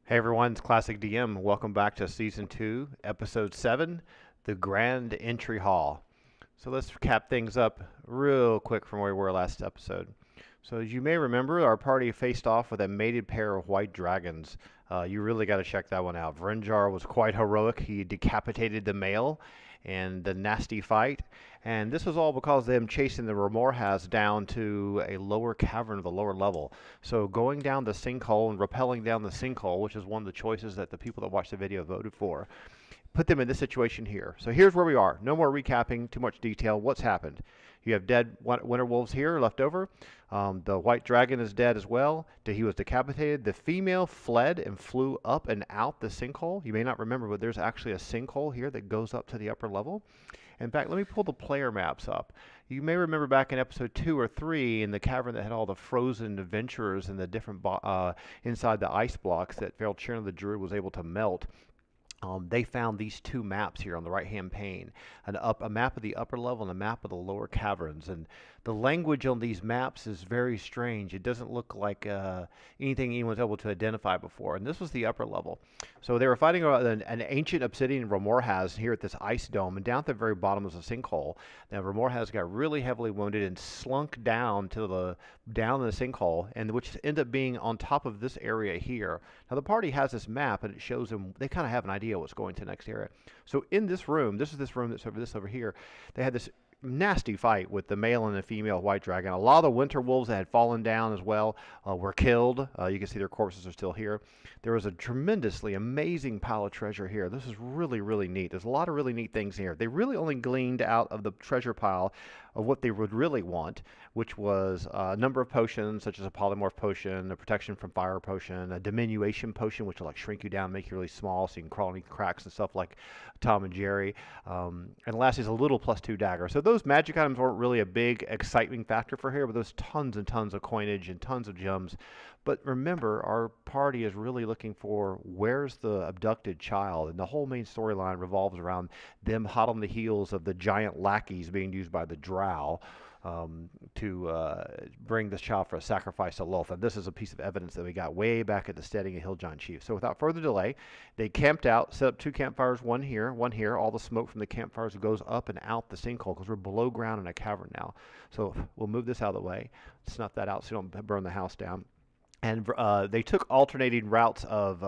Hey everyone, it's Classic DM. Welcome back to Season 2, Episode 7, The Grand Entry Hall. So let's cap things up real quick from where we were last episode. So as you may remember, our party faced off with a mated pair of white dragons. You really got to check that one out. Vrenjar was quite heroic. He decapitated the male in the nasty fight. And this was all because of them chasing the Remorhaz down to a lower cavern of the lower level. So going down the sinkhole and rappelling down the sinkhole, which is one of the choices that the people that watched the video voted for, put them in this situation here. So here's where we are. No more recapping, too much detail. What's happened? You have dead winter wolves here left over. The white dragon is dead as well. He was decapitated. The female fled and flew up and out the sinkhole. You may not remember, but there's actually a sinkhole here that goes up to the upper level. In fact, let me pull the player maps up. You may remember back in episode 2 or 3 in the cavern that had all the frozen adventurers and the different inside the ice blocks that Felchirna the Druid was able to melt. They found these two maps here on the right-hand pane, a map of the upper level and a map of the lower caverns. And the language on these maps is very strange. It doesn't look like anything anyone's able to identify before. And this was the upper level. So they were fighting an ancient obsidian Remorhaz here at this ice dome, and down at the very bottom was a sinkhole. Now Remorhaz got really heavily wounded and slunk down down in the sinkhole, and which ended up being on top of this area here. Now the party has this map, and it shows them they kind of have an idea what's going to the next area. So in this room, this is this room that's over here, they had this nasty fight with the male and the female white dragon. A lot of the winter wolves that had fallen down as well were killed. You can see their corpses are still here. There was a tremendously amazing pile of treasure here. This is really, really neat. There's a lot of really neat things here. They really only gleaned out of the treasure pile of what they would really want, which was a number of potions, such as a polymorph potion, a protection from fire potion, a diminution potion, which will like shrink you down, make you really small, so you can crawl into cracks and stuff like Tom and Jerry. And last is a little +2 dagger. So those magic items weren't really a big exciting factor for here, but there's tons and tons of coinage and tons of gems. But remember, our party is really looking for where's the abducted child, and the whole main storyline revolves around them hot on the heels of the giant lackeys being used by the drow to bring this child for a sacrifice to Lolth. And this is a piece of evidence that we got way back at the steading of Hill Giant Chief. So without further delay, they camped out, set up 2 campfires, one here, one here. All the smoke from the campfires goes up and out the sinkhole because we're below ground in a cavern now. So we'll move this out of the way, snuff that out so you don't burn the house down. And they took alternating routes of,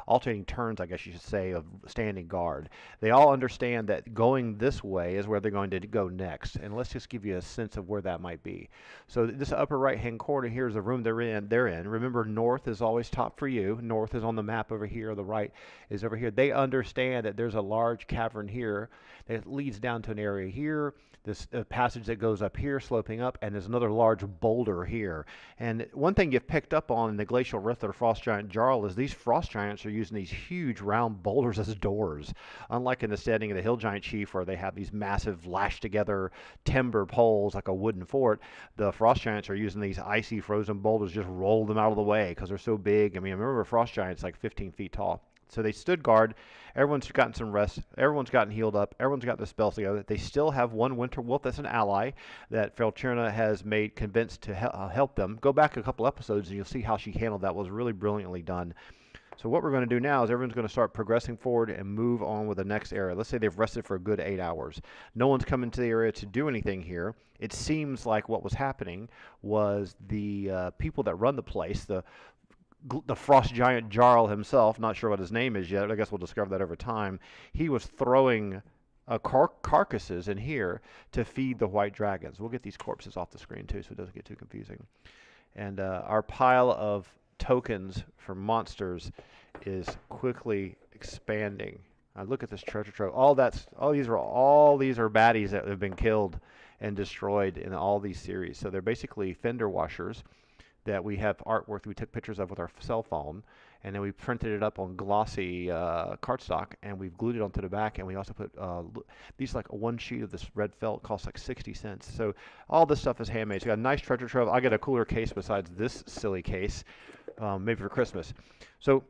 alternating turns, I guess you should say, of standing guard. They all understand that going this way is where they're going to go next. And let's just give you a sense of where that might be. So this upper right-hand corner here is the room they're in. Remember, north is always top for you. North is on the map over here. The right is over here. They understand that there's a large cavern here that leads down to an area here. This passage that goes up here, sloping up, and there's another large boulder here. And one thing you've picked up on in the Glacial Rift or Frost Giant Jarl is these Frost Giants are using these huge round boulders as doors. Unlike in the setting of the Hill Giant Chief where they have these massive lashed together timber poles like a wooden fort, the Frost Giants are using these icy frozen boulders, just roll them out of the way because they're so big. I mean, remember a Frost Giant's like 15 feet tall. So they stood guard. Everyone's gotten some rest. Everyone's gotten healed up. Everyone's got their spells together. They still have one winter wolf that's an ally that Felchirna has made convinced to help them. Go back a couple episodes and you'll see how she handled that. It was really brilliantly done. So what we're going to do now is everyone's going to start progressing forward and move on with the next area. Let's say they've rested for a good 8 hours. No one's come into the area to do anything here. It seems like what was happening was the people that run the place, the Frost Giant Jarl himself, not sure what his name is yet, I guess we'll discover that over time, he was throwing carcasses in here to feed the white dragons. We'll get these corpses off the screen too so it doesn't get too confusing. And our pile of tokens for monsters is quickly expanding. Look at this treasure trove. All these are baddies that have been killed and destroyed in all these series. So they're basically fender washers that we have artwork that we took pictures of with our cell phone, and then we printed it up on glossy cardstock, and we've glued it onto the back, and we also put these, like one sheet of this red felt costs like 60 cents. So all this stuff is handmade. So we got a nice treasure trove. I get a cooler case besides this silly case, maybe for Christmas. So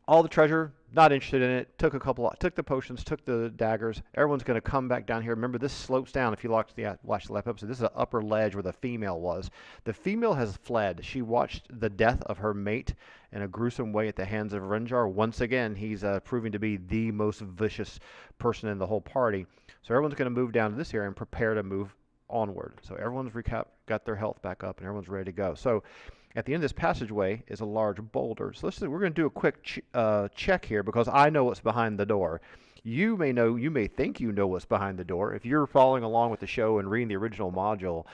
All the treasure, not interested in it. Took the potions, took the daggers. Everyone's going to come back down here. Remember, this slopes down. If you watch the last episode, this is an upper ledge where the female was. The female has fled. She watched the death of her mate in a gruesome way at the hands of Renjar. Once again, he's proving to be the most vicious person in the whole party. So everyone's going to move down to this area and prepare to move onward. So everyone's got their health back up and everyone's ready to go. So at the end of this passageway is a large boulder. So we're going to do a quick check here because I know what's behind the door. You may think you know what's behind the door. If you're following along with the show and reading the original module,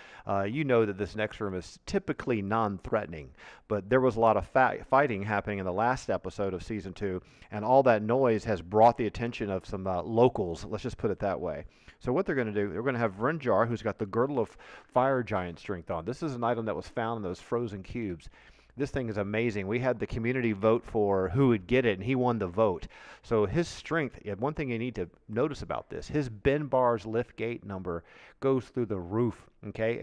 you know that this next room is typically non-threatening. But there was a lot of fighting happening in the last episode of Season 2, and all that noise has brought the attention of some locals, let's just put it that way. So what they're going to do, they're going to have Renjar, who's got the Girdle of Fire Giant Strength on. This is an item that was found in those frozen cubes. This thing is amazing. We had the community vote for who would get it, and he won the vote. So his strength, one thing you need to notice about this, his Benbar's lift gate number goes through the roof, okay?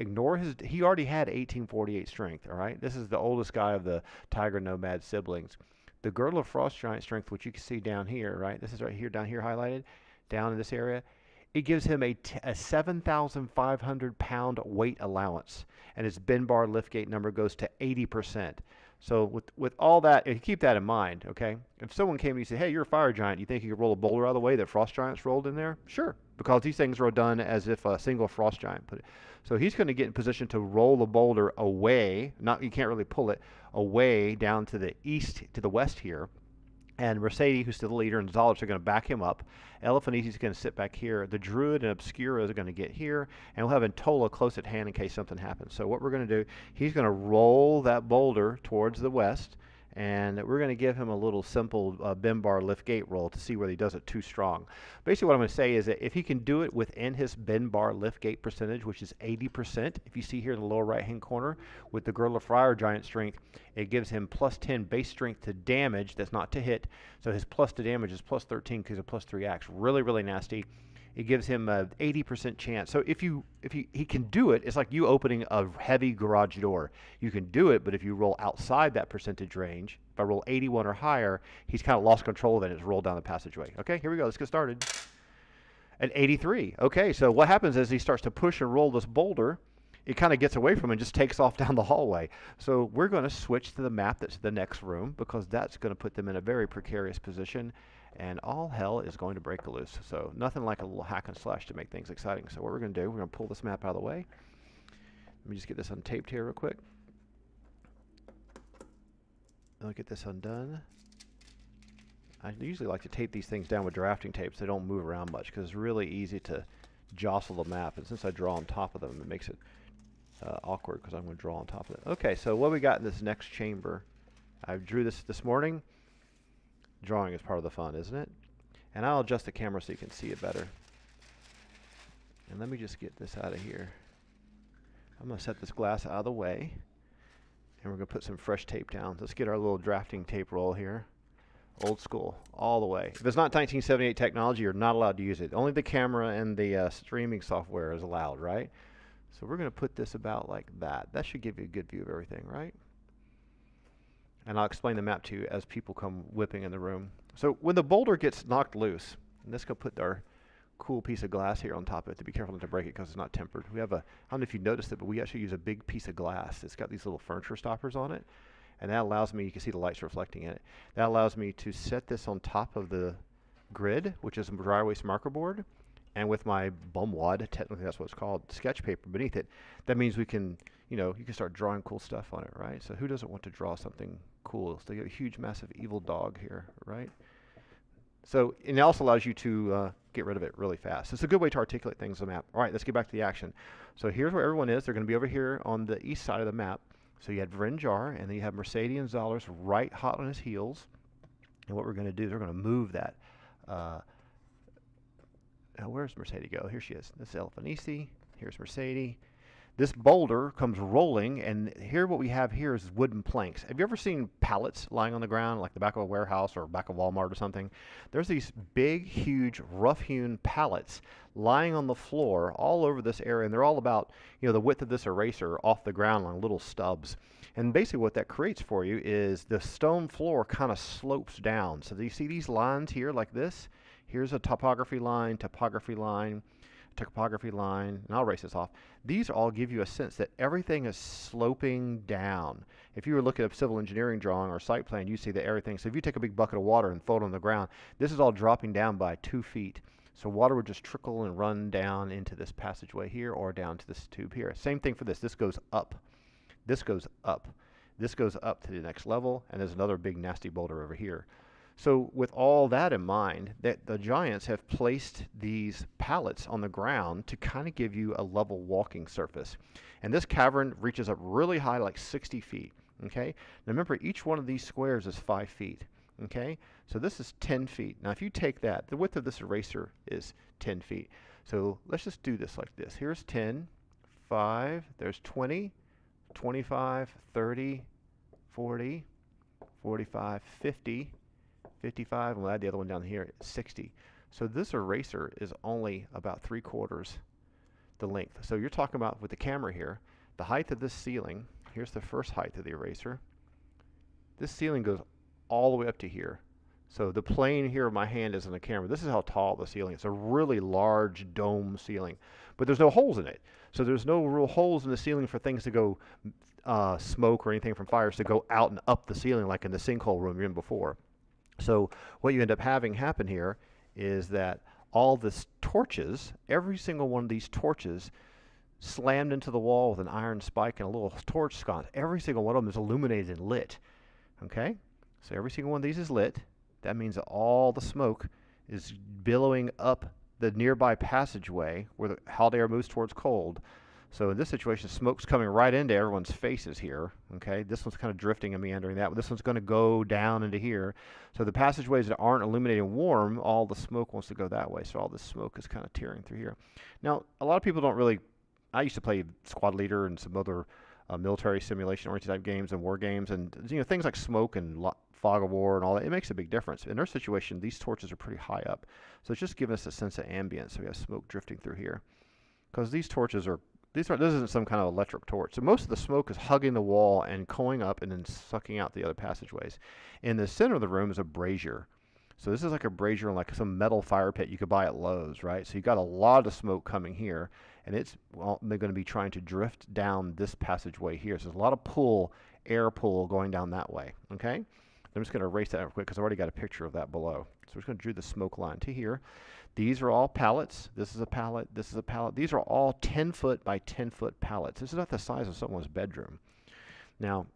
He already had 1848 strength, all right? This is the oldest guy of the Tiger Nomad siblings. The Girdle of Frost Giant Strength, which you can see down here, right? This is right here, down here highlighted, down in this area. It gives him a 7,500 pound weight allowance, and his Benbar liftgate number goes to 80%. So with all that, if you keep that in mind, okay? If someone came and you said, hey, you're a fire giant, you think you could roll a boulder out of the way that frost giants rolled in there? Sure, because these things are done as if a single frost giant put it. So he's going to get in position to roll the boulder away, you can't really pull it, away down to the east, to the west here. And Mercede, who's still the leader, and Xoleras are going to back him up. Elephantisi's going to sit back here. The Druid and Obscura are going to get here. And we'll have Antola close at hand in case something happens. So what we're going to do, he's going to roll that boulder towards the west. And we're going to give him a little simple Benbar lift gate roll to see whether he does it too strong. Basically what I'm going to say is that if he can do it within his Benbar lift gate percentage, which is 80%, if you see here in the lower right hand corner with the Girdle of Fire Giant Strength, it gives him plus 10 base strength to damage, that's not to hit. So his plus to damage is plus 13 because of plus 3 axe. Really, really nasty. It gives him a 80% chance. So if he can do it, it's like you opening a heavy garage door. You can do it, but if you roll outside that percentage range, if I roll 81 or higher, he's kind of lost control of it and it's rolled down the passageway. Okay, here we go. Let's get started. At 83. Okay, so what happens is he starts to push and roll this boulder. It kind of gets away from him and just takes off down the hallway. So we're going to switch to the map that's the next room because that's going to put them in a very precarious position. And all hell is going to break loose. So nothing like a little hack and slash to make things exciting. So what we're going to do, we're going to pull this map out of the way. Let me just get this untaped here real quick. I'll get this undone. I usually like to tape these things down with drafting tapes. They don't move around much because it's really easy to jostle the map. And since I draw on top of them, it makes it awkward because I'm going to draw on top of it. Okay, so what we got in this next chamber? I drew this morning. Drawing is part of the fun, isn't it? And I'll adjust the camera so you can see it better. And let me just get this out of here. I'm going to set this glass out of the way. And we're going to put some fresh tape down. Let's get our little drafting tape roll here. Old school, all the way. If it's not 1978 technology, you're not allowed to use it. Only the camera and the streaming software is allowed, right? So we're going to put this about like that. That should give you a good view of everything, right? And I'll explain the map to you as people come whipping in the room. So when the boulder gets knocked loose, and let's go put our cool piece of glass here on top of it to be careful not to break it because it's not tempered. We have I don't know if you noticed it, but we actually use a big piece of glass. It's got these little furniture stoppers on it. And that allows me, you can see the lights reflecting in it. That allows me to set this on top of the grid, which is a dry erase marker board. And with my bumwad, technically that's what it's called, sketch paper beneath it, that means we can, you can start drawing cool stuff on it, right? So who doesn't want to draw something cool? So you have a huge, massive evil dog here, right? So and it also allows you to get rid of it really fast. It's a good way to articulate things on the map. All right, let's get back to the action. So here's where everyone is. They're going to be over here on the east side of the map. So you had Renjar, and then you have Mercede and Xoleras right hot on his heels. And what we're going to do is we're going to move that. Now where's Mercede go? Here she is. This is Elephantisi. Here's Mercede. This boulder comes rolling, and here what we have here is wooden planks. Have you ever seen pallets lying on the ground, like the back of a warehouse or back of Walmart or something? There's these big, huge, rough-hewn pallets lying on the floor all over this area, and they're all about, the width of this eraser off the ground on little stubs. And basically what that creates for you is the stone floor kind of slopes down. So you see these lines here like this? Here's a topography line, topography line, topography line, and I'll erase this off. These all give you a sense that everything is sloping down. If you were looking at a civil engineering drawing or site plan, you see that everything, so if you take a big bucket of water and throw it on the ground, this is all dropping down by 2 feet. So water would just trickle and run down into this passageway here or down to this tube here. Same thing for this. This goes up. This goes up. This goes up to the next level, and there's another big nasty boulder over here. So with all that in mind, that the giants have placed these pallets on the ground to kind of give you a level walking surface. And this cavern reaches up really high, like 60 feet. Okay. Now remember, each one of these squares is 5 feet. Okay. So this is 10 feet. Now if you take that, the width of this eraser is 10 feet. So let's just do this like this. Here's 10, 5, there's 20, 25, 30, 40, 45, 50, 55, and we'll add the other one down here, 60. So this eraser is only about 3/4 the length. So you're talking about with the camera here, the height of this ceiling, here's the first height of the eraser. This ceiling goes all the way up to here. So the plane here of my hand is in the camera. This is how tall the ceiling is. It's a really large dome ceiling, but there's no holes in it. So there's no real holes in the ceiling for things to go smoke or anything from fires to go out and up the ceiling like in the sinkhole room you're in before. So what you end up having happen here is that all the torches, every single one of these torches slammed into the wall with an iron spike and a little torch sconce. Every single one of them is illuminated and lit. Okay? So every single one of these is lit. That means that all the smoke is billowing up the nearby passageway where the hot air moves towards cold. So in this situation, smoke's coming right into everyone's faces here. Okay, this one's kind of drifting and meandering that. This one's going to go down into here. So the passageways that aren't illuminated and warm, all the smoke wants to go that way. So all this smoke is kind of tearing through here. Now, a lot of people don't really. I used to play Squad Leader and some other military simulation-oriented type games and war games, and things like smoke and fog of war and all that. It makes a big difference. In our situation, these torches are pretty high up, so it's just giving us a sense of ambience. So we have smoke drifting through here because these torches are. This isn't some kind of electric torch. So most of the smoke is hugging the wall and going up and then sucking out the other passageways. In the center of the room is a brazier. So this is like a brazier in like some metal fire pit you could buy at Lowe's, right? So you got a lot of smoke coming here, and it's they're going to be trying to drift down this passageway here. So there's a lot of pull, air pull going down that way, okay? I'm just going to erase that real quick because I've already got a picture of that below. So we're just going to draw the smoke line to here. These are all pallets. This is a pallet. This is a pallet. These are all 10-foot by 10-foot pallets. This is not the size of someone's bedroom. Now,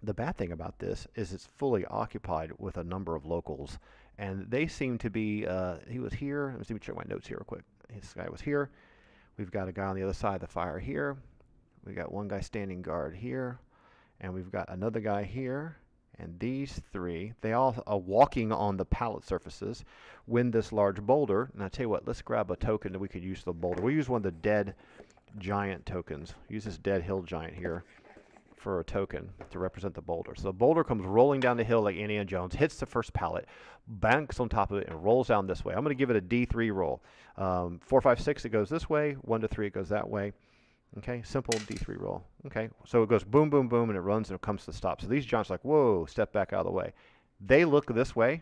the bad thing about this is it's fully occupied with a number of locals, and they seem to be, he was here. Let me check my notes here real quick. This guy was here. We've got a guy on the other side of the fire here. We got one guy standing guard here, and we've got another guy here. And these three, they all are walking on the pallet surfaces when this large boulder, and I tell you what, let's grab a token that we could use the boulder. We'll use one of the dead giant tokens. Use this dead hill giant here for a token to represent the boulder. So the boulder comes rolling down the hill like Indiana Jones, hits the first pallet, banks on top of it, and rolls down this way. I'm going to give it a D3 roll. 4, 5, 6, it goes this way. 1 to 3, it goes that way. Okay, simple D3 roll. Okay, so it goes boom, boom, boom, and it runs and it comes to stop. So these giants are like, whoa, step back out of the way. They look this way.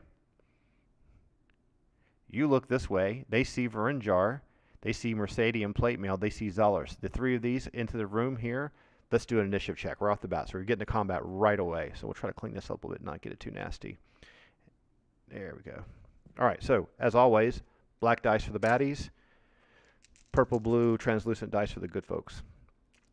You look this way. They see Varinjar. They see Mercede and Plate Mail. They see Xoleras. The three of these into the room here. Let's do an initiative check. We're off the bat. So we're getting to combat right away. So we'll try to clean this up a little bit and not get it too nasty. There we go. All right, so as always, black dice for the baddies. Purple, blue, translucent dice for the good folks.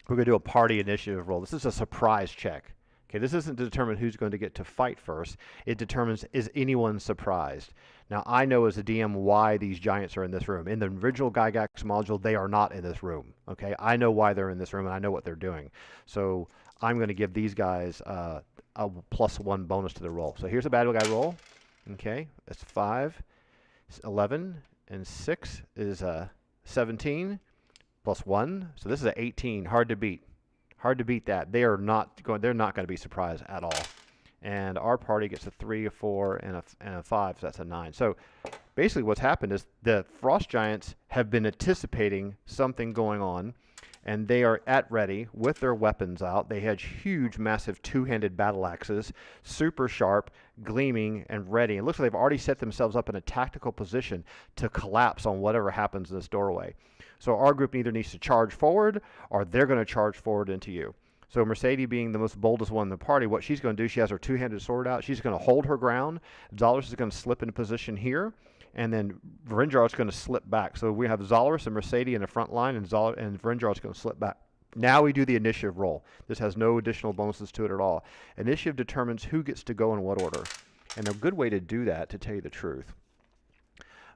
We're going to do a party initiative roll. This is a surprise check. Okay, this isn't to determine who's going to get to fight first. It determines, is anyone surprised? Now, I know as a DM why these giants are in this room. In the original Gygax module, they are not in this room. Okay, I know why they're in this room, and I know what they're doing. So I'm going to give these guys a +1 bonus to the roll. So here's a bad guy roll. Okay, that's 5, 11, and 6 is 17, plus 1. So this is an 18. Hard to beat. Hard to beat that. They're not going to be surprised at all. And our party gets a 3, a 4, and a 5, so that's a 9. So basically what's happened is the Frost Giants have been anticipating something going on, and they are at ready with their weapons out. They had huge, massive two-handed battle axes, super sharp, gleaming, and ready. It looks like they've already set themselves up in a tactical position to collapse on whatever happens in this doorway. So our group either needs to charge forward, or they're going to charge forward into you. So Mercede, being the most boldest one in the party, what she's going to do, she has her two-handed sword out. She's going to hold her ground. Xoleras is going to slip into position here, and then Vrinjar is going to slip back. So we have Xoleras and Mercede in the front line, and Vrinjar is going to slip back. Now we do the initiative roll. This has no additional bonuses to it at all. Initiative determines who gets to go in what order. And a good way to do that, to tell you the truth,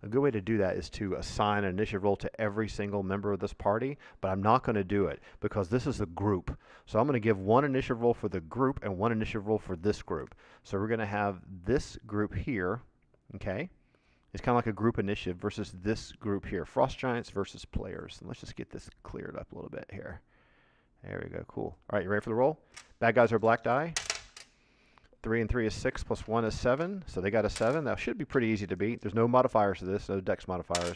a good way to do that is to assign an initiative roll to every single member of this party, but I'm not going to do it because this is a group. So I'm going to give one initiative roll for the group and one initiative roll for this group. So we're going to have this group here, okay? It's kind of like a group initiative versus this group here. Frost Giants versus players. And let's just get this cleared up a little bit here. There we go, cool. All right, you ready for the roll? Bad guys are black die. 3 and 3 is 6 plus 1 is 7. So they got a 7. That should be pretty easy to beat. There's no modifiers to this, no dex modifiers.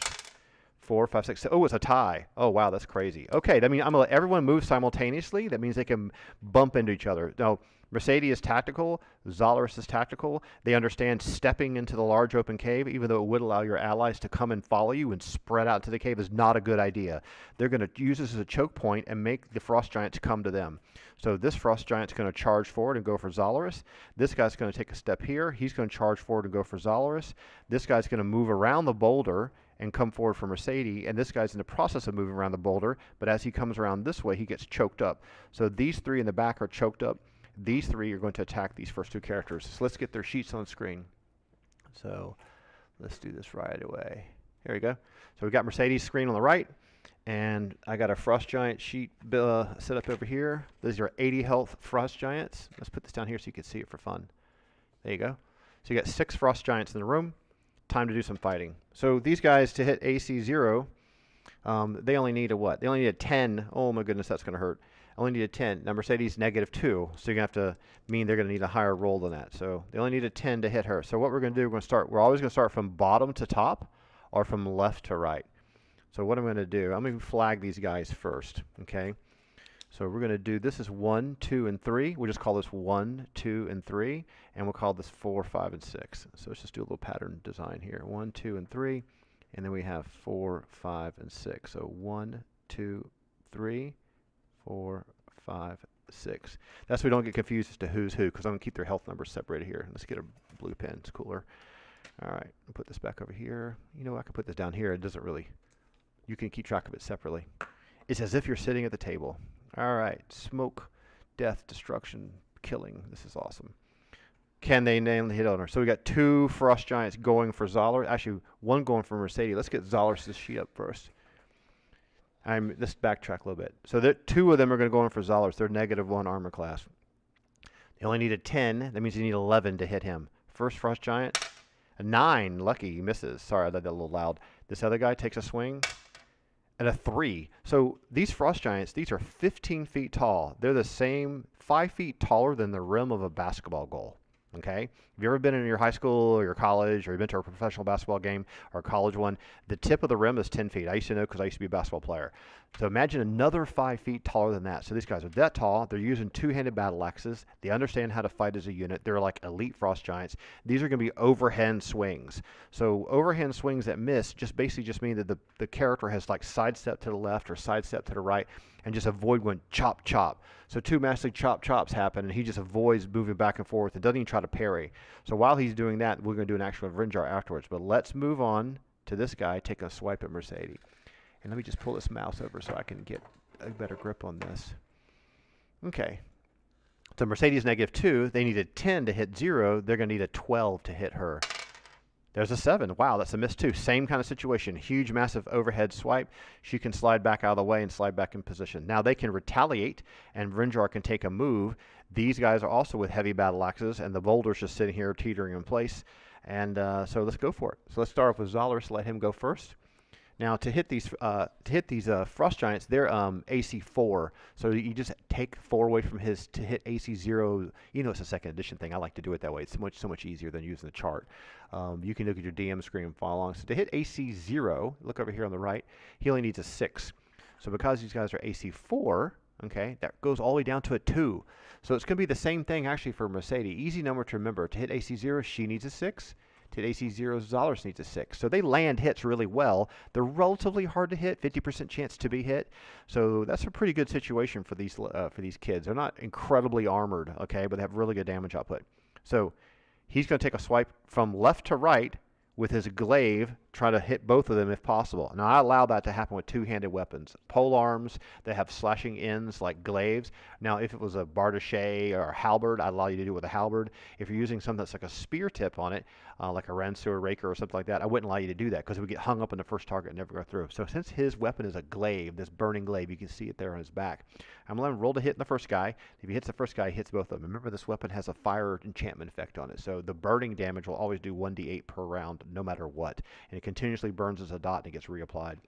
4, 5, 6, 7. Oh, it's a tie. Oh, wow, that's crazy. Okay, that means I'm going to let everyone move simultaneously. That means they can bump into each other. Now, Mercede is tactical. Xoleras is tactical. They understand stepping into the large open cave, even though it would allow your allies to come and follow you and spread out to the cave, is not a good idea. They're going to use this as a choke point and make the Frost Giants come to them. So this Frost Giant's going to charge forward and go for Xoleras. This guy's going to take a step here. He's going to charge forward and go for Xoleras. This guy's going to move around the boulder and come forward for Mercede, and this guy's in the process of moving around the boulder, but as he comes around this way, he gets choked up. So these three in the back are choked up. These three are going to attack these first two characters. So let's get their sheets on screen. So let's do this right away. Here we go. So we got Mercedes' screen on the right, and I got a Frost Giant sheet set up over here. These are 80 health Frost Giants. Let's put this down here so you can see it for fun. There you go. So you got 6 Frost Giants in the room. Time to do some fighting. So these guys, to hit AC 0, they only need a what? They only need a 10. Oh my goodness, that's going to hurt. Only need a 10. Now Mercedes -2, so you're going to have to mean they're going to need a higher roll than that. So they only need a 10 to hit her. So what we're going to do, we're always going to start from bottom to top or from left to right. So what I'm going to do, I'm going to flag these guys first, okay? So we're going to do, this is 1, 2, and 3. We'll just call this 1, 2, and 3, and we'll call this 4, 5, and 6. So let's just do a little pattern design here. 1, 2, and 3, and then we have 4, 5, and 6. So 1, 2, 3, 4, 5, 6. That's so we don't get confused as to who's who, because I'm going to keep their health numbers separated here. Let's get a blue pen. It's cooler. All right, I'll put this back over here. You know, I can put this down here. It doesn't really, you can keep track of it separately. It's as if you're sitting at the table. All right, smoke, death, destruction, killing. This is awesome. Can they nail the hit on her? So we got 2 Frost Giants going for Xoleras. Actually, 1 going for Mercede. Let's get Xoleras' sheet up first. Let's backtrack a little bit. So 2 of them are going to go in for Xoleras. They're -1 armor class. They only need a 10. That means you need 11 to hit him. First Frost Giant, a 9. Lucky, he misses. Sorry, I did that a little loud. This other guy takes a swing, and a 3. So these Frost Giants, these are 15 feet tall. They're the same 5 feet taller than the rim of a basketball goal. Okay? Have you ever been in your high school or your college, or you've been to a professional basketball game or a college one? The tip of the rim is 10 feet. I used to know because I used to be a basketball player. So imagine another 5 feet taller than that. So these guys are that tall. They're using two-handed battle axes. They understand how to fight as a unit. They're like elite Frost Giants. These are going to be overhand swings. So overhand swings that miss basically just mean that the character has like sidestep to the left or sidestep to the right and just avoid one chop chop. So 2 massively chop chops happen, and he just avoids moving back and forth and doesn't even try to parry. So while he's doing that, we're going to do an actual Vrinjar afterwards. But let's move on to this guy, take a swipe at Mercede. And let me just pull this mouse over so I can get a better grip on this. Okay. So Mercedes -2, they need a 10 to hit 0. They're going to need a 12 to hit her. There's a 7. Wow, that's a miss too. Same kind of situation. Huge, massive overhead swipe. She can slide back out of the way and slide back in position. Now they can retaliate, and Vrinjar can take a move. These guys are also with heavy battle axes, and the boulder's just sitting here teetering in place. And so let's go for it. So let's start off with Xoleras. Let him go first. Now to hit these frost giants, they're AC 4, so you just take 4 away from his to hit AC 0. You know it's a second edition thing. I like to do it that way. It's so much easier than using the chart. You can look at your DM screen and follow along. So to hit AC 0, look over here on the right. He only needs a 6. So because these guys are AC 4, okay, that goes all the way down to a 2. So it's going to be the same thing actually for Mercede. Easy number to remember. To hit AC 0, she needs a 6. To hit AC 0, Xoleras needs a 6. So they land hits really well. They're relatively hard to hit, 50% chance to be hit. So that's a pretty good situation for these kids. They're not incredibly armored, okay, but they have really good damage output. So he's going to take a swipe from left to right with his glaive, try to hit both of them if possible. Now, I allow that to happen with two-handed weapons. Pole arms that have slashing ends like glaives. Now, if it was a barges or a halberd, I'd allow you to do it with a halberd. If you're using something that's like a spear tip on it, like a ransu or raker or something like that, I wouldn't allow you to do that because it would get hung up in the first target and never go through. So since his weapon is a glaive, this burning glaive, you can see it there on his back. I'm going to let him roll to hit in the first guy. If he hits the first guy, he hits both of them. Remember, this weapon has a fire enchantment effect on it. So the burning damage will always do 1d8 per round, no matter what. And it continuously burns as a dot and it gets reapplied.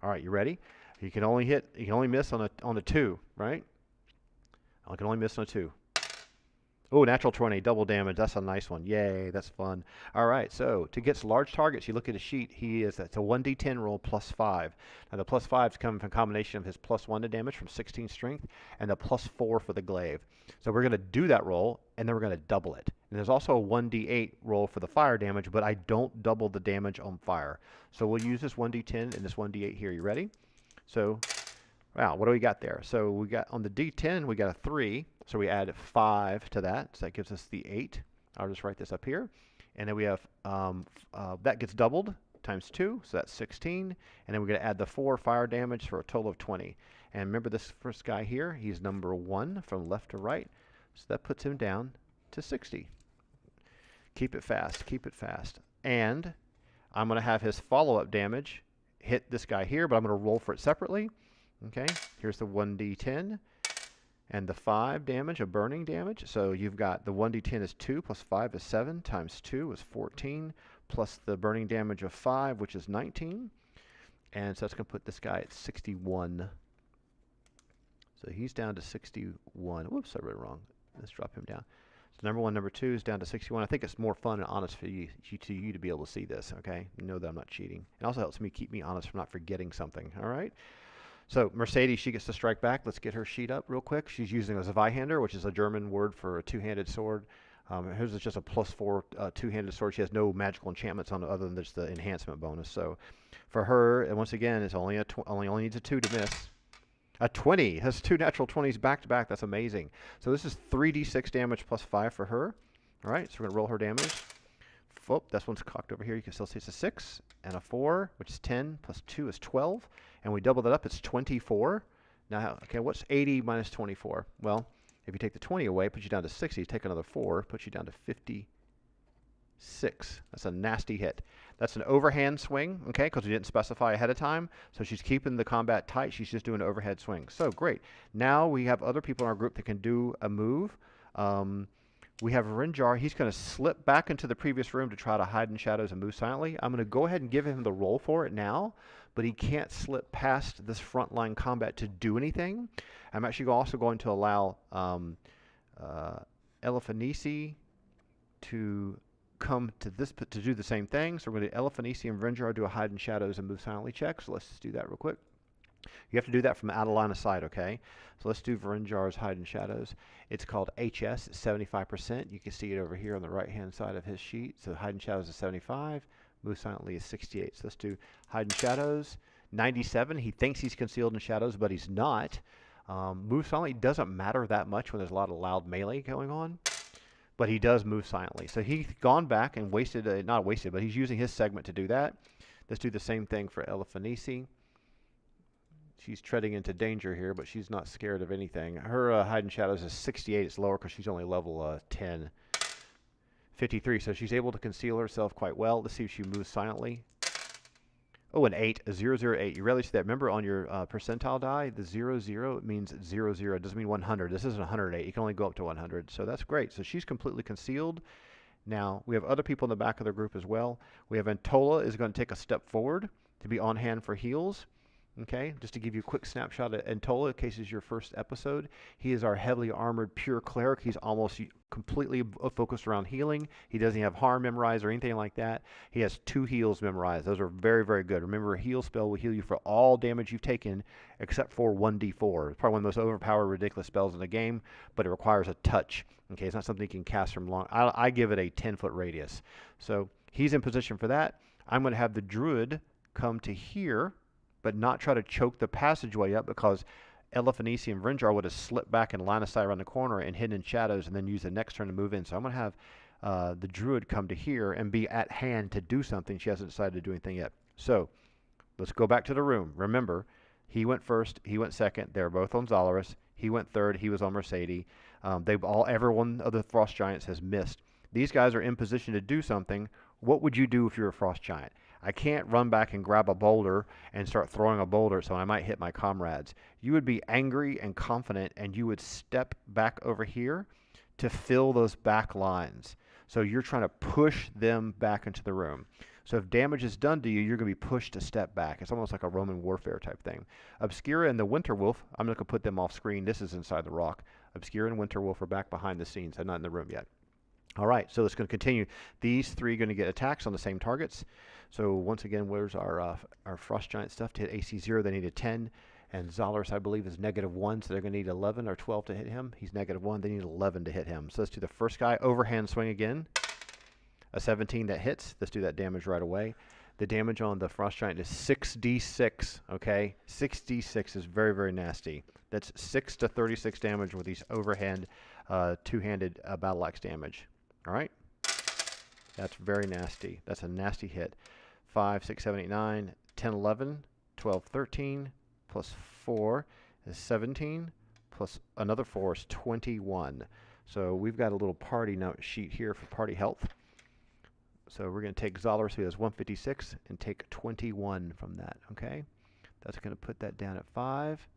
All right, you ready? You can only miss on a 2, right? I can only miss on a 2. Oh, natural 20, double damage. That's a nice one. Yay, that's fun. All right, so to get large targets, you look at his sheet. It's a 1d10 roll plus 5. Now, the plus 5 is coming from a combination of his plus 1 to damage from 16 strength and the plus 4 for the glaive. So we're going to do that roll, and then we're going to double it. And there's also a 1d8 roll for the fire damage, but I don't double the damage on fire. So we'll use this 1d10 and this 1d8 here. You ready? So, wow, what do we got there? So we got on the d10, we got a 3. So we add 5 to that. So that gives us the 8. I'll just write this up here. And then we have, that gets doubled times 2. So that's 16. And then we're going to add the 4 fire damage for a total of 20. And remember this first guy here, he's number 1 from left to right. So that puts him down to 60. Keep it fast. Keep it fast. And I'm going to have his follow-up damage hit this guy here, but I'm going to roll for it separately. Okay, here's the 1d10 and the 5 damage of burning damage. So you've got the 1d10 is 2 plus 5 is 7 times 2 is 14 plus the burning damage of 5, which is 19. And so that's going to put this guy at 61. So he's down to 61. Whoops, I read it wrong. Let's drop him down. So number 1, number 2 is down to 61. I think it's more fun and honest for you to be able to see this, okay? You know that I'm not cheating. It also helps me keep me honest from not forgetting something, all right? So Mercedes, she gets to strike back. Let's get her sheet up real quick. She's using a Zweihander, which is a German word for a two-handed sword. Hers is just a +4 two-handed sword. She has no magical enchantments on it other than just the enhancement bonus. So for her, and once again, it's only needs a 2 to miss. A 20 has 2 natural 20s back to back. That's amazing. So this is 3d6 damage plus 5 for her. All right, so we're gonna roll her damage. Oh, this one's cocked over here. You can still see it's a 6 and a 4, which is 10 plus 2 is 12. And we double that up, it's 24. Now, okay, what's 80 minus 24? Well, if you take the 20 away, it puts you down to 60. Take another 4, puts you down to 56. That's a nasty hit. That's an overhand swing, okay, because we didn't specify ahead of time. So she's keeping the combat tight. She's just doing an overhead swing. So great. Now we have other people in our group that can do a move. We have Rinjar. He's going to slip back into the previous room to try to hide in shadows and move silently. I'm going to go ahead and give him the roll for it now, but he can't slip past this frontline combat to do anything. I'm actually also going to allow Eliphanisi to come to this to do the same thing. So we're going to Eliphanisi and Rinjar do a hide in shadows and move silently check. So let's just do that real quick. You have to do that from out of line of sight, okay? So let's do Varinjar's Hide in Shadows. It's called HS, it's 75%. You can see it over here on the right-hand side of his sheet. So Hide in Shadows is 75, Move Silently is 68. So let's do Hide in Shadows, 97. He thinks he's concealed in shadows, but he's not. Move Silently doesn't matter that much when there's a lot of loud melee going on, but he does move silently. So he's gone back and wasted, not wasted, but he's using his segment to do that. Let's do the same thing for Eliphanisi. She's treading into danger here, but she's not scared of anything. Her Hide in Shadows is 68. It's lower because she's only level 10. 53, so she's able to conceal herself quite well. Let's see if she moves silently. Oh, an 8, a 008. You rarely see that. Remember on your percentile die, the 00, it means 00. It doesn't mean 100. This isn't 108. You can only go up to 100. So that's great. So she's completely concealed. Now, we have other people in the back of the group as well. We have Antola is going to take a step forward. to be on hand for heals. Okay, just to give you a quick snapshot of Antola, in case it's your first episode, he is our heavily armored pure cleric. He's almost completely focused around healing. He doesn't have harm memorized or anything like that. He has 2 heals memorized. Those are very, very good. Remember, a heal spell will heal you for all damage you've taken except for 1d4. It's probably one of the most overpowered, ridiculous spells in the game, but it requires a touch. Okay, it's not something you can cast from long. I give it a 10-foot radius. So he's in position for that. I'm going to have the Druid come to here, but not try to choke the passageway up, because Eliphanesi and Vrinjar would have slipped back and line of sight around the corner and hidden in shadows and then use the next turn to move in. So I'm going to have the Druid come to here and be at hand to do something. She hasn't decided to do anything yet. So let's go back to the room. Remember, he went first, he went second. They were both on Xoleras. He went third, he was on Mercede. Every one of the Frost Giants has missed. These guys are in position to do something. What would you do if you're a Frost Giant? I can't run back and grab a boulder and start throwing a boulder so I might hit my comrades. You would be angry and confident, and you would step back over here to fill those back lines. So you're trying to push them back into the room. So if damage is done to you, you're going to be pushed a step back. It's almost like a Roman warfare type thing. Obscura and the Winter Wolf, I'm going to put them off screen. This is inside the rock. Obscura and Winter Wolf are back behind the scenes. They're not in the room yet. All right, so it's going to continue. These 3 are going to get attacks on the same targets. So once again, where's our Frost Giant stuff? To hit AC 0, they need a 10. And Xoleras, I believe, is -1, so they're going to need 11 or 12 to hit him. He's -1. They need 11 to hit him. So let's do the first guy. Overhand swing again. A 17 that hits. Let's do that damage right away. The damage on the Frost Giant is 6d6, okay? 6d6 is very, very nasty. That's 6 to 36 damage with these overhand, two-handed battle axe damage. All right? That's very nasty. That's a nasty hit. 5, 6, 7, 8, 9, 10, 11, 12, 13, plus 4 is 17, plus another 4 is 21. So we've got a little party note sheet here for party health. So we're going to take Xoleras, who has 156, and take 21 from that, okay? That's going to put that down at 5.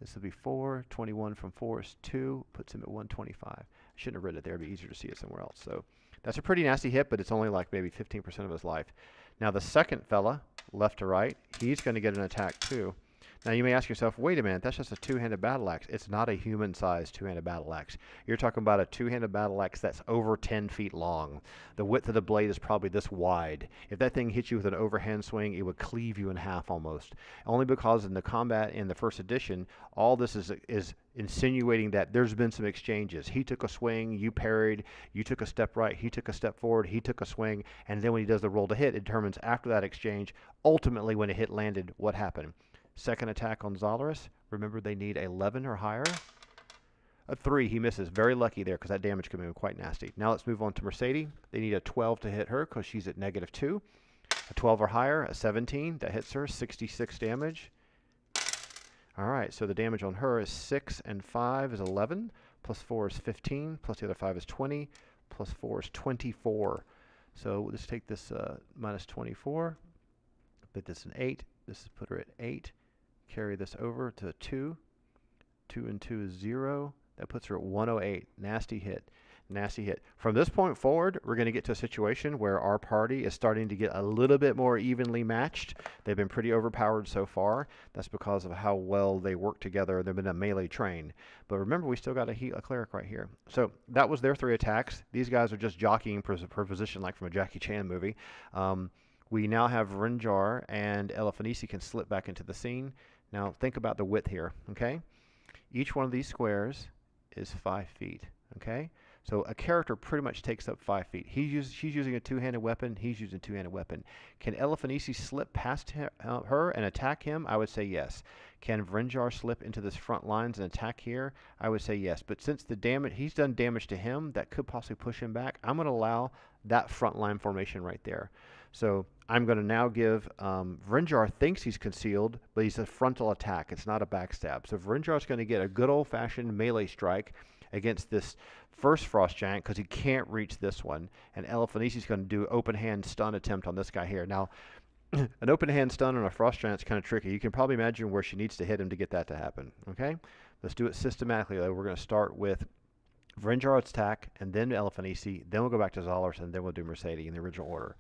This will be 4. 21 from 4 is 2. Puts him at 125. I shouldn't have written it there. It'd be easier to see it somewhere else. So that's a pretty nasty hit, but it's only like maybe 15% of his life. Now the second fella, left to right, he's going to get an attack too. Now you may ask yourself, wait a minute, that's just a two-handed battle axe. It's not a human-sized two-handed battle axe. You're talking about a two-handed battle axe that's over 10 feet long. The width of the blade is probably this wide. If that thing hit you with an overhand swing, it would cleave you in half almost. Only because in the combat in the first edition, all this is insinuating that there's been some exchanges. He took a swing, you parried, you took a step right, he took a step forward, he took a swing, and then when he does the roll to hit, it determines after that exchange, ultimately when a hit landed, what happened. Second attack on Xoleras. Remember, they need 11 or higher. A 3, he misses. Very lucky there because that damage could be quite nasty. Now let's move on to Mercede. They need a 12 to hit her because she's at -2. A 12 or higher, a 17. That hits her, 66 damage. All right, so the damage on her is 6 and 5 is 11. Plus 4 is 15. Plus the other 5 is 20. Plus 4 is 24. So let's take this minus 24. Put this in 8. This is put her at 8. Carry this over to 2. 2 and 2 is 0. That puts her at 108. Nasty hit. Nasty hit. From this point forward, we're going to get to a situation where our party is starting to get a little bit more evenly matched. They've been pretty overpowered so far. That's because of how well they work together. They've been a melee trained. But remember, we still got a cleric right here. So that was their 3 attacks. These guys are just jockeying per position like from a Jackie Chan movie. We now have Vrinjar and Eliphanesi can slip back into the scene. Now think about the width here, okay? Each one of these squares is 5 feet, okay? So a character pretty much takes up 5 feet. She's using a two-handed weapon. He's using a two-handed weapon. Can Eliphanesi slip past her and attack him? I would say yes. Can Vrinjar slip into this front lines and attack here? I would say yes. But since the damage, he's done damage to him that could possibly push him back, I'm going to allow that front line formation right there. So I'm going to now give Vrinjar thinks he's concealed, but he's a frontal attack. It's not a backstab. So Vrinjar's going to get a good old-fashioned melee strike against this first Frost Giant because he can't reach this one. And Eliphanesi's going to do open hand stun attempt on this guy here. Now, an open hand stun on a Frost Giant is kind of tricky. You can probably imagine where she needs to hit him to get that to happen. Okay? Let's do it systematically, though. We're going to start with Vrinjar's attack, and then Eliphanesi, then we'll go back to Xoleras, and then we'll do Mercede in the original order.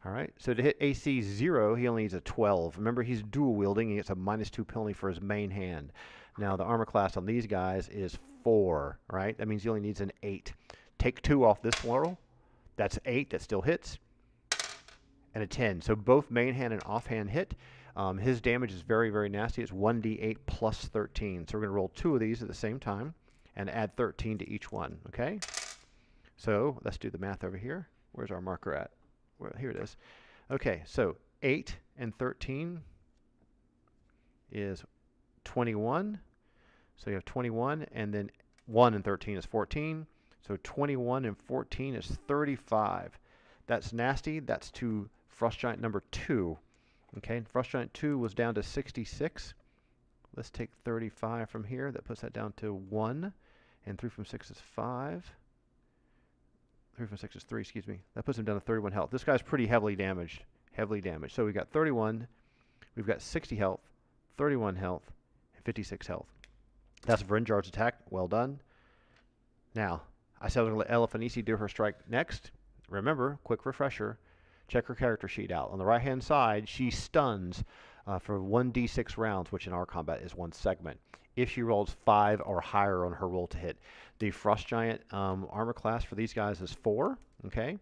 All right, so to hit AC 0, he only needs a 12. Remember, he's dual wielding. He gets a -2 penalty for his main hand. Now, the armor class on these guys is 4, right? That means he only needs an 8. Take 2 off this roll. That's 8. That still hits. And a 10. So both main hand and offhand hit. His damage is very, very nasty. It's 1d8 plus 13. So we're going to roll 2 of these at the same time and add 13 to each one, okay? So let's do the math over here. Where's our marker at? Well, here it is. Okay, so 8 and 13 is 21. So you have 21, and then 1 and 13 is 14. So 21 and 14 is 35. That's nasty. That's to Frost Giant number 2. Okay, Frost Giant 2 was down to 66. Let's take 35 from here. That puts that down to 1. And 3 from 6 is 5. 3 from 6 is 3, excuse me. That puts him down to 31 health. This guy's pretty heavily damaged. Heavily damaged. So we've got 31. We've got 60 health, 31 health, and 56 health. That's Vrinjar's attack. Well done. Now, I said I was going to let Elefantisi do her strike next. Remember, quick refresher, check her character sheet out. On the right-hand side, she stuns for 1d6 rounds, which in our combat is 1 segment, if she rolls 5 or higher on her roll to hit. The Frost Giant armor class for these guys is 4, okay?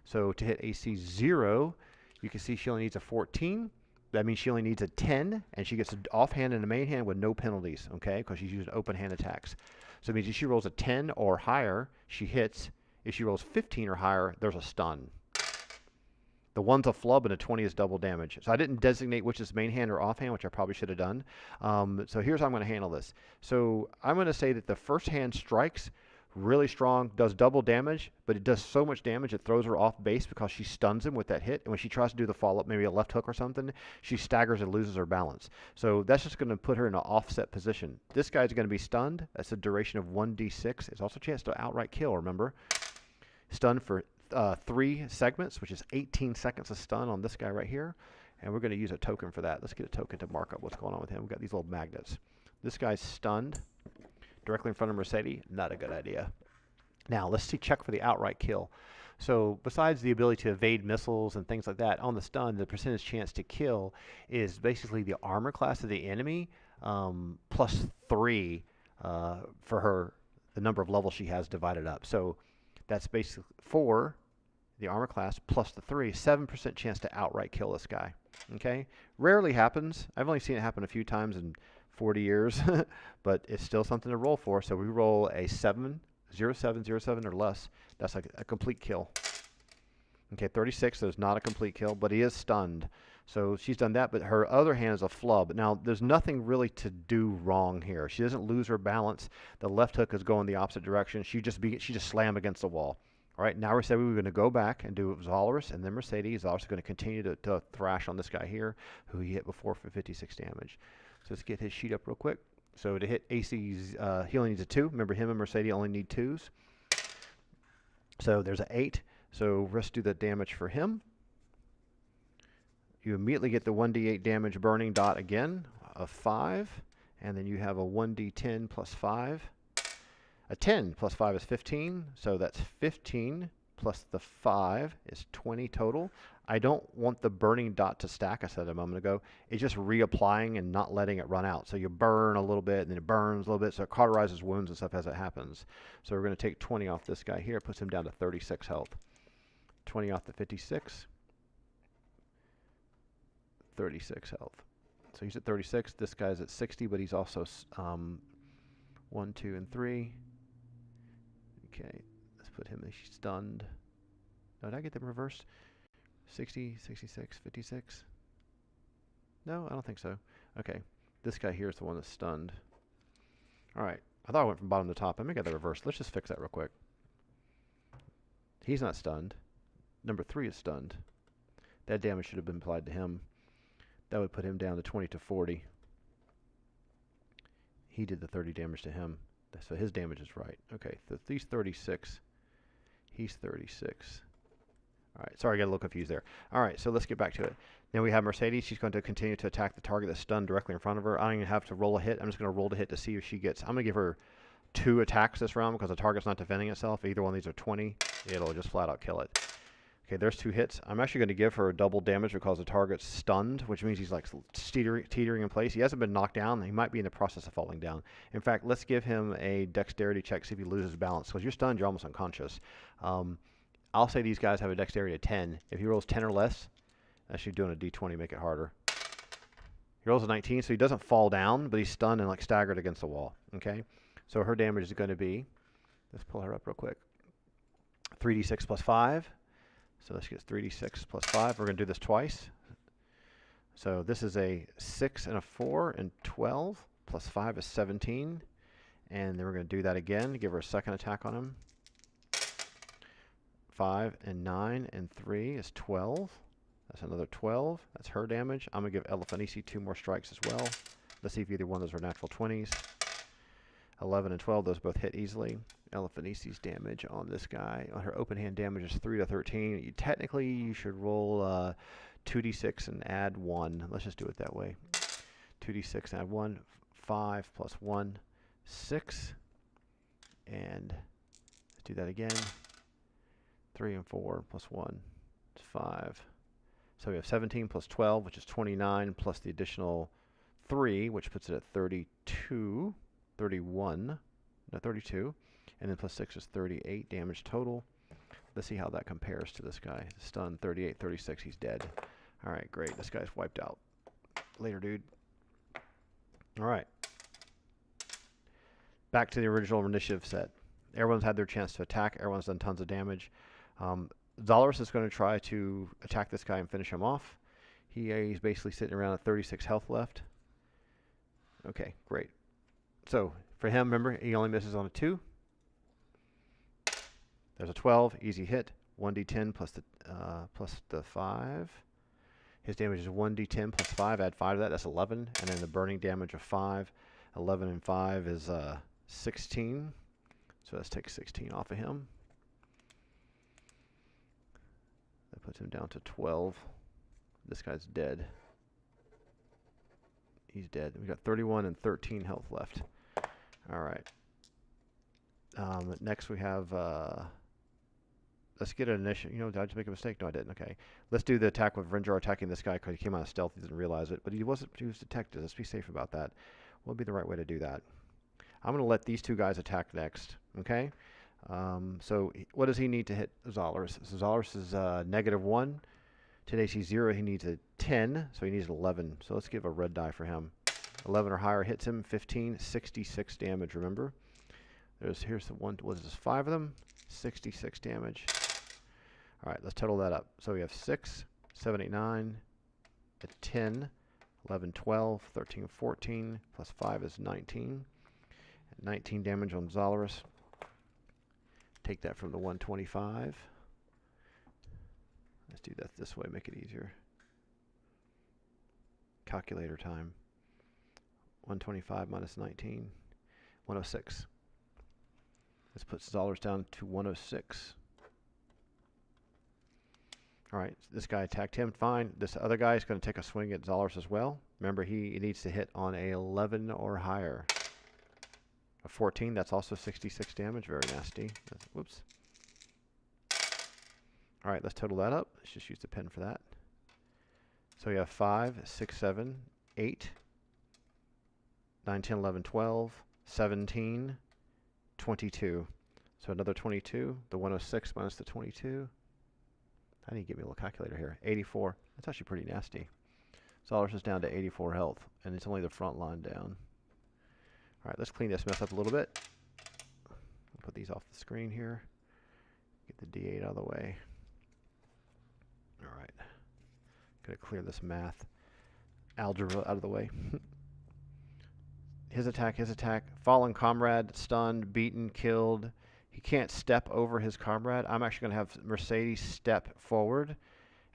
So to hit AC 0, you can see she only needs a 14. That means she only needs a 10, and she gets an offhand and a main hand with no penalties, okay? Because she's using open hand attacks. So it means if she rolls a 10 or higher, she hits. If she rolls 15 or higher, there's a stun. The 1's a flub, and a 20 is double damage. So I didn't designate which is main hand or offhand, which I probably should have done. So here's how I'm going to handle this. So I'm going to say that the first hand strikes really strong, does double damage, but it does so much damage it throws her off base because she stuns him with that hit. And when she tries to do the follow-up, maybe a left hook or something, she staggers and loses her balance. So that's just going to put her in an offset position. This guy's going to be stunned. That's a duration of 1d6. It's also a chance to outright kill, remember. Stunned for 3 segments, which is 18 seconds of stun on this guy right here. And we're going to use a token for that. Let's get a token to mark up what's going on with him. We've got these little magnets. This guy's stunned directly in front of Mercede. Not a good idea. Now, let's check for the outright kill. So besides the ability to evade missiles and things like that, on the stun, the percentage chance to kill is basically the armor class of the enemy plus 3 for her, the number of levels she has divided up. So that's basically 4, the armor class, plus the 3, 7% chance to outright kill this guy. Okay? Rarely happens. I've only seen it happen a few times in 40 years, but it's still something to roll for. So we roll a 7, 0, 7, 0, 7 or less. That's like a complete kill. Okay, 36, there's not a complete kill, but he is stunned. So she's done that, but her other hand is a flub. Now, there's nothing really to do wrong here. She doesn't lose her balance. The left hook is going the opposite direction. She just slammed against the wall. All right, now we said we were going to go back and do Xoleras and then Mercede. Xoleras is going to continue to thrash on this guy here, who he hit before for 56 damage. So let's get his sheet up real quick. So to hit AC's, he only needs a 2. Remember, him and Mercede only need 2s. So there's an 8. So let's do the damage for him. You immediately get the 1d8 damage burning dot again of 5. And then you have a 1d10 plus 5. A 10 plus 5 is 15. So that's 15 plus the 5 is 20 total. I don't want the burning dot to stack, I said a moment ago. It's just reapplying and not letting it run out. So you burn a little bit, and then it burns a little bit, so it cauterizes wounds and stuff as it happens. So we're going to take 20 off this guy here. It puts him down to 36 health. 20 off the 56. 36 health. So he's at 36. This guy's at 60, but he's also 1, 2, and 3. Okay, let's put him, he's stunned. No, did I get them reversed? 60, 66, 56? No, I don't think so. Okay, this guy here is the one that's stunned. All right, I thought I went from bottom to top. Let me get the reverse. Let's just fix that real quick. He's not stunned. Number 3 is stunned. That damage should have been applied to him. That would put him down to 20 to 40. He did the 30 damage to him. So his damage is right. Okay, so he's 36. He's 36. All right, sorry, I got a little confused there. All right, so let's get back to it. Now we have Mercede. She's going to continue to attack the target that's stunned directly in front of her. I don't even have to roll a hit. I'm just going to roll the hit to see if she gets... I'm going to give her 2 attacks this round because the target's not defending itself. Either one of these are 20. It'll just flat out kill it. Okay, there's 2 hits. I'm actually going to give her a double damage because the target's stunned, which means he's like teetering in place. He hasn't been knocked down. He might be in the process of falling down. In fact, let's give him a dexterity check, see if he loses balance. Because you're stunned, you're almost unconscious. I'll say these guys have a dexterity of 10. If he rolls 10 or less, actually doing a d20 make it harder. He rolls a 19, so he doesn't fall down, but he's stunned and like staggered against the wall. Okay, so her damage is going to be, let's pull her up real quick, 3d6 plus 5. So let's get 3d6 plus 5. We're going to do this twice. So this is a 6 and a 4 and 12. Plus 5 is 17. And then we're going to do that again. Give her a second attack on him. 5 and 9 and 3 is 12. That's another 12. That's her damage. I'm going to give Elefanisi 2 more strikes as well. Let's see if either one of those are natural 20s. 11 and 12, those both hit easily. Elefanisi's damage on this guy, on her open hand damage is 3 to 13. Technically, you should roll 2d6 and add 1. Let's just do it that way. 2d6 and add 1. 5 plus 1, 6. And let's do that again. 3 and 4 plus 1 is 5. So we have 17 plus 12, which is 29, plus the additional 3, which puts it at 32. 31, no 32, and then plus 6 is 38 damage total. Let's see how that compares to this guy. Stun 38, 36, he's dead. All right, great. This guy's wiped out. Later, dude. All right. Back to the original initiative set. Everyone's had their chance to attack. Everyone's done tons of damage. Xoleras is going to try to attack this guy and finish him off. He's basically sitting around at 36 health left. Okay, great. So for him, remember, he only misses on a 2. There's a 12, easy hit. 1d10 plus the 5. His damage is 1d10 plus 5. Add 5 to that. That's 11. And then the burning damage of 5. 11 and 5 is 16. So let's take 16 off of him. That puts him down to 12. This guy's dead. He's dead. We've got 31 and 13 health left. All right. Next we have, let's get an initiative. You know, did I just make a mistake? No, I didn't. Okay. Let's do the attack with Vrinjar attacking this guy because he came out of stealth. He didn't realize it, but he was detected. Let's be safe about that. What would be the right way to do that? I'm going to let these 2 guys attack next. Okay. So what does he need to hit Xoleras? So Xoleras is -1. Today's he's 0. He needs a 10, so he needs an 11. So let's give a red die for him. 11 or higher hits him. 15, 66 damage. Remember, here's the one. What is this? 5 of them. 66 damage. All right, let's total that up. So we have 6, 7, 8, 9, a 10, 11, 12, 13, 14, plus 5 is 19. 19 damage on Xoleras. Take that from the 125. Let's do that this way, make it easier. Calculator time. 125 minus 19. 106. Let's put Xoleras down to 106. All right, this guy attacked him, fine. This other guy is going to take a swing at Xoleras as well. Remember, he needs to hit on a 11 or higher. A 14, that's also 66 damage, very nasty. Whoops. All right, let's total that up. Let's just use the pen for that. So we have 5, 6, 7, 8, 9, 10, 11, 12, 17, 22. So another 22. The 106 minus the 22. I need to give me a little calculator here. 84. That's actually pretty nasty. Xoleras is down to 84 health, and it's only the front line down. All right, let's clean this mess up a little bit. I'll put these off the screen here. Get the D8 out of the way. All right. Gonna clear this math algebra out of the way. His attack. Fallen comrade, stunned, beaten, killed. He can't step over his comrade. I'm actually going to have Mercedes step forward.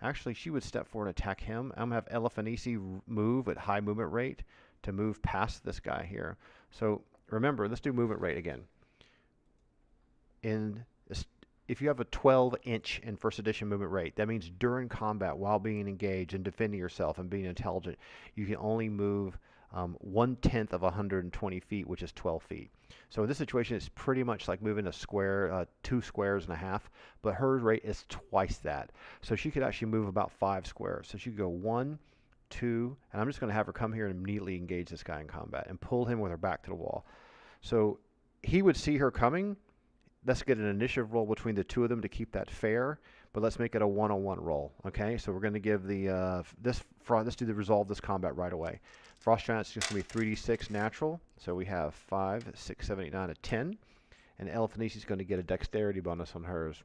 Actually, she would step forward and attack him. I'm going to have Elefanisi move at high movement rate to move past this guy here. So remember, let's do movement rate again. If you have a 12-inch in first edition movement rate, that means during combat, while being engaged and defending yourself and being intelligent, you can only move 1/10 of 120 feet, which is 12 feet. So in this situation, it's pretty much like moving a square, 2.5 squares, but her rate is twice that. So she could actually move about 5 squares. So she could go 1, 2, and I'm just going to have her come here and immediately engage this guy in combat and pull him with her back to the wall. So he would see her coming. Let's get an initiative roll between the two of them to keep that fair, but let's make it a one-on-one roll. Okay, so we're going to give the let's do the resolve this combat right away. Frost Giant's just going to be 3d6 natural, so we have 5, 6, 7, 8, 9, a 10, and Elphanesi's going to get a dexterity bonus on hers.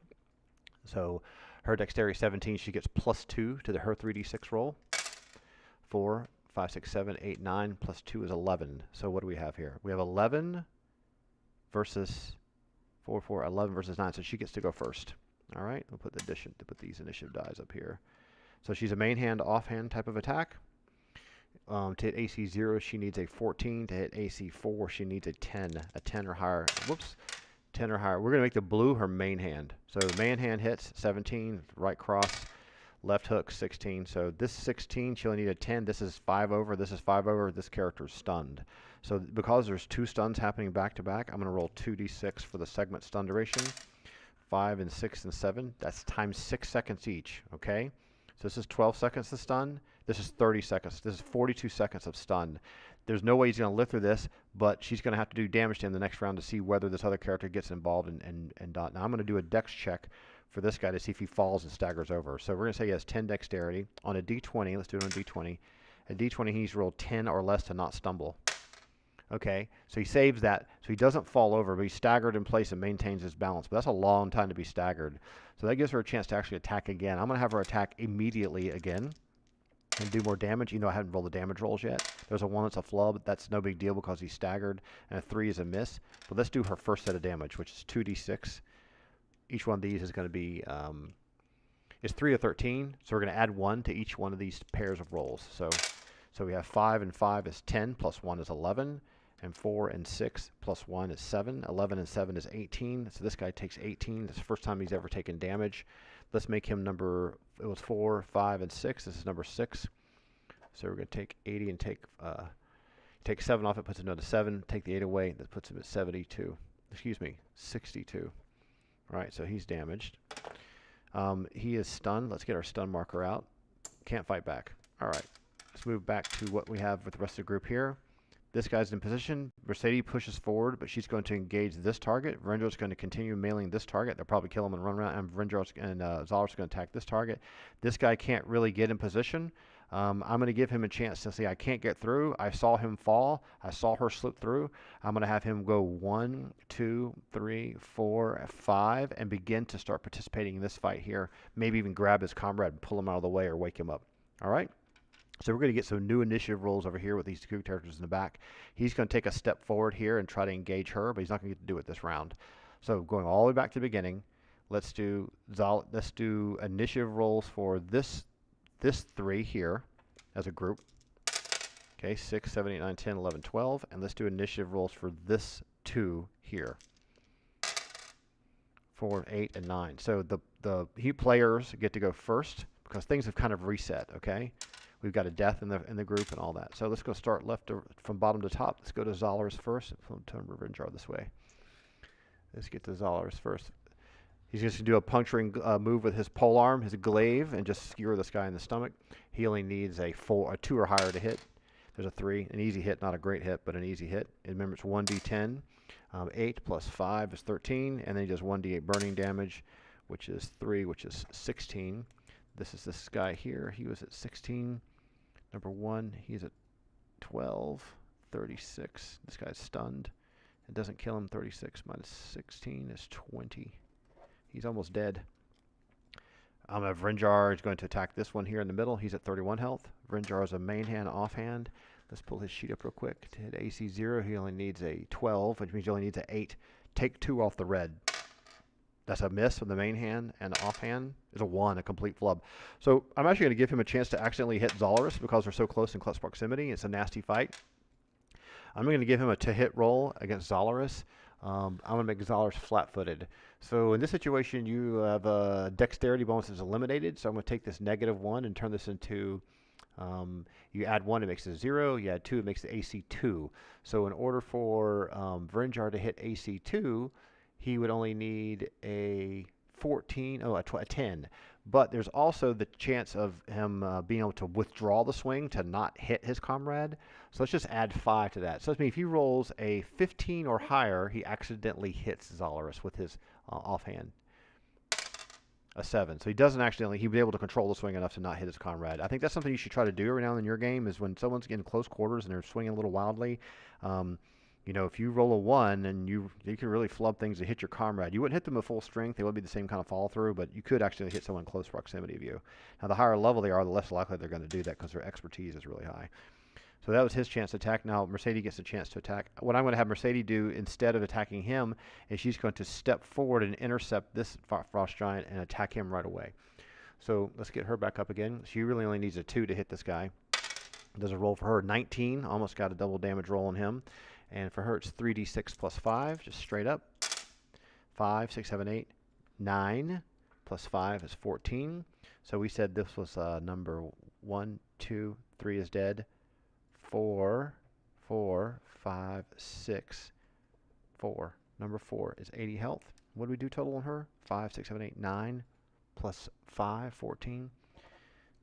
So her dexterity 17, she gets +2 to her 3d6 roll. 4, 5, 6, 7, 8, 9 plus 2 is 11. So what do we have here? We have 11 versus 4, 4, 11 versus 9. So she gets to go first. All right, we'll put these initiative dies up here. So she's a main hand, offhand type of attack. To hit AC 0, she needs a 14. To hit AC 4, she needs a 10 or higher. Whoops, 10 or higher. We're going to make the blue her main hand. So the main hand hits 17, right cross, left hook 16. So this 16, she'll need a 10. This is 5 over. This is 5 over. This character's stunned. So because there's 2 stuns happening back to back, I'm going to roll 2d6 for the segment stun duration. 5 and 6 and 7. That's times 6 seconds each. Okay. So this is 12 seconds to stun. This is 30 seconds. This is 42 seconds of stun. There's no way he's going to live through this, but she's going to have to do damage to him the next round to see whether this other character gets involved and not. Now I'm going to do a dex check for this guy to see if he falls and staggers over. So we're going to say he has 10 dexterity. On a d20, let's do it on a d20. A d20, he needs to roll 10 or less to not stumble. Okay, so he saves that, so he doesn't fall over, but he's staggered in place and maintains his balance. But that's a long time to be staggered. So that gives her a chance to actually attack again. I'm going to have her attack immediately again and do more damage. You know, I haven't rolled the damage rolls yet. There's a 1 that's a flub. That's no big deal because he's staggered, and a 3 is a miss. But let's do her first set of damage, which is 2d6. Each one of these is going to be is 3 of 13, so we're going to add 1 to each one of these pairs of rolls. So we have 5 and 5 is 10, plus 1 is 11. And 4 and 6 plus 1 is 7. 11 and 7 is 18. So this guy takes 18. This is the first time he's ever taken damage. Let's make him number, it was 4, 5, and 6. This is number 6. So we're going to take 80 and take 7 off. It puts him down to 7. Take the 8 away. That puts him at 72. Excuse me, 62. All right, so he's damaged. He is stunned. Let's get our stun marker out. Can't fight back. All right, let's move back to what we have with the rest of the group here. This guy's in position. Mercede pushes forward, but she's going to engage this target. Vrenjar's going to continue mailing this target. They'll probably kill him and run around, and Vrenjar's and Xoleras going to attack this target. This guy can't really get in position. I'm going to give him a chance to say, I can't get through. I saw him fall. I saw her slip through. I'm going to have him go 1, 2, 3, 4, 5, and begin to start participating in this fight here. Maybe even grab his comrade and pull him out of the way or wake him up. All right? So we're going to get some new initiative rolls over here with these two characters in the back. He's going to take a step forward here and try to engage her, but he's not going to get to do it this round. So going all the way back to the beginning, let's do initiative rolls for this 3 here as a group. Okay, 6, 7, 8, 9, 10, 11, 12. And let's do initiative rolls for this 2 here. 4, 8, and 9. So the players get to go first because things have kind of reset, okay? We've got a death in the group and all that. So let's go start from bottom to top. Let's go to Xoleras first. Turn Vrenjar this way. Let's get to Xoleras first. He's just going to do a puncturing move with his polearm, his glaive, and just skewer this guy in the stomach. He only needs a 2 or higher to hit. There's a 3, an easy hit, not a great hit, but an easy hit. And remember, it's 1d10. 8 plus 5 is 13, and then he does 1d8 burning damage, which is 3, which is 16. This is this guy here. He was at 16. Number 1, he's at 12, 36. This guy's stunned. It doesn't kill him. 36 minus 16 is 20. He's almost dead. Vrenjar is going to attack this one here in the middle. He's at 31 health. Vrenjar is a main hand, offhand. Let's pull his sheet up real quick. To hit AC 0, he only needs a 12, which means he only needs an 8. Take 2 off the red. That's a miss with the main hand, and the offhand is a 1, a complete flub. So I'm actually going to give him a chance to accidentally hit Xoleras because they're so close in close proximity. It's a nasty fight. I'm going to give him a to-hit roll against Xoleras. I'm going to make Xoleras flat-footed. So in this situation, you have a dexterity bonus is eliminated. So I'm going to take this -1 and turn this into You add 1, it makes it 0. You add 2, it makes the AC 2. So in order for Vrinjar to hit AC 2, he would only need a 14, a 10. But there's also the chance of him being able to withdraw the swing to not hit his comrade. So let's just add 5 to that. So that means if he rolls a 15 or higher, he accidentally hits Xoleras with his offhand. A 7. So he doesn't actually, he'd be able to control the swing enough to not hit his comrade. I think that's something you should try to do every now and then in your game, is when someone's getting close quarters and they're swinging a little wildly. You know, if you roll a 1 and you can really flub things to hit your comrade. You wouldn't hit them at full strength. They would be the same kind of follow through, but you could actually hit someone in close proximity of you. Now, the higher level they are, the less likely they're going to do that because their expertise is really high. So that was his chance to attack. Now Mercede gets a chance to attack. What I'm going to have Mercede do instead of attacking him is she's going to step forward and intercept this frost giant and attack him right away. So let's get her back up again. She really only needs a 2 to hit this guy. Does a roll for her, 19. Almost got a double damage roll on him. And for her, it's 3d6 plus 5, just straight up. 5, 6, 7, 8, 9 plus 5 is 14. So we said this was number 1, 2, 3 is dead. 4, 4, 5, 6, 4. Number 4 is 80 health. What do we do total on her? 5, 6, 7, 8, 9 plus 5, 14.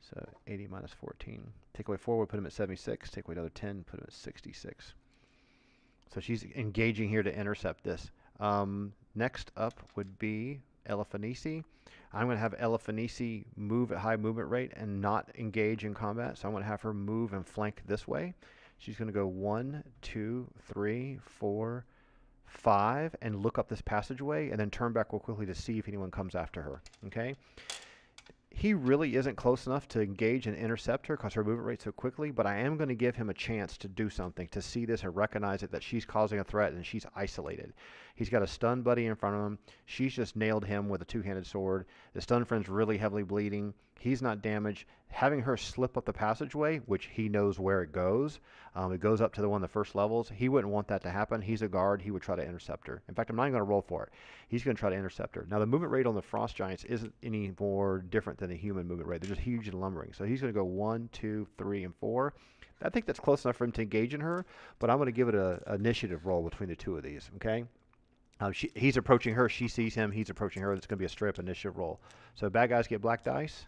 So 80 minus 14. Take away 4, we put him at 76. Take away another 10, put him at 66. So she's engaging here to intercept this. Next up would be Elefanisi. I'm going to have Elefanisi move at high movement rate and not engage in combat. So I'm going to have her move and flank this way. She's going to go 1, 2, 3, 4, 5, and look up this passageway, and then turn back real quickly to see if anyone comes after her. Okay? He really isn't close enough to engage and intercept her because her movement rate's so quickly, but I am going to give him a chance to do something, to see this and recognize it, that she's causing a threat and she's isolated. He's got a stunned buddy in front of him. She's just nailed him with a 2-handed sword. The stunned friend's really heavily bleeding. He's not damaged. Having her slip up the passageway, which he knows where it goes up to the one of the first levels. He wouldn't want that to happen. He's a guard. He would try to intercept her. In fact, I'm not even going to roll for it. He's going to try to intercept her. Now, the movement rate on the frost giants isn't any more different than the human movement rate. They're just huge and lumbering. So he's going to go 1, 2, 3, and 4. I think that's close enough for him to engage in her, but I'm going to give it an initiative roll between the two of these, okay? He's approaching her. She sees him. He's approaching her. It's going to be a straight up initiative roll. So bad guys get black dice.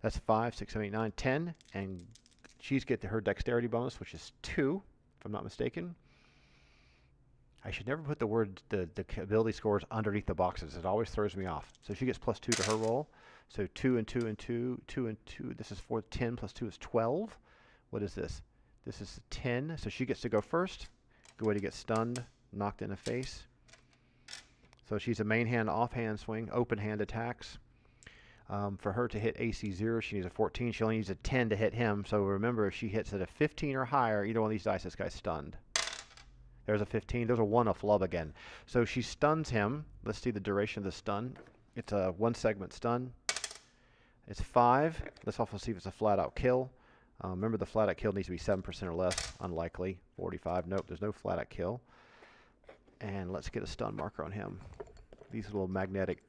That's 5, 6, 7, 8, 9, 10. And she's get her dexterity bonus, which is 2, if I'm not mistaken. I should never put the ability scores underneath the boxes. It always throws me off. So she gets plus 2 to her roll. So 2 and 2 and 2, 2 and 2. This is 4, 10 plus 2 is 12. What is this? This is 10. So she gets to go first. Good way to get stunned, knocked in the face. So she's a main hand, offhand swing, open hand attacks. For her to hit AC 0, she needs a 14. She only needs a 10 to hit him. So remember, if she hits at a 15 or higher, either one of these dice, this guy's stunned. There's a 15. There's a 1, a flub again. So she stuns him. Let's see the duration of the stun. It's a 1-segment stun. It's 5. Let's also see if it's a flat-out kill. Remember, the flat-out kill needs to be 7% or less. Unlikely. 45. Nope, there's no flat-out kill. And let's get a stun marker on him. These little magnetic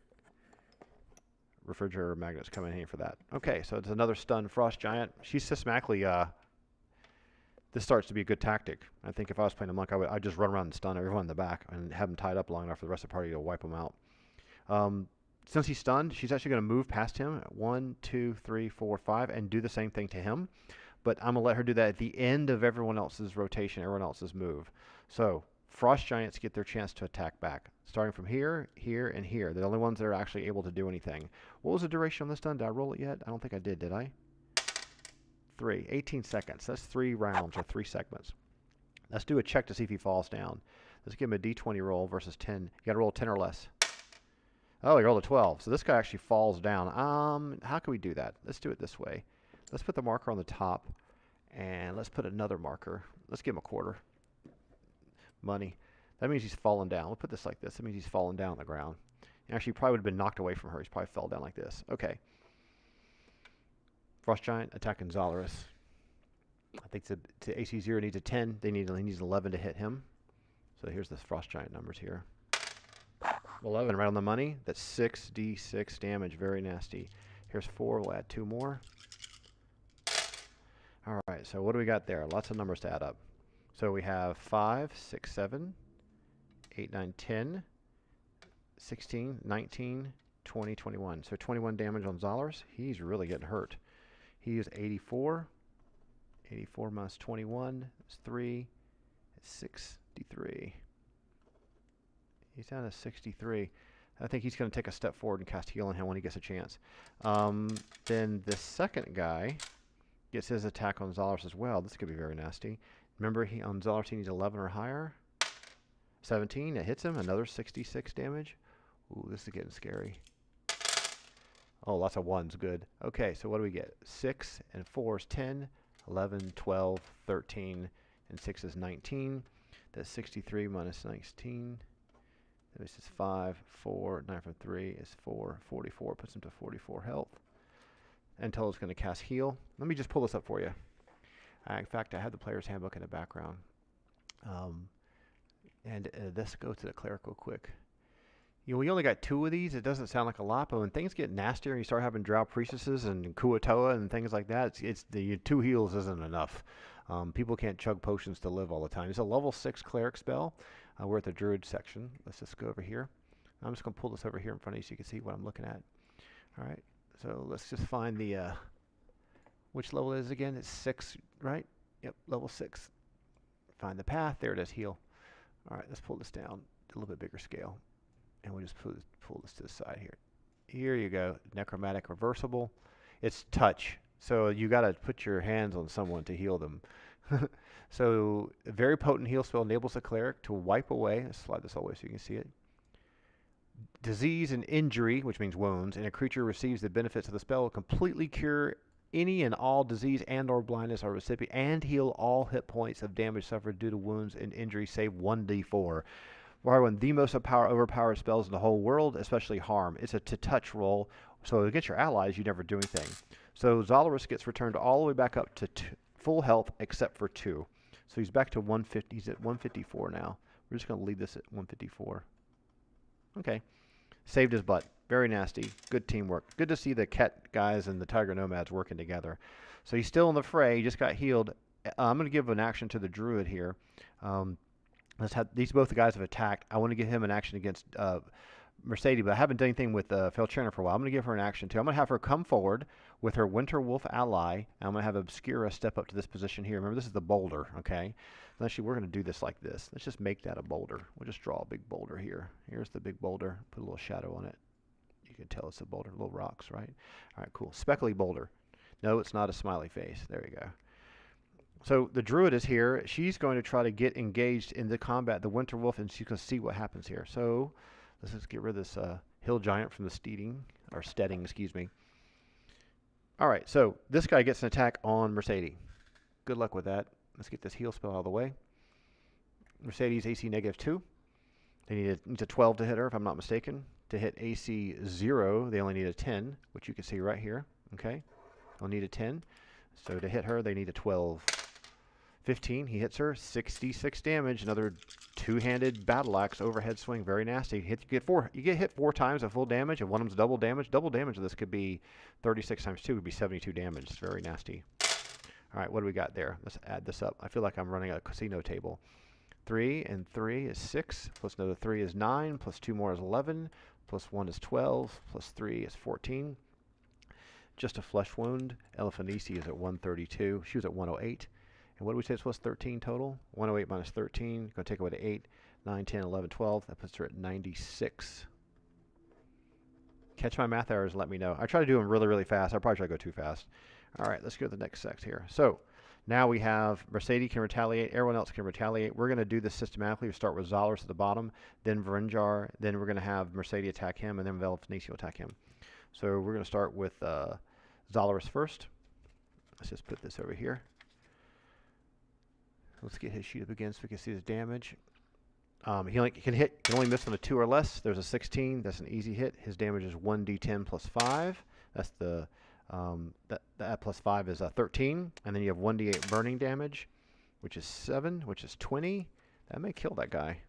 refrigerator magnets come in handy for that. Okay, so it's another stunned frost giant. She's systematically, this starts to be a good tactic. I think if I was playing a monk, I'd just run around and stun everyone in the back and have them tied up long enough for the rest of the party to wipe them out. Since he's stunned, she's actually going to move past him. 1, 2, 3, 4, 5, and do the same thing to him. But I'm going to let her do that at the end of everyone else's rotation, everyone else's move. So frost giants get their chance to attack back, starting from here, here, and here. They're the only ones that are actually able to do anything. What was the duration on this stun? Did I roll it yet? I don't think I did I? 3. 18 seconds. That's 3 rounds or 3 segments. Let's do a check to see if he falls down. Let's give him a d20 roll versus 10. You got to roll 10 or less. Oh, he rolled a 12. So this guy actually falls down. How can we do that? Let's do it this way. Let's put the marker on the top, and let's put another marker. Let's give him a quarter. Money. That means he's fallen down. We'll put this like this. That means he's fallen down on the ground. Actually, he probably would have been knocked away from her. He's probably fell down like this. Okay. Frost Giant attacking Xoleras. I think to AC 0 needs a 10. He needs 11 to hit him. So here's the Frost Giant numbers here. 11 right on the money. That's 6d6 damage. Very nasty. Here's 4. We'll add 2 more. All right, so what do we got there? Lots of numbers to add up. So we have 5, 6, 7, 8, 9, 10, 16, 19, 20, 21. So 21 damage on Xoleras. He's really getting hurt. He is 84. 84 minus 21 is 3. It's 63. He's down to 63. I think he's going to take a step forward and cast heal on him when he gets a chance. Then the second guy gets his attack on Xoleras as well. This could be very nasty. Remember, on Xoleras he needs 11 or higher. 17, it hits him. Another 66 damage. Ooh, this is getting scary. Oh, lots of ones. Good. Okay, so what do we get? 6 and 4 is 10, 11, 12, 13, and 6 is 19. That's 63 minus 19. This is 5, 4, 9 from 3 is 4, 44. Puts him to 44 health. Antola's going to cast heal. Let me just pull this up for you. In fact, I have the player's handbook in the background. Let's go to the cleric real quick. We only got 2 of these. It doesn't sound like a lot, but when things get nastier and you start having drow priestesses and Kuatoa and things like that, it's the 2 heals isn't enough. People can't chug potions to live all the time. It's a level 6 cleric spell. We're at the Druid section. Let's just go over here. I'm just going to pull this over here in front of you so you can see what I'm looking at. All right, so let's just find the, which level is it again? It's 6, right? Yep, level 6. Find the path. There it is, heal. All right, let's pull this down a little bit bigger scale. And we'll just pull this to the side here. Here you go, necromantic reversible. It's touch, so you got to put your hands on someone to heal them. So a very potent heal spell enables the cleric to wipe away. Let's slide this all the way so you can see it. Disease and injury, which means wounds, and a creature receives the benefits of the spell, completely cure any and all disease and or blindness or recipient, and heal all hit points of damage suffered due to wounds and injury, save 1d4. One of the most overpowered spells in the whole world, especially harm. It's a to-touch roll, so against your allies, you never do anything. So Xoleras gets returned all the way back up to full health, except for 2. So he's back to 150. He's at 154 now. We're just going to leave this at 154. Okay. Saved his butt. Very nasty. Good teamwork. Good to see the Ket guys and the Tiger Nomads working together. So he's still in the fray. He just got healed. I'm going to give an action to the Druid here. Let's have these both the guys have attacked. I want to give him an action against Mercede, but I haven't done anything with Felchana for a while. I'm going to give her an action too. I'm going to have her come forward with her Winter Wolf ally, and I'm going to have Obscura step up to this position here. Remember, this is the boulder, okay? And actually, we're going to do this like this. Let's just make that a boulder. We'll just draw a big boulder here. Here's the big boulder. Put a little shadow on it. You can tell it's a boulder, little rocks, right? All right, cool. Speckly boulder. No, it's not a smiley face. There we go. So the Druid is here. She's going to try to get engaged in the combat, the Winter Wolf, and she's going to see what happens here. So let's just get rid of this hill giant from the steeding, or steading, excuse me. All right, so this guy gets an attack on Mercede. Good luck with that. Let's get this heal spell out of the way. Mercedes AC -2. They need a 12 to hit her, if I'm not mistaken. To hit AC 0, they only need a 10, which you can see right here. Okay, they'll need a 10. So to hit her, they need a 12. 15, he hits her, 66 damage, another two-handed battle axe overhead swing, very nasty. You get hit 4 times at full damage, and one of them's double damage. Double damage of this could be 36 times 2 would be 72 damage. It's very nasty. All right, what do we got there? Let's add this up. I feel like I'm running a casino table. 3 and 3 is 6, plus another 3 is 9, plus 2 more is 11, plus 1 is 12, plus 3 is 14. Just a flesh wound. Eliphanisi is at 132. She was at 108. And what did we say this was 13 total? 108 minus 13. Going to take away the 8, 9, 10, 11, 12. That puts her at 96. Catch my math errors and let me know. I try to do them really, really fast. I probably try to go too fast. All right, let's go to the next sect here. So now we have Mercede can retaliate. Everyone else can retaliate. We're going to do this systematically. We start with Xoleras at the bottom, then Varinjar. Then we're going to have Mercede attack him, and then Eliphanisi will attack him. So we're going to start with Xoleras first. Let's just put this over here. Let's get his sheet up again so we can see his damage. He can only miss on a 2 or less. There's a 16. That's an easy hit. His damage is 1d10 plus 5. That's the that plus 5 is 13. And then you have 1d8 burning damage, which is 7, which is 20. That may kill that guy.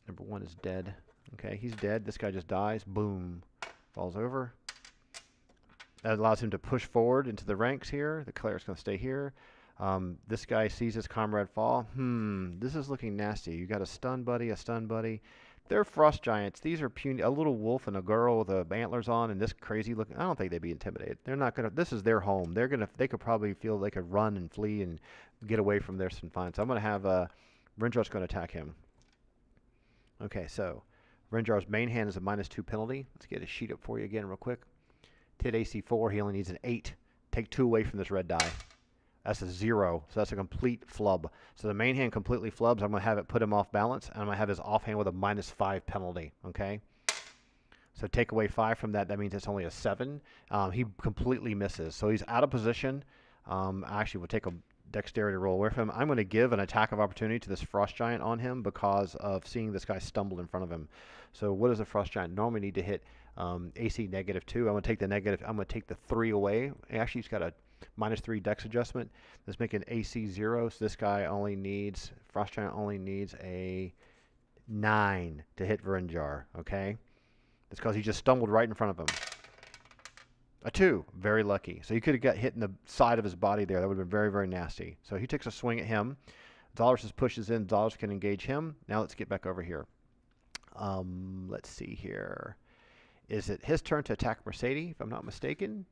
Number 1 is dead. Okay, he's dead. This guy just dies. Boom. Falls over. That allows him to push forward into the ranks here. The cleric's going to stay here. This guy sees his comrade fall. This is looking nasty. You got a stun buddy, a stun buddy. They're frost giants. These are puny. A little wolf and a girl with antlers on, and this crazy looking. I don't think they'd be intimidated. They're not gonna. This is their home. They're gonna. They could probably feel they could run and flee and get away from their confinement. So I'm gonna have Rinjar's going to attack him. Okay, so Rinjar's main hand is a -2 penalty. Let's get his sheet up for you again real quick. To hit AC 4, he only needs an 8. Take 2 away from this red die. That's a 0, so that's a complete flub. So the main hand completely flubs. I'm going to have it put him off balance, and I'm going to have his offhand with a -5 penalty, okay? So take away 5 from that. That means it's only a 7. He completely misses. So he's out of position. Actually, we'll take a dexterity roll away from him. I'm going to give an attack of opportunity to this frost giant on him because of seeing this guy stumble in front of him. So what does a frost giant normally need to hit? AC -2. I'm going to take the negative. I'm going to take the 3 away. Actually, he's got a -3 dex adjustment. Let's make an AC 0. So this guy only needs, frost giant only needs a 9 to hit Rinjar. Okay, that's because he just stumbled right in front of him. A 2, very lucky. So he could have got hit in the side of his body there. That would have been very, very nasty. So he takes a swing at him. Xoleras just pushes in. Xoleras can engage him. Now let's get back over here. Let's see here. Is it his turn to attack Mercede, if I'm not mistaken?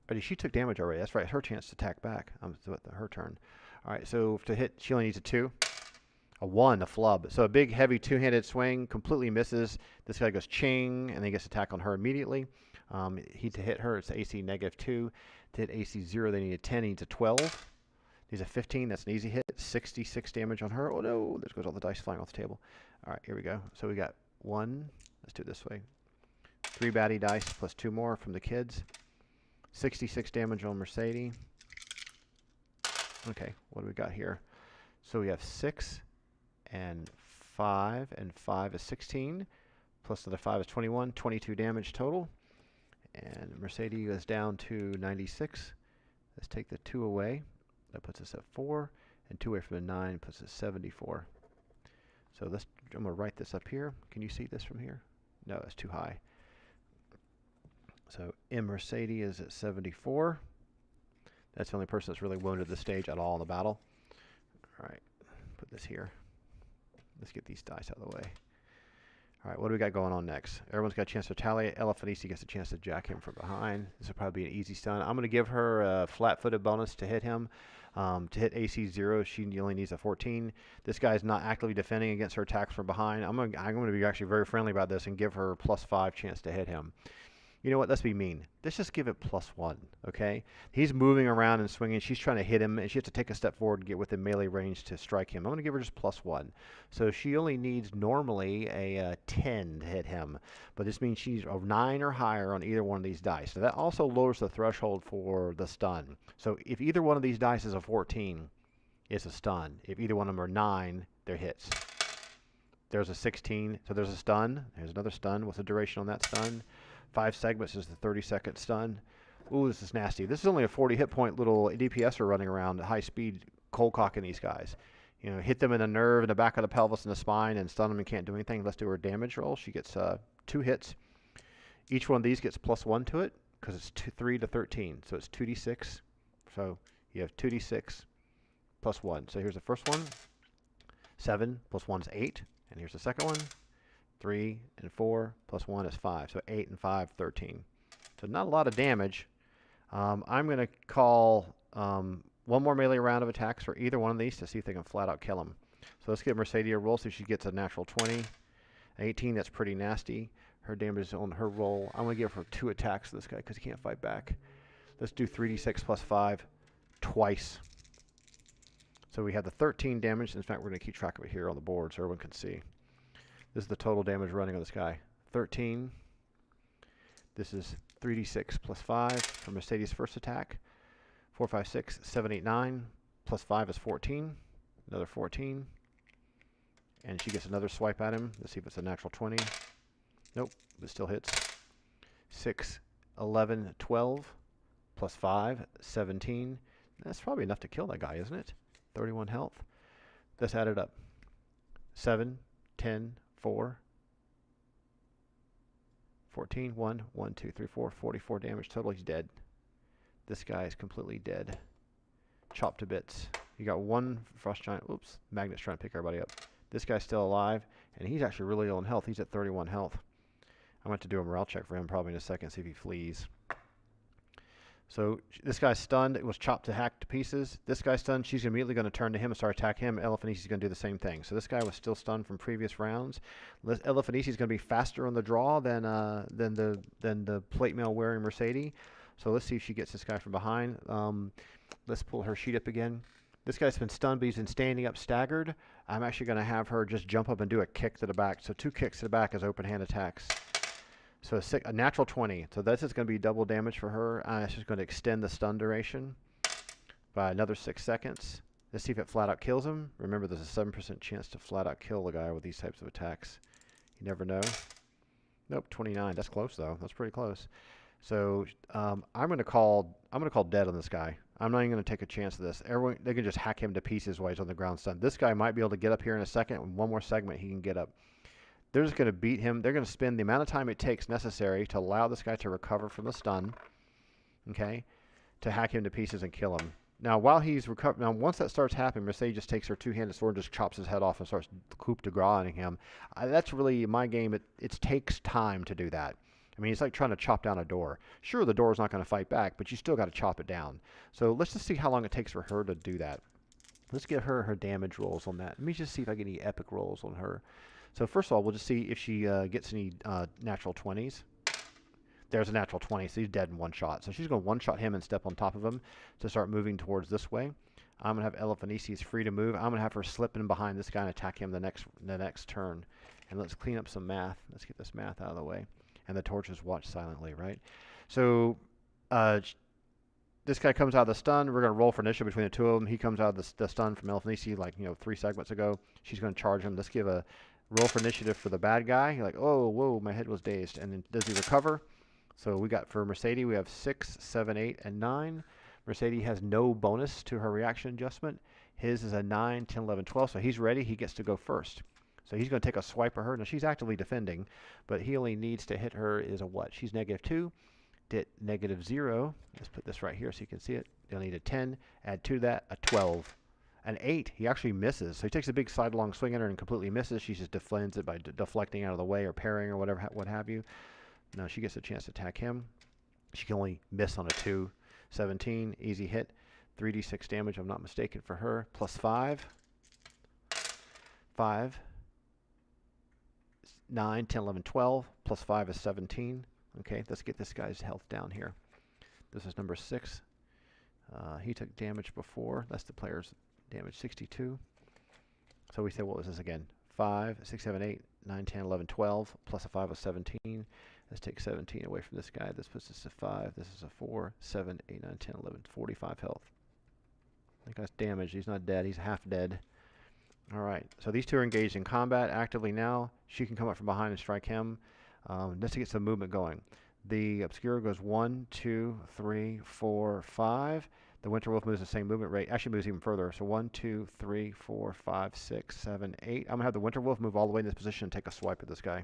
Or she took damage already. That's right. Her chance to attack back. Her turn. All right, so to hit, she only needs a 2. A 1, a flub. So a big, heavy two-handed swing, completely misses. This guy goes ching, and then he gets attack on her immediately. To hit her, it's AC -2. To hit AC 0, they need a 10. He needs a 12. He's a 15. That's an easy hit. 66 damage on her. Oh, no. There goes all the dice flying off the table. All right, here we go. So we got 1. Let's do it this way. 3 baddie dice plus 2 more from the kids. 66 damage on Mercede. Okay, what do we got here? So we have 6 and 5, and 5 is 16. Plus another 5 is 21. 22 damage total. And Mercede goes down to 96. Let's take the 2 away. That puts us at 4. And 2 away from the 9 puts us 74. So I'm going to write this up here. Can you see this from here? No, it's too high. So Mercede is at 74. That's the only person that's really wounded at this stage at all in the battle. All right, put this here. Let's get these dice out of the way. All right, what do we got going on next? Everyone's got a chance to retaliate. Elephantisi gets a chance to jack him from behind. This will probably be an easy stun. I'm going to give her a flat-footed bonus to hit him. To hit AC 0, she only needs a 14. This guy's not actively defending against her attacks from behind. I'm going to be actually very friendly about this and give her a +5 chance to hit him. You know what? Let's be mean. Let's just give it +1, okay? He's moving around and swinging. She's trying to hit him, and she has to take a step forward and get within melee range to strike him. I'm going to give her just +1. So she only needs normally a 10 to hit him, but this means she's a 9 or higher on either one of these dice. So that also lowers the threshold for the stun. So if either one of these dice is a 14, it's a stun. If either one of them are 9, they're hits. There's a 16, so there's a stun. There's another stun. What's the duration on that stun? 5 segments is the 30-second stun. Ooh, this is nasty. This is only a 40 hit point little DPSer running around at high speed, cold cocking these guys. You know, hit them in the nerve, in the back of the pelvis, and the spine, and stun them and can't do anything. Let's do her damage roll. She gets 2 hits. Each one of these gets +1 to it because it's 3 to 13. So it's 2d6. So you have 2d6 +1. So here's the first one. 7 + 1 is 8. And here's the second one. 3 and 4 + 1 is 5. So 8 and 5, 13. So not a lot of damage. I'm going to call one more melee round of attacks for either one of these to see if they can flat out kill him. So let's give Mercede a roll so she gets a natural 20. 18, that's pretty nasty. Her damage is on her roll. I'm going to give her 2 attacks to this guy because he can't fight back. Let's do 3d6 + 5 twice. So we have the 13 damage. In fact, we're going to keep track of it here on the board so everyone can see. This is the total damage running on this guy. 13. This is 3d6 + 5 for Mercedes' first attack. 4, 5, 6, 7, 8, 9. + 5 is 14. Another 14. And she gets another swipe at him. Let's see if it's a natural 20. Nope, it still hits. 6, 11, 12. + 5, 17. That's probably enough to kill that guy, isn't it? 31 health. Let's add it up. 7, 10, 4, 14. 1, 1, 2, 3, 4. 44 damage total. He's dead. This guy is completely dead. Chopped to bits. You got one frost giant. Oops. Magnet's trying to pick everybody up. This guy's still alive, and he's actually really low in health. He's at 31 health. I'm going to do a morale check for him probably in a second, see if he flees. So this guy's stunned. It was chopped to hack to pieces. This guy's stunned. She's immediately going to turn to him and start attacking him. Elephanesi's going to do the same thing. So this guy was still stunned from previous rounds. Elephanesi's going to be faster on the draw than the plate mail wearing Mercede. So let's see if she gets this guy from behind. Let's pull her sheet up again. This guy's been stunned, but he's been standing up staggered. I'm actually going to have her just jump up and do a kick to the back. So 2 kicks to the back as open hand attacks. So a natural 20. So this is going to be double damage for her. It's just going to extend the stun duration by another 6 seconds. Let's see if it flat out kills him. Remember, there's a 7% chance to flat out kill the guy with these types of attacks. You never know. Nope, 29. That's close though. That's pretty close. So I'm going to call dead on this guy. I'm not even going to take a chance of this. Everyone, they can just hack him to pieces while he's on the ground stunned. This guy might be able to get up here in a second. In one more segment, he can get up. They're just going to beat him. They're going to spend the amount of time it takes necessary to allow this guy to recover from the stun, okay, to hack him to pieces and kill him. Now, while he's recovering, now once that starts happening, Mercedes just takes her two-handed sword and just chops his head off and starts coup de grace him. That's really, in my game, it takes time to do that. I mean, it's like trying to chop down a door. Sure, the door's not going to fight back, but you still got to chop it down. So let's just see how long it takes for her to do that. Let's give her her damage rolls on that. Let me just see if I get any epic rolls on her. So first of all, we'll just see if she gets any natural 20s. There's a natural 20, so he's dead in one shot. So she's going to one-shot him and step on top of him to start moving towards this way. I'm going to have Elephanesi's free to move. I'm going to have her slip in behind this guy and attack him the next turn. And let's clean up some math. Let's get this math out of the way. And the torches watch silently, right? So this guy comes out of the stun. We're going to roll for initiative between the two of them. He comes out of the stun from Elephanesi like 3 segments ago. She's going to charge him. Let's give a roll for initiative for the bad guy. You're like, oh, whoa, my head was dazed. And then does he recover? So we got for Mercede, we have 6, 7, 8, and 9. Mercede has no bonus to her reaction adjustment. His is a 9, 10, 11, 12. So he's ready. He gets to go first. So he's going to take a swipe at her. Now she's actively defending, but he only needs to hit her is a what? She's -2. Did -0. Let's put this right here so you can see it. They'll need a 10. Add 2 to that, a 12. An 8, he actually misses. So he takes a big sidelong swing at her and completely misses. She just defends it by deflecting out of the way or parrying or whatever, what have you. Now she gets a chance to attack him. She can only miss on a 2. 17, easy hit. 3d6 damage, if I'm not mistaken, for her. Plus 5. 5. 9, 10, 11, 12. Plus 5 is 17. Okay, let's get this guy's health down here. This is number 6. He took damage before. That's the player's damage, 62. So we say, what was this again? 5, 6, 7, 8, 9, 10, 11, 12. Plus a 5 is 17. Let's take 17 away from this guy. This puts us at 5. This is a 4, 7, 8, 9, 10, 11, 45 health. That guy's damaged. He's not dead. He's half dead. All right. So these two are engaged in combat actively now. She can come up from behind and strike him. Just to get some movement going. The Obscura goes 1, 2, 3, 4, 5. The Winter Wolf moves the same movement rate. Actually moves even further. So 1, 2, 3, 4, 5, 6, 7, 8. I'm going to have the Winter Wolf move all the way in this position and take a swipe at this guy.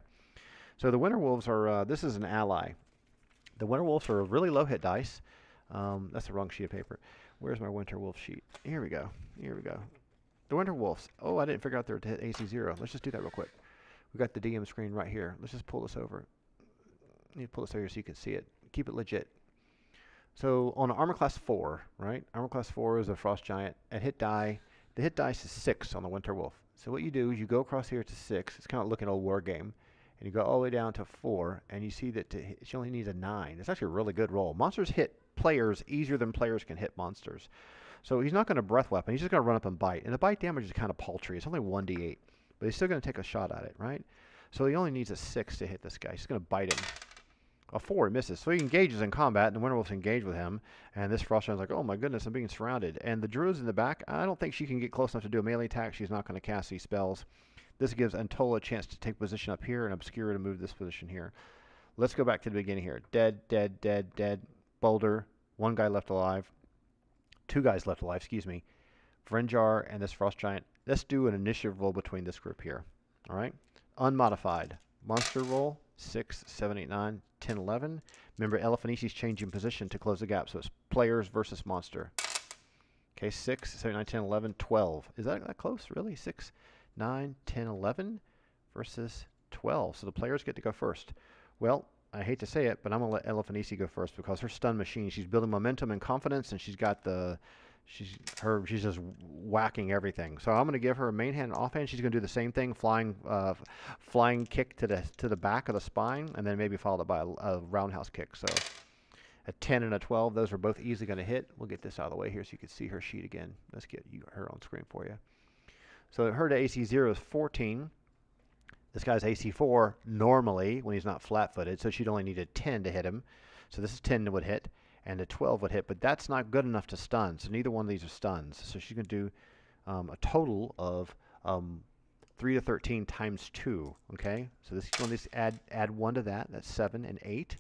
So the Winter Wolves are, this is an ally. The Winter Wolves are really low hit dice. That's the wrong sheet of paper. Where's my Winter Wolf sheet? Here we go. Here we go. The Winter Wolves. Oh, I didn't figure out they're to hit AC 0. Let's just do that real quick. We've got the DM screen right here. Let's just pull this over. I need to pull this over here so you can see it. Keep it legit. So on Armor Class 4, right? Armor Class 4 is a Frost Giant. At hit die, the hit dice is 6 on the Winter Wolf. So what you do is you go across here to 6. It's kind of looking old war game. And you go all the way down to 4, and you see that she only needs a 9. It's actually a really good roll. Monsters hit players easier than players can hit monsters. So he's not going to breath weapon. He's just going to run up and bite. And the bite damage is kind of paltry. It's only 1d8. But he's still going to take a shot at it, right? So he only needs a 6 to hit this guy. He's going to bite him. A 4 misses. So he engages in combat, and the Winter Wolves engage with him. And this Frost Giant's like, oh my goodness, I'm being surrounded. And the Druid's in the back. I don't think she can get close enough to do a melee attack. She's not going to cast these spells. This gives Antola a chance to take position up here and Obscura to move this position here. Let's go back to the beginning here. Dead, dead, dead, dead. Boulder. 1 guy left alive. 2 guys left alive, excuse me. Vrenjar and this Frost Giant. Let's do an initiative roll between this group here. All right? Unmodified. Monster roll. 6, 7, 8, 9, 10, 11. Remember, Elephantisi's changing position to close the gap, so it's players versus monster. Okay, 6, 7, 9, 10, 11, 12. Is that close, really? 6, 9, 10, 11 versus 12. So the players get to go first. Well, I hate to say it, but I'm going to let Elephantisi go first because her stun machine, she's building momentum and confidence, and she's got the... She's just whacking everything. So I'm going to give her a main hand and offhand. She's going to do the same thing, flying kick to the back of the spine, and then maybe followed up by a roundhouse kick. So a 10 and a 12, those are both easily going to hit. We'll get this out of the way here so you can see her sheet again. Let's get her on screen for you. So her to AC 0 is 14. This guy's AC 4 normally when he's not flat-footed, so she'd only need a 10 to hit him. So this is 10 that would hit. And a 12 would hit, but that's not good enough to stun. So neither one of these are stuns. So she's going to do a total of 3 to 13 times 2. Okay, so this one is add 1 to that. That's 7 and 8.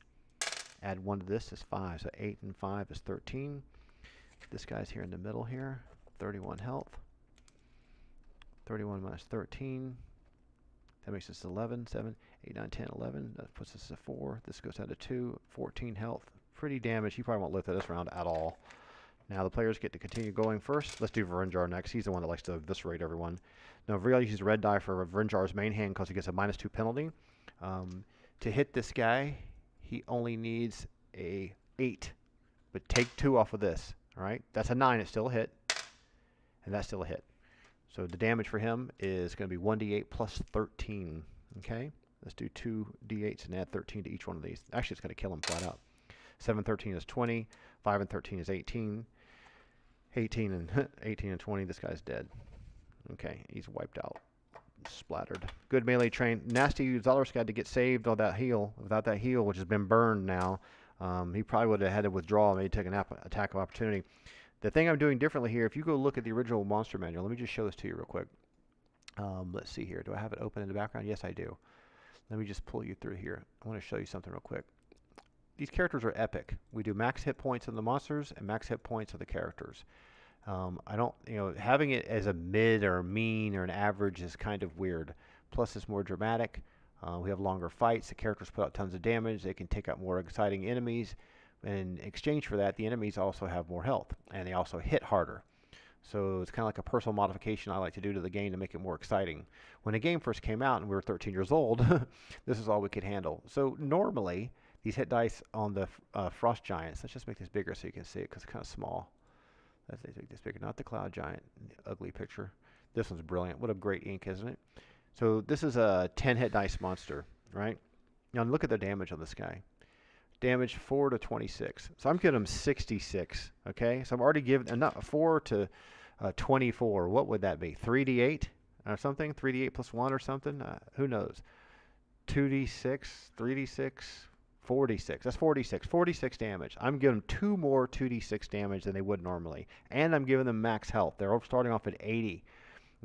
Add 1 to this is 5. So 8 and 5 is 13. This guy's here in the middle here. 31 health. 31 minus 13. That makes us 11. 7, 8, 9, 10, 11. That puts us at 4. This goes down to 2. 14 health. Pretty damaged. He probably won't live through this round at all. Now the players get to continue going first. Let's do Varinjar next. He's the one that likes to eviscerate everyone. Now Vriel uses red die for Varinjar's main hand because he gets a -2 penalty. To hit this guy, he only needs a 8. But take 2 off of this. All right, that's a 9. It's still a hit. And that's still a hit. So the damage for him is going to be 1d8 plus 13. Okay, let's do 2d8s and add 13 to each one of these. Actually, it's going to kill him flat out. 7 and 13 is 20. 5 and 13 is 18. 18 and 20. This guy's dead. Okay, he's wiped out. Splattered. Good melee train. Nasty Xoleras had to get saved on that heal. Without that heal, which has been burned now, he probably would have had to withdraw and maybe take an attack of opportunity. The thing I'm doing differently here, if you go look at the original monster manual, let me just show this to you real quick. Let's see here. Do I have it open in the background? Yes, I do. Let me just pull you through here. I want to show you something real quick. These characters are epic. We do max hit points of the monsters and max hit points of the characters. I don't, having it as a mid or a mean or an average is kind of weird. Plus, it's more dramatic. We have longer fights. The characters put out tons of damage. They can take out more exciting enemies. And in exchange for that, the enemies also have more health. And they also hit harder. So it's kind of like a personal modification I like to do to the game to make it more exciting. When the game first came out and we were 13 years old, this is all we could handle. So normally, these hit dice on the Frost Giants, let's just make this bigger so you can see it because it's kind of small. Let's make this bigger, not the Cloud Giant, the ugly picture. This one's brilliant. What a great ink, isn't it? So this is a 10 hit dice monster, right? Now look at the damage on this guy. Damage 4 to 26. So I'm giving him 66, okay? So I'm already giving, not 4 to 24. What would that be? 3d8 or something? 3d8 plus 1 or something? Who knows? 2d6, 3d6, 46. That's 46. 46 damage. I'm giving them 2 more 2d6 damage than they would normally. And I'm giving them max health. They're starting off at 80.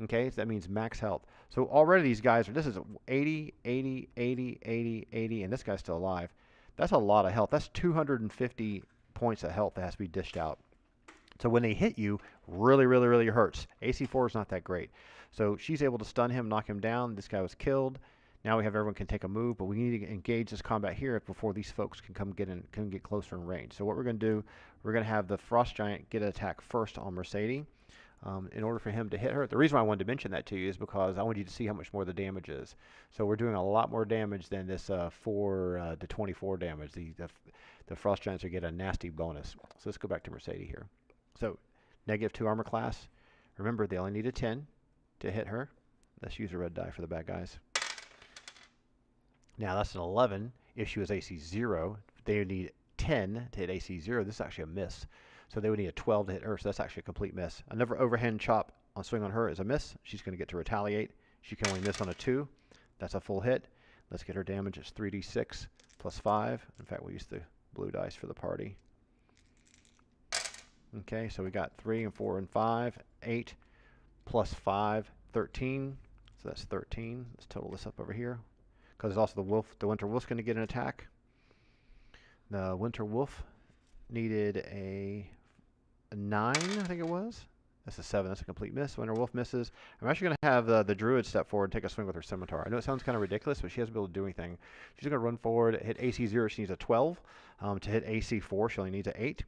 Okay, so that means max health. So already these guys this is 80, 80, 80, 80, 80, and this guy's still alive. That's a lot of health. That's 250 points of health that has to be dished out. So when they hit you, really, really, really hurts. AC 4 is not that great. So she's able to stun him, knock him down. This guy was killed. Now we have everyone can take a move, but we need to engage this combat here before these folks can get closer in range. So what we're going to do, we're going to have the Frost Giant get an attack first on Mercede. In order for him to hit her. The reason why I wanted to mention that to you is because I want you to see how much more the damage is. So we're doing a lot more damage than this 4 to 24 damage. The Frost Giants are getting a nasty bonus. So let's go back to Mercede here. So -2 armor class. Remember, they only need a 10 to hit her. Let's use a red die for the bad guys. Now that's an 11. If she was AC 0, they would need 10 to hit AC 0. This is actually a miss. So they would need a 12 to hit her, so that's actually a complete miss. Another overhand chop on swing on her is a miss. She's going to get to retaliate. She can only miss on a 2. That's a full hit. Let's get her damage. It's 3d6 plus 5. In fact, we'll use the blue dice for the party. Okay, so we got 3 and 4 and 5. 8 plus 5, 13. So that's 13. Let's total this up over here. Because there's also the wolf. The Winter Wolf's going to get an attack. The Winter Wolf needed a 9, I think it was. That's a 7. That's a complete miss. Winter Wolf misses. I'm actually going to have the Druid step forward and take a swing with her Scimitar. I know it sounds kind of ridiculous, but she hasn't been able to do anything. She's going to run forward, hit AC 0. She needs a 12. To hit AC 4, she only needs an 8.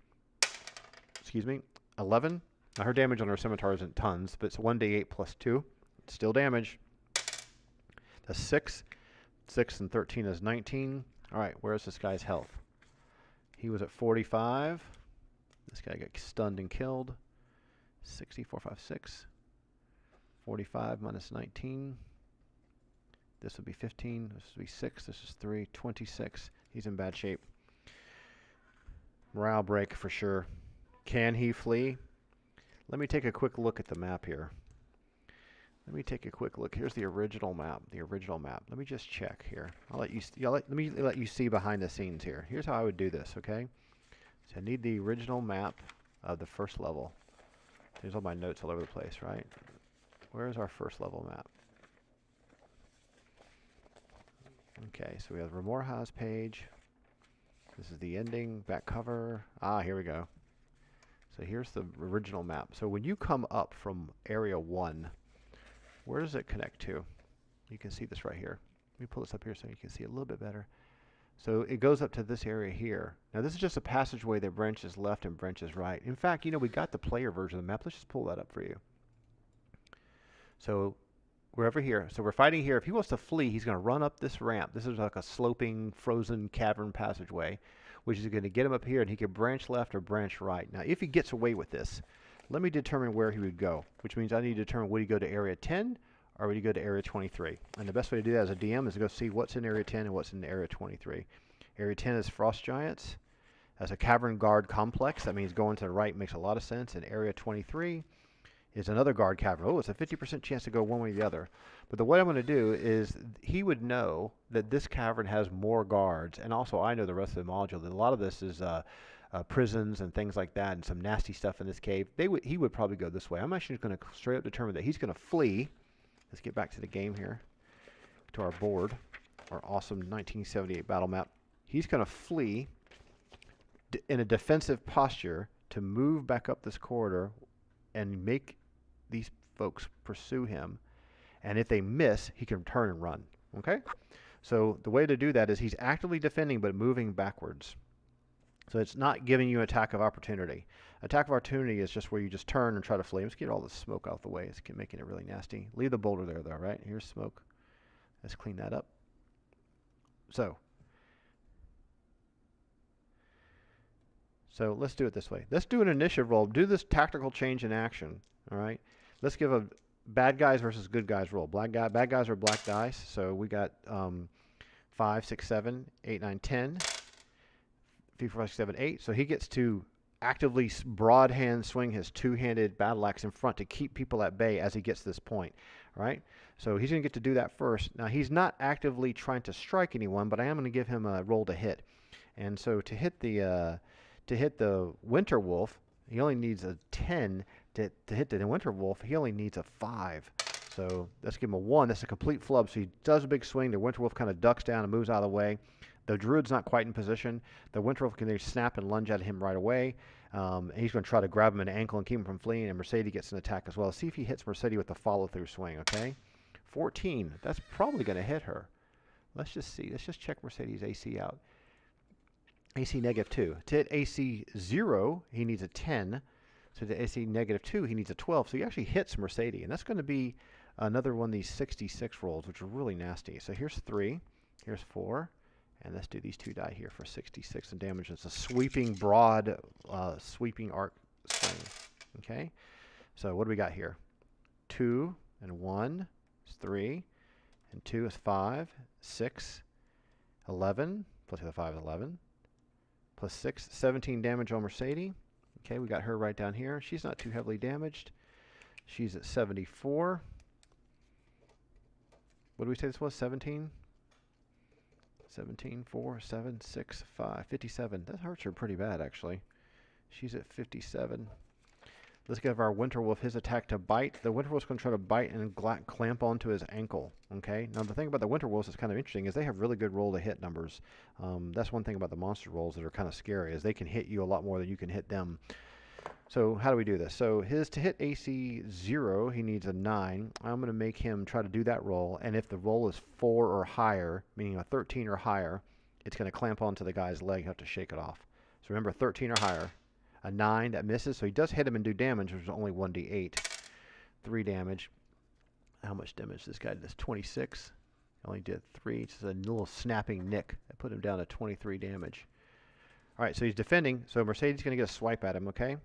Excuse me, 11. Now her damage on her Scimitar isn't tons, but it's 1d8 plus 2. It's still damage. That's 6. 6 and 13 is 19. All right, where's this guy's health? He was at 45. This guy got stunned and killed. 64, 5, 6. 45 minus 19. This would be 15. This would be 6. This is 3. 26. He's in bad shape. Morale break for sure. Can he flee? Let me take a quick look at the map here. Let me take a quick look. Here's the original map. The original map. Let me just check here. Let me let you see behind the scenes here. Here's how I would do this, okay? So I need the original map of the first level. There's all my notes all over the place, right? Where's our first level map? Okay, so we have the Remorha's page. This is the ending, back cover. Ah, here we go. So here's the original map. So when you come up from Area 1, where does it connect to? You can see this right here. Let me pull this up here so you can see it a little bit better. So it goes up to this area here. Now this is just a passageway that branches left and branches right. In fact, you know, we got the player version of the map. Let's just pull that up for you. So we're over here. So we're fighting here. If he wants to flee, he's going to run up this ramp. This is like a sloping, frozen cavern passageway, which is going to get him up here, and he can branch left or branch right. Now, if he gets away with this, let me determine where he would go, which means I need to determine would he go to Area 10 or would he go to Area 23. And the best way to do that as a DM is to go see what's in Area 10 and what's in Area 23. Area 10 is Frost Giants. As a Cavern Guard complex, that means going to the right makes a lot of sense. And Area 23 is another guard cavern. Oh, it's a 50% chance to go one way or the other. But what I'm going to do is he would know that this cavern has more guards, and also I know the rest of the module. That a lot of this is prisons and things like that, and some nasty stuff in this cave. He would probably go this way. I'm actually going to straight up determine that he's going to flee. Let's get back to the game here, to our board, our awesome 1978 battle map. He's going to flee in a defensive posture to move back up this corridor and make these folks pursue him. And if they miss, he can turn and run. Okay? So the way to do that is he's actively defending but moving backwards. So it's not giving you attack of opportunity. Attack of opportunity is just where you just turn and try to flee. Let's get all the smoke out the way. It's making it really nasty. Leave the boulder there, though, right? Here's smoke. Let's clean that up. So let's do it this way. Let's do an initiative roll. Do this tactical change in action. All right? Let's give a bad guys versus good guys roll. Bad guys are black dice. So we got 5, 6, 7, 8, 9, 10. 3, 4, 5, 6, 7, 8. So he gets to actively broad hand swing his two-handed battle axe in front to keep people at bay as he gets to this point. Right? So he's going to get to do that first. Now he's not actively trying to strike anyone, but I am going to give him a roll to hit. And so to hit the Winter Wolf, he only needs a 10. To hit the Winter Wolf, he only needs a 5. So let's give him a 1. That's a complete flub. So he does a big swing. The Winter Wolf kind of ducks down and moves out of the way. The Druid's not quite in position. The Winter Wolf can either snap and lunge at him right away. And he's going to try to grab him in the ankle and keep him from fleeing. And Mercede gets an attack as well. See if he hits Mercede with the follow-through swing, okay? 14. That's probably going to hit her. Let's just see. Let's just check Mercedes' AC out. AC -2. To hit AC 0, he needs a 10. So to AC -2, he needs a 12. So he actually hits Mercede. And that's going to be another one of these 66 rolls, which are really nasty. So here's 3. Here's 4. And let's do these 2 die here for 66 in damage. It's a sweeping, broad, sweeping arc swing. Okay? So what do we got here? 2 and 1 is 3. And 2 is 5. 6. 11. Plus the 5 is 11. Plus 6. 17 damage on Mercede. Okay, we got her right down here. She's not too heavily damaged. She's at 74. What do we say this was? 17? 17, 4, 7, 6, 5, 57. That hurts her pretty bad, actually. She's at 57. Let's give our Winter Wolf his attack to bite. The Winter Wolf's going to try to bite and clamp onto his ankle. Okay. Now the thing about the Winter Wolves that's kind of interesting is they have really good roll to hit numbers. That's one thing about the monster rolls that are kind of scary is they can hit you a lot more than you can hit them. So how do we do this? So to hit AC 0, he needs a 9. I'm going to make him try to do that roll, and if the roll is 4 or higher, meaning a 13 or higher, it's going to clamp onto the guy's leg. You have to shake it off. So remember, 13 or higher. A 9, that misses, so he does hit him and do damage, which is only 1d8. 3 damage. How much damage this guy does? 26. Only did 3. It's a little snapping nick. I put him down to 23 damage. All right, so he's defending. So Mercedes going to get a swipe at him, okay?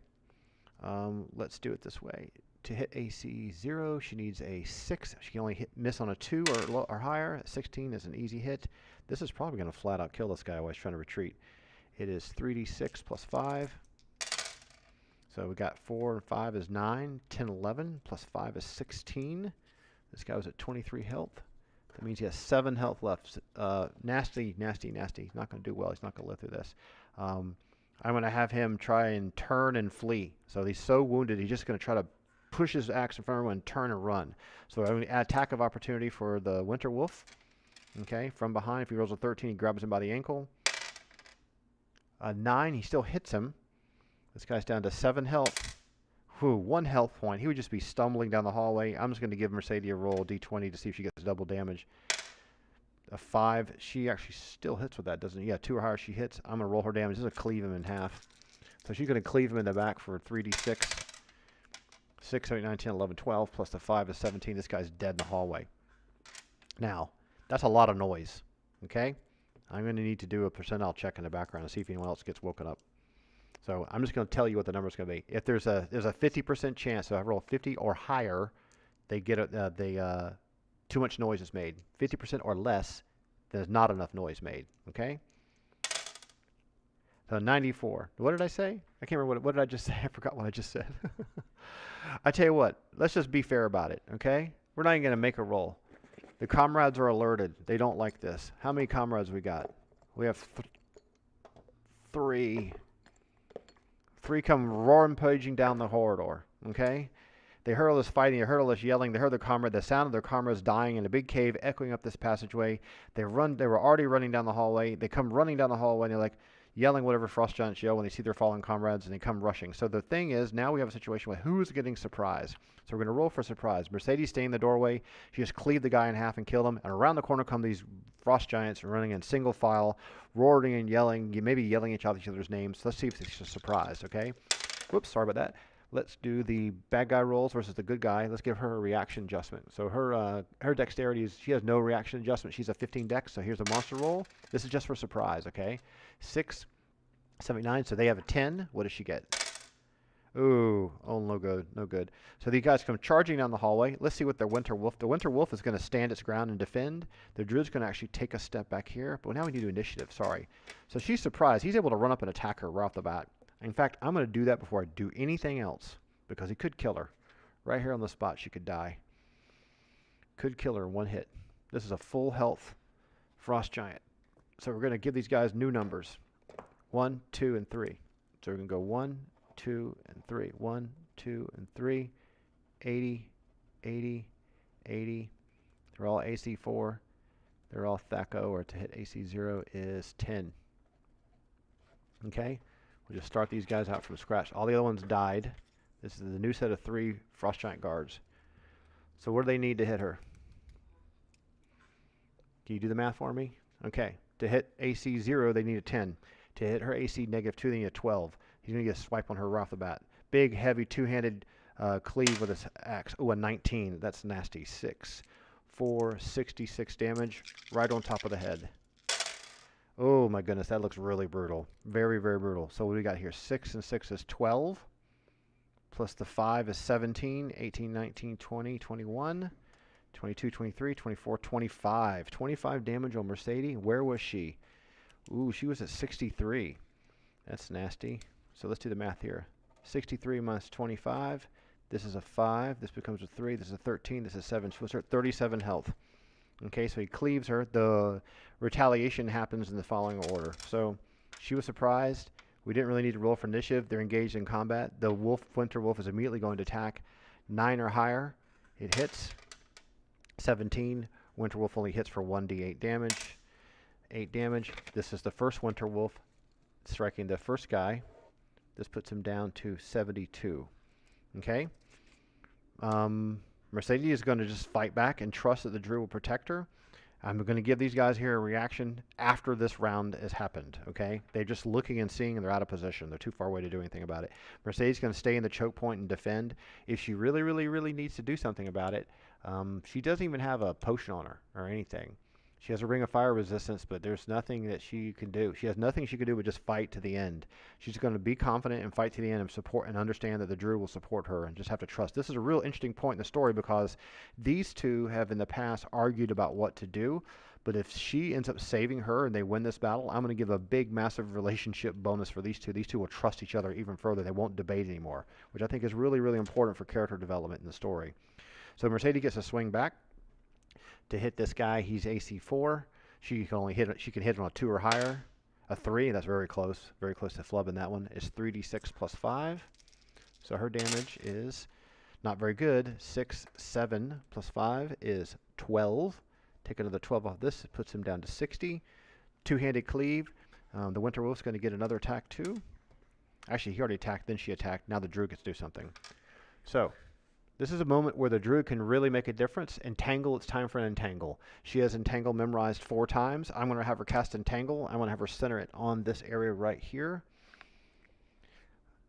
Let's do it this way. To hit AC 0, she needs a 6. She can only miss on a 2 or higher. 16 is an easy hit. This is probably going to flat out kill this guy while he's trying to retreat. It is 3d6 plus 5. So we got 4 and 5 is 9. 10, 11 plus 5 is 16. This guy was at 23 health. That means he has 7 health left. Nasty, nasty, nasty. He's not going to do well. He's not going to live through this. I'm going to have him try and turn and flee. So he's so wounded, he's just going to try to push his axe in front of him and turn and run. So I'm going to add attack of opportunity for the Winter Wolf. Okay, from behind, if he rolls a 13, he grabs him by the ankle. A 9, he still hits him. This guy's down to 7 health. Whew, 1 health point. He would just be stumbling down the hallway. I'm just going to give Mercedes a roll, d20, to see if she gets double damage. A 5. She actually still hits with that, doesn't she? Yeah, 2 or higher she hits. I'm going to roll her damage. This is a cleave him in half. So she's going to cleave him in the back for 3d6. 6, 8, 9, 10, 11, 12, plus the 5 is 17. This guy's dead in the hallway. Now, that's a lot of noise, okay? I'm going to need to do a percentile check in the background and see if anyone else gets woken up. So I'm just going to tell you what the number is going to be. If there's a 50% chance, so I roll 50 or higher, they get too much noise is made. 50% or less, there's not enough noise made. Okay. So 94. What did I say? I can't remember what did I just say. I forgot what I just said. I tell you what. Let's just be fair about it. Okay. We're not even going to make a roll. The comrades are alerted. They don't like this. How many comrades we got? We have 3. 3 come roaring, paging down the corridor. Okay? They heard all this fighting, they heard all this yelling, they heard the sound of their comrades dying in a big cave echoing up this passageway. They were already running down the hallway. They come running down the hallway and they're like yelling whatever frost giants yell when they see their fallen comrades, and they come rushing. So the thing is, now we have a situation where who's getting surprised. So we're going to roll for surprise. Mercedes staying in the doorway. She just cleaved the guy in half and killed him. And around the corner come these frost giants running in single file, roaring and yelling, maybe yelling each other's names. Let's see if it's a surprise, okay? Whoops, sorry about that. Let's do the bad guy rolls versus the good guy. Let's give her a reaction adjustment. So her dexterity she has no reaction adjustment. She's a 15 dex, so here's a monster roll. This is just for surprise, okay? 6, 79, so they have a 10. What does she get? Ooh, oh, no good, no good. So these guys come charging down the hallway. Let's see what the Winter Wolf. The Winter Wolf is going to stand its ground and defend. The Druid's going to actually take a step back here. But now we need to do initiative, sorry. So she's surprised. He's able to run up and attack her right off the bat. In fact, I'm going to do that before I do anything else, because he could kill her. Right here on the spot, she could die. Could kill her in 1 hit. This is a full health frost giant. So we're going to give these guys new numbers. 1, 2, and 3. So we're going to go 1, 2, and 3. 1, 2, and 3. 80, 80, 80. They're all AC 4. They're all THAC0, or to hit AC 0 is 10. Okay? We'll just start these guys out from scratch. All the other ones died. This is the new set of 3 frost giant guards. So what do they need to hit her? Can you do the math for me? Okay. To hit AC 0, they need a 10. To hit her AC -2, they need a 12. He's going to get a swipe on her right off the bat. Big, heavy, two-handed cleave with his axe. Oh, a 19. That's nasty. 6, 4, 66 damage right on top of the head. Oh my goodness, that looks really brutal. Very, very brutal. So what do we got here? 6 and 6 is 12. Plus the 5 is 17, 18, 19, 20, 21, 22, 23, 24, 25. 25 damage on Mercedes. Where was she? Ooh, she was at 63. That's nasty. So let's do the math here. 63 minus 25. This is a 5. This becomes a 3. This is a 13. This is 7. She was at 37 health. Okay, so he cleaves her. The retaliation happens in the following order. So she was surprised. We didn't really need to roll for initiative. They're engaged in combat. The Winter Wolf is immediately going to attack. 9 or higher. It hits. 17. Winter Wolf only hits for 1d8 damage. 8 damage. This is the first Winter Wolf striking the first guy. This puts him down to 72. Okay? Mercedes is going to just fight back and trust that the Druid will protect her. I'm going to give these guys here a reaction after this round has happened, okay? They're just looking and seeing, and they're out of position. They're too far away to do anything about it. Mercedes is going to stay in the choke point and defend. If she really, really, really needs to do something about it, she doesn't even have a potion on her or anything. She has a ring of fire resistance, but there's nothing that she can do. She has nothing she can do but just fight to the end. She's going to be confident and fight to the end and support and understand that the Druid will support her and just have to trust. This is a real interesting point in the story because these two have in the past argued about what to do, but if she ends up saving her and they win this battle, I'm going to give a big, massive relationship bonus for these two. These two will trust each other even further. They won't debate anymore, which I think is really, really important for character development in the story. So Mercedes gets a swing back to hit this guy. He's AC 4. She can hit him on a 2 or higher. A 3, that's very close to flubbing that one. Is 3d6 plus 5. So her damage is not very good. 6, 7 plus 5 is 12. Take another 12 off this. It puts him down to 60. Two-handed cleave. The Winter Wolf's going to get another attack too. Actually, he already attacked, then she attacked. Now the Druid gets to do something. So this is a moment where the Druid can really make a difference. Entangle, it's time for an Entangle. She has Entangle memorized 4 times. I'm going to have her cast Entangle. I'm going to have her center it on this area right here.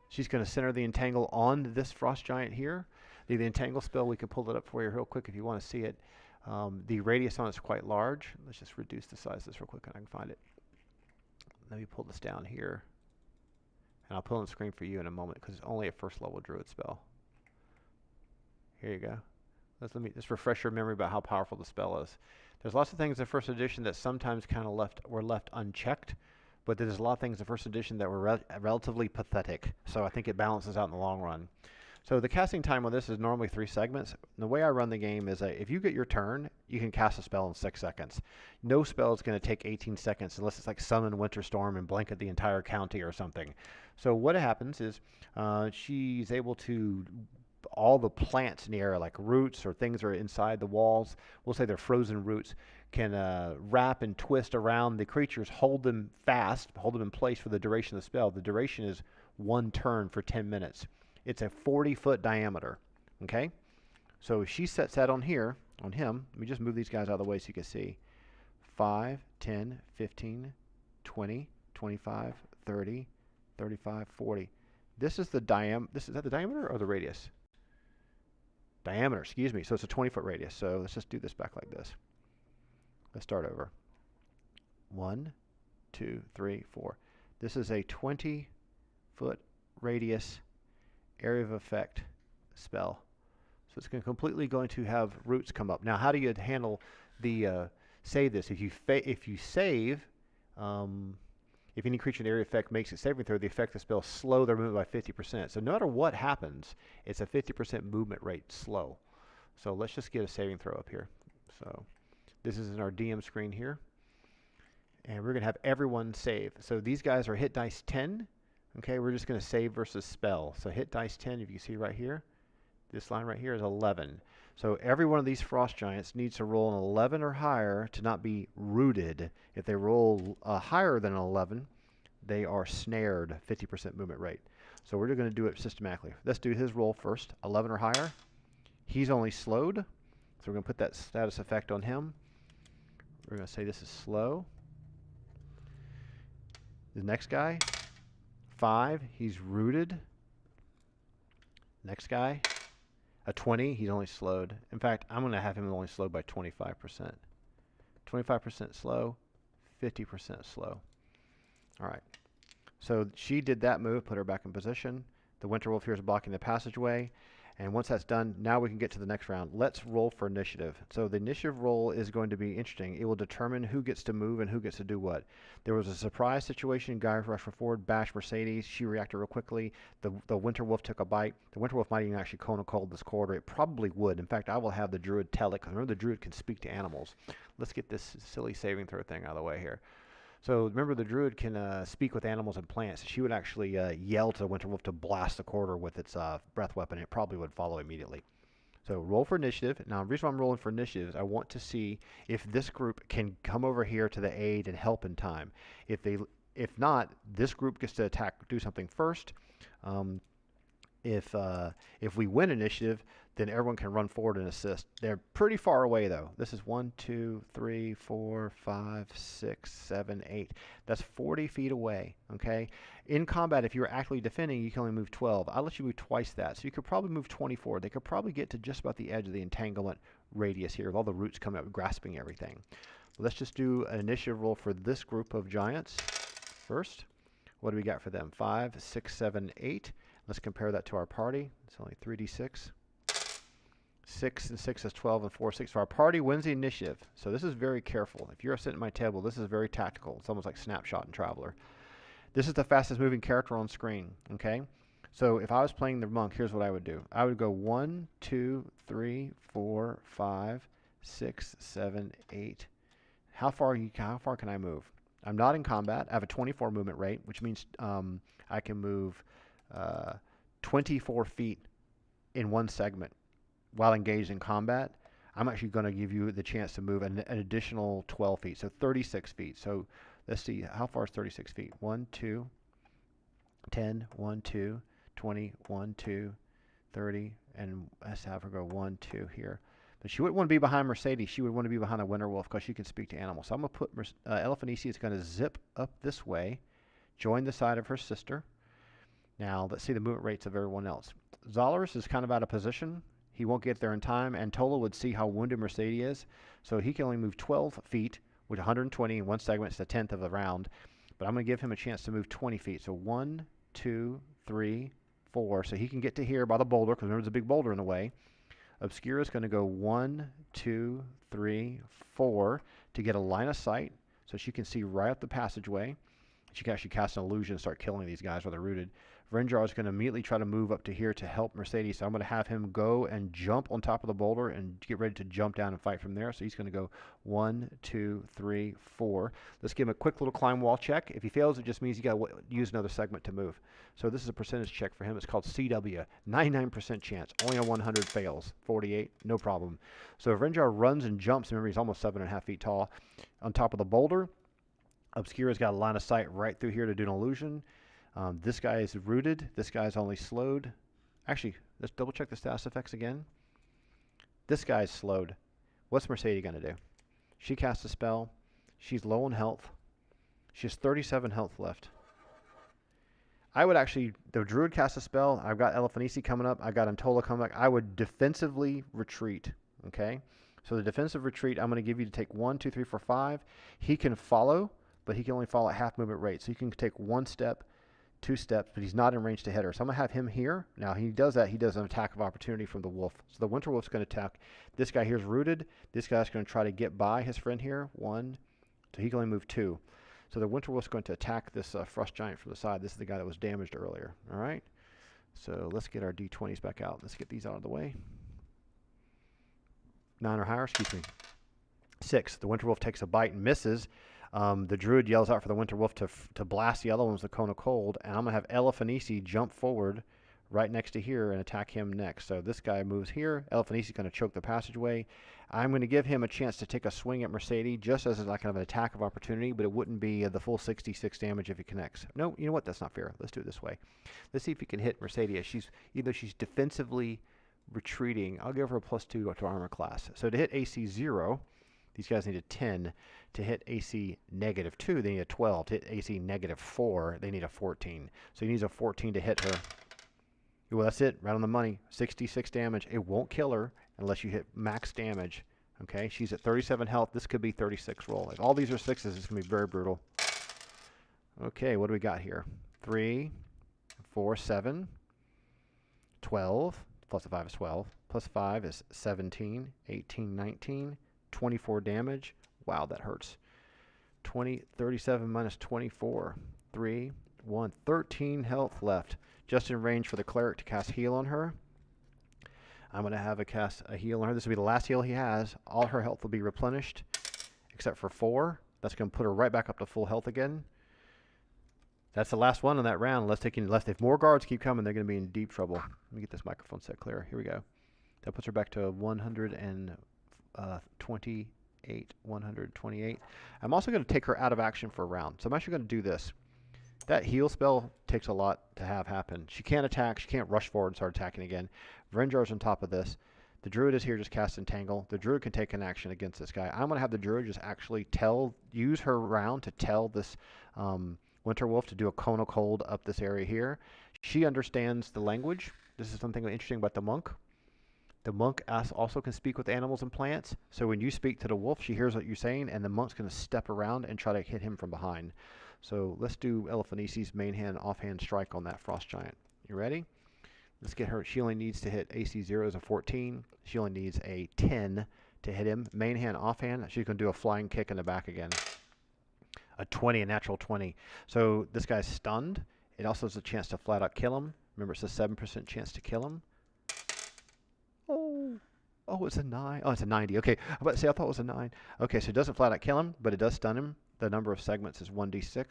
She's going to center the Entangle on this Frost Giant here. The Entangle spell, we can pull it up for you real quick if you want to see it. The radius on it is quite large. Let's just reduce the size of this real quick and I can find it. Let me pull this down here. And I'll pull on the screen for you in a moment because it's only a first level Druid spell. Here you go. Let me just refresh your memory about how powerful the spell is. There's lots of things in first edition that sometimes kind of were left unchecked, but there's a lot of things in first edition that were relatively pathetic. So I think it balances out in the long run. So the casting time on this is normally 3 segments. The way I run the game is that if you get your turn, you can cast a spell in 6 seconds. No spell is going to take 18 seconds unless it's like summon Winter Storm and blanket the entire county or something. So what happens is she's able to all the plants in the area, like roots or things that are inside the walls, we'll say they're frozen roots, can wrap and twist around the creatures, hold them fast, hold them in place for the duration of the spell. The duration is 1 turn for 10 minutes. It's a 40-foot diameter, okay? So she sets that on here, on him. Let me just move these guys out of the way so you can see. 5, 10, 15, 20, 25, 30, 35, 40. This is the is that the diameter or the radius? Diameter, excuse me. So it's a 20-foot radius. So let's just do this back like this. Let's start over. 1, 2, 3, 4. This is a 20-foot radius area of effect spell. So it's completely going to have roots come up. Now, how do you handle the save this? If you save, if any creature in the area effect makes a saving throw, the effect of the spell slow their movement by 50%. So no matter what happens, it's a 50% movement rate slow. So let's just get a saving throw up here. So this is in our DM screen here. And we're going to have everyone save. So these guys are hit dice 10. Okay, we're just going to save versus spell. So hit dice 10, if you see right here. This line right here is 11. So every one of these Frost Giants needs to roll an 11 or higher to not be rooted. If they roll higher than an 11, they are snared, 50% movement rate. So we're going to do it systematically. Let's do his roll first, 11 or higher. He's only slowed, so we're going to put that status effect on him. We're going to say this is slow. The next guy, 5, he's rooted. Next guy, a 20, he's only slowed. In fact, I'm going to have him only slowed by 25%. 25% slow, 50% slow. All right. So she did that move, put her back in position. The Winter Wolf here is blocking the passageway. And once that's done, now we can get to the next round. Let's roll for initiative. So the initiative roll is going to be interesting. It will determine who gets to move and who gets to do what. There was a surprise situation. Guy rushed forward, bashed Mercedes. She reacted real quickly. The Winter Wolf took a bite. The Winter Wolf might even actually cone cold this corridor. It probably would. In fact, I will have the Druid tell it, because remember the Druid can speak to animals. Let's get this silly saving throw thing out of the way here. So remember, the Druid can speak with animals and plants. She would actually yell to the Winter Wolf to blast the corridor with its breath weapon. It probably would follow immediately. So roll for initiative. Now, the reason why I'm rolling for initiative is I want to see if this group can come over here to the aid and help in time. If they If not, this group gets to attack, do something first. Um, if we win initiative, then everyone can run forward and assist. They're pretty far away though. This is 1, 2, 3, 4, 5, 6, 7, 8. That's 40 feet away. Okay. In combat, if you're actively defending, you can only move 12. I'll let you move twice that, so you could probably move 24. They could probably get to just about the edge of the entanglement radius here, with all the roots coming up, grasping everything. Let's just do an initiative roll for this group of giants first. What do we got for them? 5, 6, 7, 8. Let's compare that to our party. It's only 3d6. 6 and 6 is 12 and 4 6. So our party wins the initiative. So this is very careful. If you're sitting at my table, this is very tactical. It's almost like Snapshot and Traveler. This is the fastest moving character on screen. Okay? So if I was playing the monk, here's what I would do. I would go 1, 2, 3, 4, 5, 6, 7, 8. How far can I move? I'm not in combat. I have a 24 movement rate, which means I can move 24 feet in one segment while engaged in combat. I'm actually going to give you the chance to move an additional 12 feet, so 36 feet. So let's see, how far is 36 feet? 1, 2, 10, 1, 2, 20, 1, 2, 30, and let's have her go 1, 2 here. But she wouldn't want to be behind Mercedes. She would want to be behind a winter wolf because she can speak to animals. So I'm going to put Elephanici is going to zip up this way, join the side of her sister. Now, let's see the movement rates of everyone else. Xoleras is kind of out of position. He won't get there in time. Antola would see how wounded Mercedes is, so he can only move 12 feet, with 120 in one segment. It's the 10th of the round. But I'm going to give him a chance to move 20 feet. So 1, 2, 3, 4. So he can get to here by the boulder, because remember there's a big boulder in the way. Obscura is going to go 1, 2, 3, 4 to get a line of sight, so she can see right up the passageway. She can actually cast an illusion and start killing these guys while they're rooted. Vrenjar is going to immediately try to move up to here to help Mercedes. So I'm going to have him go and jump on top of the boulder and get ready to jump down and fight from there. So he's going to go 1, 2, 3, 4. Let's give him a quick little climb wall check. If he fails, it just means you got to use another segment to move. So this is a percentage check for him. It's called CW. 99% chance. Only on 100 fails. 48, no problem. So Vrenjar runs and jumps. Remember, he's almost 7.5 feet tall. On top of the boulder. Obscura's got a line of sight right through here to do an illusion. This guy is rooted. This guy's only slowed. Actually, let's double check the status effects again. This guy's slowed. What's Mercedes going to do? She casts a spell. She's low on health. She has 37 health left. I would actually, the Druid casts a spell. I've got Elephanici coming up. I've got Antola coming back. I would defensively retreat. Okay? So the defensive retreat, I'm going to give you to take 1, 2, 3, 4, 5. He can follow, but he can only follow at half movement rate. So you can take 1 step, 2 steps, but he's not in range to hit her. So I'm going to have him here. Now, he does that. He does an attack of opportunity from the wolf. So the winter wolf's going to attack. This guy here is rooted. This guy's going to try to get by his friend here. 1. So he can only move 2. So the winter wolf's going to attack this frost giant from the side. This is the guy that was damaged earlier. All right? So let's get our D20s back out. Let's get these out of the way. 9 or higher, excuse me. 6. The winter wolf takes a bite and misses. The Druid yells out for the winter wolf to blast the other ones with Cone of Cold, and I'm going to have Elephanici jump forward right next to here and attack him next. So this guy moves here. Elephanici is going to choke the passageway. I'm going to give him a chance to take a swing at Mercedes just as like kind of an attack of opportunity, but it wouldn't be the full 66 damage if he connects. No, you know what? That's not fair. Let's do it this way. Let's see if he can hit Mercedes. Either she's defensively retreating. I'll give her a +2 to armor class. So to hit AC 0, these guys need a 10. To hit AC -2, they need a 12. To hit AC -4, they need a 14. So he needs a 14 to hit her. Well, that's it. Right on the money. 66 damage. It won't kill her unless you hit max damage. Okay, she's at 37 health. This could be 36 roll. If all these are 6s, it's going to be very brutal. Okay, what do we got here? 3, 4, 7, 12. Plus a 5 is 12. Plus 5 is 17, 18, 19, 24 damage. Wow, that hurts. 37 minus 24. 3, 1, 13 health left. Just in range for the cleric to cast heal on her. I'm going to have cast a heal on her. This will be the last heal he has. All her health will be replenished, except for 4. That's going to put her right back up to full health again. That's the last one in that round. Let's take any left. If more guards keep coming, they're going to be in deep trouble. Let me get this microphone set clear. Here we go. That puts her back to 128. 128. I'm also going to take her out of action for a round. So I'm actually going to do this. That heal spell takes a lot to have happen. She can't attack. She can't rush forward and start attacking again. Vrenjar's on top of this. The Druid is here just cast Entangle. The Druid can take an action against this guy. I'm going to have the Druid just actually use her round to tell this Winter Wolf to do a cone of cold up this area here. She understands the language. This is something interesting about the monk. The monk also can speak with animals and plants. So when you speak to the wolf, she hears what you're saying, and the monk's going to step around and try to hit him from behind. So let's do Eliphanesi's main hand offhand strike on that frost giant. You ready? Let's get her. She only needs to hit AC 0 as a 14. She only needs a 10 to hit him. Main hand offhand. She's going to do a flying kick in the back again. A 20, a natural 20. So this guy's stunned. It also has a chance to flat out kill him. Remember, it's a 7% chance to kill him. Oh, it's a 9. Oh, it's a 90. Okay, I was about to say, I thought it was a 9. Okay, so it doesn't flat out kill him, but it does stun him. The number of segments is 1d6.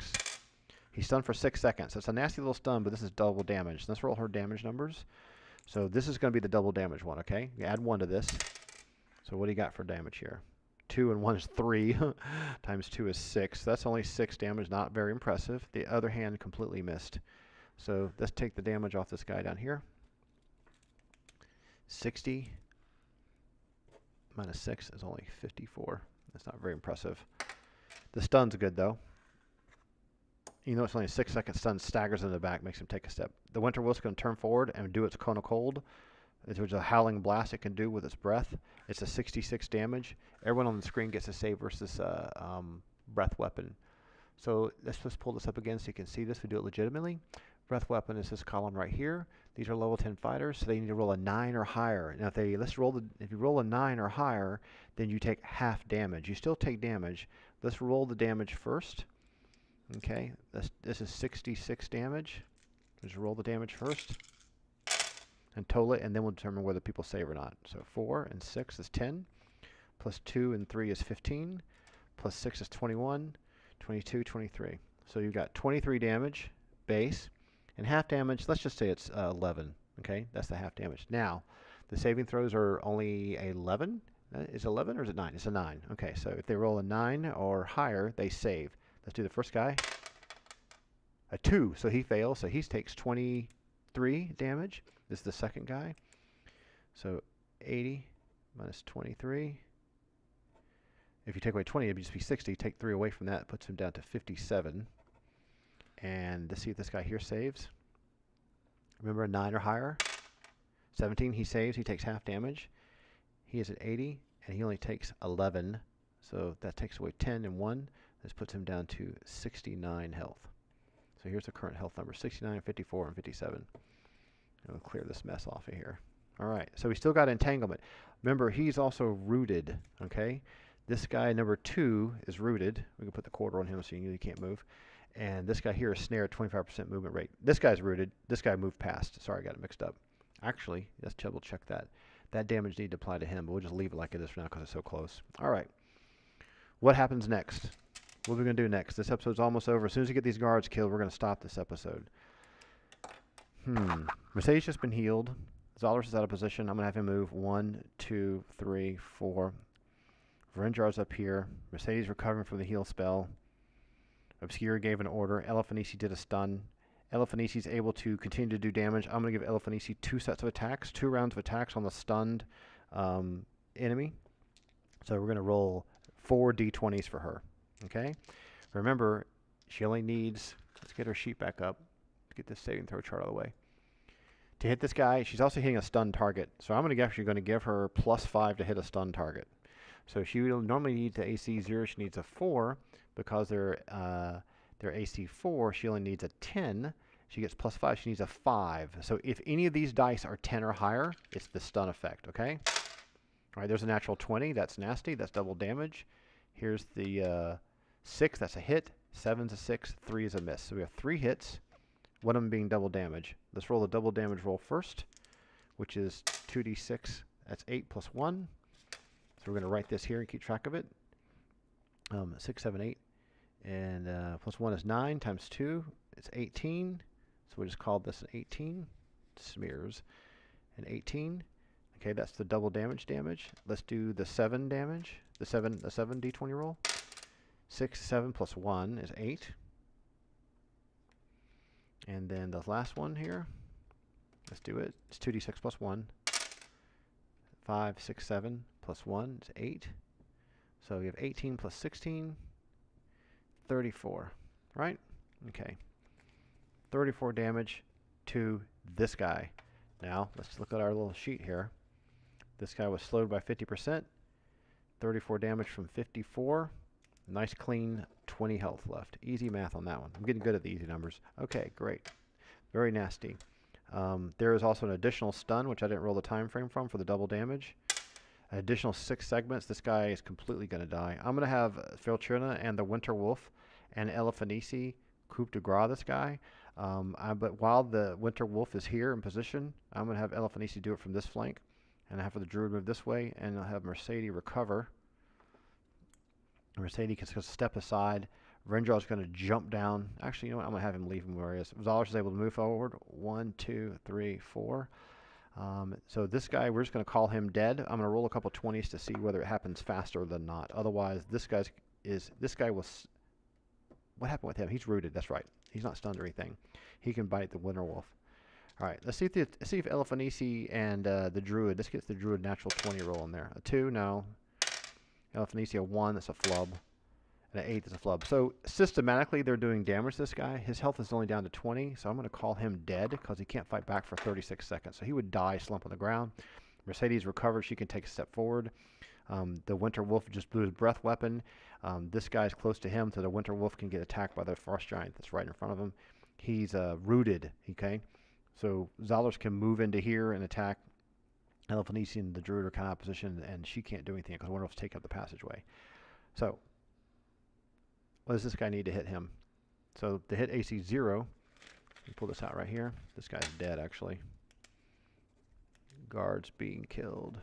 He's stunned for 6 seconds. So it's a nasty little stun, but this is double damage. Let's roll her damage numbers. So this is going to be the double damage one, okay? You add 1 to this. So what do you got for damage here? 2 and 1 is 3. Times 2 is 6. That's only 6 damage, not very impressive. The other hand completely missed. So let's take the damage off this guy down here. 60 minus 6 is only 54. That's not very impressive. The stun's good, though. You know, it's only a 6-second stun, staggers in the back, makes him take a step. The Winter Wolf's going to turn forward and do its cone of cold. There's a howling blast it can do with its breath. It's a 66 damage. Everyone on the screen gets to save versus breath weapon. So let's just pull this up again so you can see this. We do it legitimately. Breath weapon is this column right here. These are level 10 fighters, so they need to roll a 9 or higher. Now, if you roll a 9 or higher, then you take half damage. You still take damage. Let's roll the damage first. Okay, this is 66 damage. Just roll the damage first. Antola, and then we'll determine whether people save or not. So 4 and 6 is 10. Plus 2 and 3 is 15. Plus 6 is 21. 22, 23. So you've got 23 damage base. And half damage, let's just say it's 11. Okay, that's the half damage. Now, the saving throws are only 11. Is it 11 or is it 9? It's a 9. Okay, so if they roll a 9 or higher, they save. Let's do the first guy. A 2, so he fails. So he takes 23 damage. This is the second guy. So 80 minus 23. If you take away 20, it would just be 60. Take 3 away from that, puts him down to 57. And let's see if this guy here saves. Remember, a 9 or higher. 17, he saves. He takes half damage. He is at 80, and he only takes 11. So that takes away 10 and 1. This puts him down to 69 health. So here's the current health number, 69, 54, and 57. I'll clear this mess off of here. All right, so we still got entanglement. Remember, he's also rooted, okay? This guy, number 2, is rooted. We can put the quarter on him so you can't move. And this guy here is snared, 25% movement rate. This guy's rooted. This guy moved past. Sorry, I got it mixed up. Actually, let's double check that. That damage need to apply to him, but we'll just leave it like it is for now because it's so close. All right. What happens next? What are we going to do next? This episode's almost over. As soon as we get these guards killed, we're going to stop this episode. Mercede's just been healed. Xoleras is out of position. I'm going to have him move 1, 2, 3, 4. Vrenjar's up here. Mercedes recovering from the heal spell. Obscure gave an order. Eliphanesi did a stun. Eliphanesi's able to continue to do damage. I'm going to give Eliphanesi 2 sets of attacks, 2 rounds of attacks on the stunned enemy. So we're going to roll 4 d20s for her. Okay? Remember, she only needs... Let's get her sheet back up. Let's get this saving throw chart out of the way. To hit this guy, she's also hitting a stun target. So I'm actually going to give her +5 to hit a stun target. So she will normally need to AC 0. She needs a 4. Because they're AC 4, she only needs a 10. She gets +5. She needs a 5. So if any of these dice are 10 or higher, it's the stun effect, okay? All right, there's a natural 20. That's nasty. That's double damage. Here's the 6. That's a hit. 7's a 6. 3 is a miss. So we have 3 hits, one of them being double damage. Let's roll the double damage roll first, which is 2d6. That's 8 plus 1. So we're going to write this here and keep track of it. 6, 7, 8. And plus 1 is 9 times 2. It's 18. So we just called this an 18. Smears. And 18. Okay, that's the double damage. Let's do the 7 damage. The 7 d20 roll. 6, 7 plus 1 is 8. And then the last one here, let's do it. It's 2d6 plus 1. 5, 6, 7 plus 1 is 8. So you have 18 plus 16, 34, right? Okay. 34 damage to this guy. Now, let's look at our little sheet here. This guy was slowed by 50%. 34 damage from 54. Nice clean 20 health left. Easy math on that one. I'm getting good at the easy numbers. Okay, great. Very nasty. There is also an additional stun, which I didn't roll the time frame from for the double damage. An additional 6 segments. This guy is completely going to die. I'm going to have Filtrina and the Winter Wolf and Elefanisi coup de grace this guy. But while the Winter Wolf is here in position, I'm going to have Elefanisi do it from this flank. And I have the Druid move this way, and I'll have Mercede recover. Mercede can step aside. Renjar is going to jump down. Actually, you know what? I'm going to have him leave him where he is. Xoleras is able to move forward. 1, 2, 3, 4. So this guy, we're just going to call him dead. I'm going to roll a couple 20s to see whether it happens faster than not. Otherwise, this guy was... What happened with him? He's rooted. That's right. He's not stunned or anything. He can bite the Winter Wolf. All right, let's see if Elefanisi and the Druid, this gets the Druid natural 20 roll in there. A 2, no. Elefanisi a 1, that's a flub. And an 8, that's a flub. So systematically, they're doing damage to this guy. His health is only down to 20, so I'm going to call him dead because he can't fight back for 36 seconds. So he would die, slump on the ground. Mercedes recovered. She can take a step forward. The Winter Wolf just blew his breath weapon. This guy's close to him, so the Winter Wolf can get attacked by the Frost Giant that's right in front of him. He's rooted, okay? So Xoleras can move into here and attack. Elefanisi and the Druid are kind of opposition, and she can't do anything because Winter Wolf's taking up the passageway. So what does this guy need to hit him? So to hit AC 0, you pull this out right here. This guy's dead, actually. Guards being killed.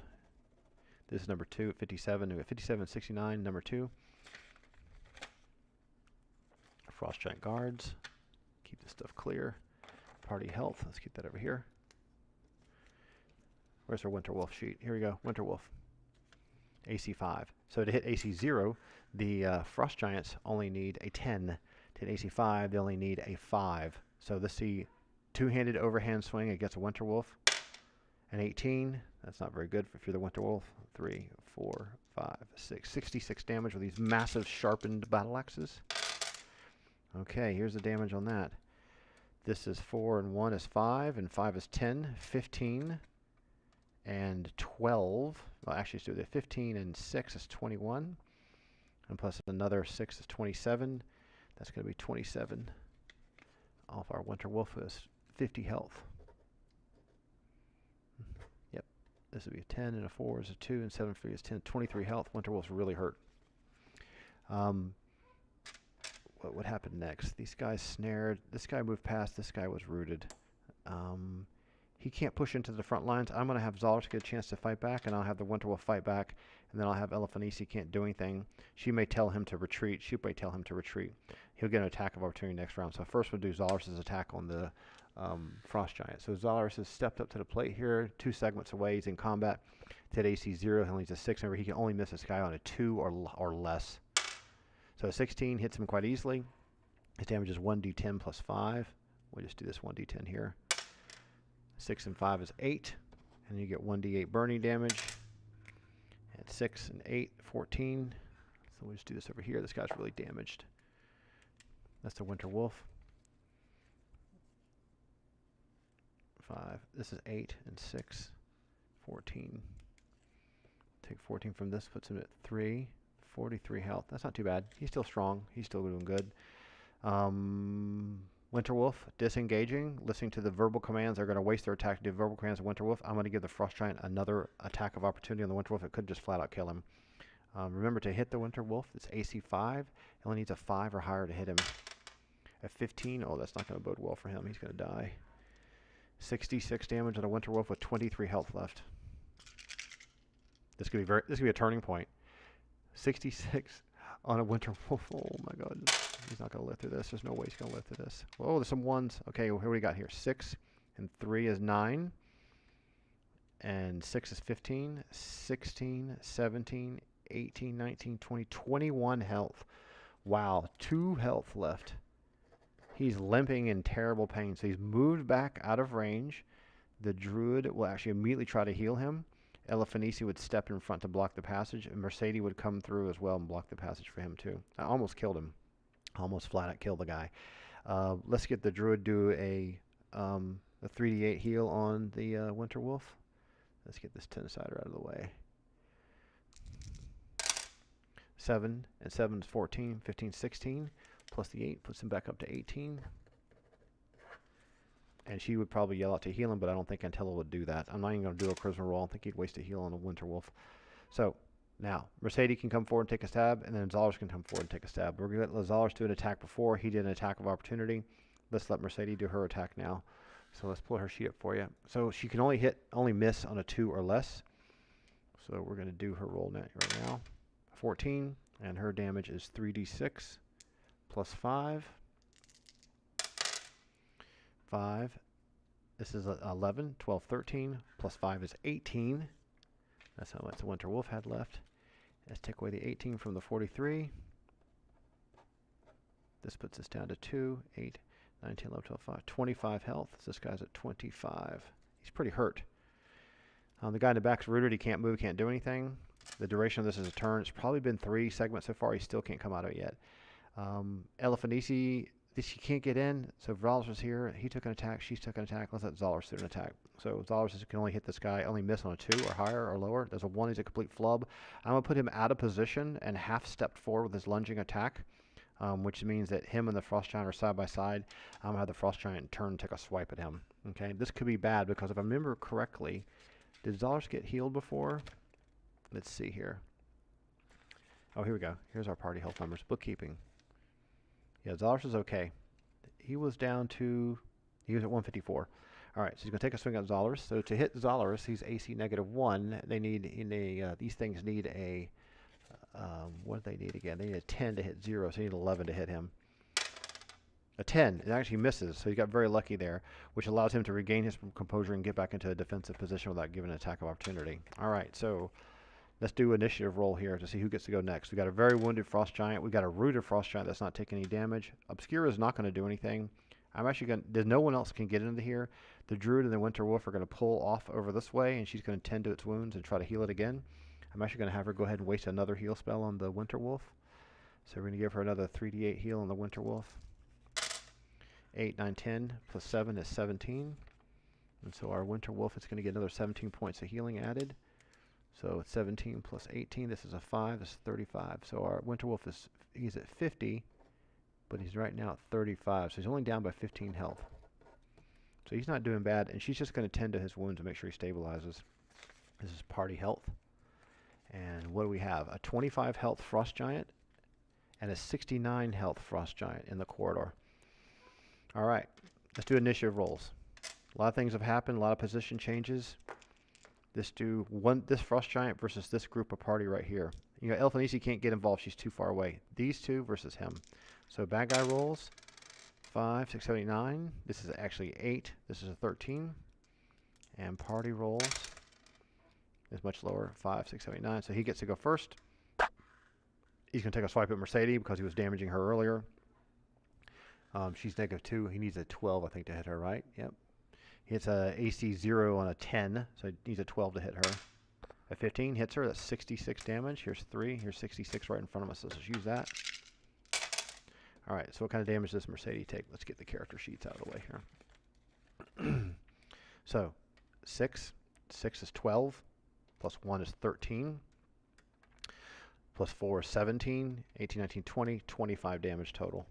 This is number 2 at 57. We have 57, 69, number 2. Frost Giant Guards. Keep this stuff clear. Party health. Let's keep that over here. Where's our Winter Wolf sheet? Here we go. Winter Wolf. AC 5. So to hit AC 0, the Frost Giants only need a 10. To hit AC 5, they only need a 5. So let's see. Two-handed overhand swing against a Winter Wolf. An 18. That's not very good if you're the Winter Wolf. 3, 4, 5, 6. 66 damage with these massive sharpened battleaxes. Okay, here's the damage on that. This is 4 and 1 is 5, and 5 is 10, 15, and 12. Well, actually, let's do it. 15 and 6 is 21, and plus another 6 is 27. That's going to be 27 off our Winter Wolf, who has 50 health. Yep, this would be a 10 and a 4 is a 2, and 7 for 3 is 10. 23 health. Winter Wolf's really hurt. What would happen next? These guys snared. This guy moved past. This guy was rooted. He can't push into the front lines. I'm going to have Xoleras get a chance to fight back, and I'll have the Winter Wolf fight back, and then I'll have Elefanisi can't do anything. She may tell him to retreat. She may tell him to retreat. He'll get an attack of opportunity next round. So first we'll do Xoleras' attack on the Frost Giant. So Xoleras has stepped up to the plate here, 2 segments away. He's in combat. To hit AC 0, he only needs a 6. Remember, he can only miss this guy on a 2 or less. So 16 hits him quite easily. His damage is 1d10 plus 5. We'll just do this 1d10 here. 6 and 5 is 8. And you get 1d8 burning damage. And 6 and 8, 14. So we'll just do this over here. This guy's really damaged. That's the Winter Wolf. 5. This is 8 and 6. 14. Take 14 from this, puts him at 3. 43 health. That's not too bad. He's still strong. He's still doing good. Winter Wolf, disengaging, listening to the verbal commands. They're going to waste their attack to do verbal commands of Winter Wolf. I'm going to give the Frost Giant another attack of opportunity on the Winter Wolf. It could just flat out kill him. Remember to hit the Winter Wolf. It's AC 5. He only needs a 5 or higher to hit him. At 15, oh, that's not going to bode well for him. He's going to die. 66 damage on a Winter Wolf with 23 health left. This could be a turning point. 66 on a Winter Wolf. Oh my God. He's not going to live through this. There's no way he's going to live through this. Oh, there's some 1s. Okay, well, here we got here. 6 and 3 is 9. And 6 is 15. 16, 17, 18, 19, 20, 21 health. Wow, 2 health left. He's limping in terrible pain. So he's moved back out of range. The Druid will actually immediately try to heal him. Elefanisi would step in front to block the passage, and Mercede would come through as well and block the passage for him too. I almost killed him. Almost flat out killed the guy. Let's get the Druid do a 3d8 heal on the Winter Wolf. Let's get this 10-sider out of the way. 7 and 7 is 14, 15, 16. Plus the 8 puts him back up to 18. And she would probably yell out to heal him, but I don't think Antola would do that. I'm not even going to do a charisma roll. I don't think he'd waste a heal on a Winter Wolf. So, now, Mercede can come forward and take a stab, and then Xoleras can come forward and take a stab. We're going to let Xoleras do an attack before. He did an attack of opportunity. Let's let Mercede do her attack now. So let's pull her sheet up for you. So she can only miss on a 2 or less. So we're going to do her roll right now. 14, and her damage is 3d6 plus 5. 5. This is 11, 12, 13, plus 5 is 18. That's how much the Winter Wolf had left. Let's take away the 18 from the 43. This puts us down to 2, 8, 9, 10, 11, 12, 5. 25 health. So this guy's at 25. He's pretty hurt. The guy in the back's rooted. He can't move, can't do anything. The duration of this is a turn. It's probably been 3 segments so far. He still can't come out of it yet. Elefanisi, she can't get in. So Xoleras was here. He took an attack. She took an attack. Let's let Xoleras do an attack. So Xoleras can only hit this guy, only miss on a 2 or higher or lower. There's a 1. He's a complete flub. I'm going to put him out of position and half stepped forward with his lunging attack, which means that him and the Frost Giant are side by side. I'm going to have the Frost Giant turn and take a swipe at him. Okay, this could be bad because if I remember correctly, did Xoleras get healed before? Let's see here. Oh, here we go. Here's our party health numbers. Bookkeeping. Yeah, Xoleras is okay. He was down to, he was at 154. All right, so he's going to take a swing at Xoleras. So to hit Xoleras, he's AC -1. They need, these things need a, what do they need again? They need a 10 to hit 0, so they need 11 to hit him. A 10, it actually misses, so he got very lucky there, which allows him to regain his composure and get back into a defensive position without giving an attack of opportunity. All right, so let's do initiative roll here to see who gets to go next. We got a very wounded Frost Giant. We got a rooted Frost Giant that's not taking any damage. Obscura is not going to do anything. I'm actually going. There's no one else can get into here. The Druid and the Winter Wolf are going to pull off over this way, and she's going to tend to its wounds and try to heal it again. I'm actually going to have her go ahead and waste another heal spell on the Winter Wolf. So we're going to give her another 3d8 heal on the Winter Wolf. 8, 9, 10 plus 7 is 17. And so our Winter Wolf is going to get another 17 points of healing added. So it's 17 plus 18. This is a 5. This is 35. So our Winter Wolf he's at 50, but he's right now at 35. So he's only down by 15 health. So he's not doing bad, and she's just going to tend to his wounds and make sure he stabilizes. This is party health. And what do we have? A 25 health Frost Giant and a 69 health Frost Giant in the corridor. All right, let's do initiative rolls. A lot of things have happened, a lot of position changes. This Frost Giant versus this group of party right here. You know, Elefanisi can't get involved, she's too far away. These two versus him. So bad guy rolls, 5, 6, 7, 8, 9. This is actually 8, this is a 13. And party rolls is much lower, 5, 6, 7, 8, 9. So he gets to go first. He's going to take a swipe at Mercede because he was damaging her earlier. She's -2. He needs a 12, I think, to hit her, right? Yep. He hits a AC 0 on a 10, so he needs a 12 to hit her. A 15 hits her. That's 66 damage. Here's 3. Here's 66 right in front of us. So let's use that. All right, so what kind of damage does Mercede take? Let's get the character sheets out of the way here. So 6 is 12, plus 1 is 13, plus 4 is 17, 18, 19, 20, 25 damage total.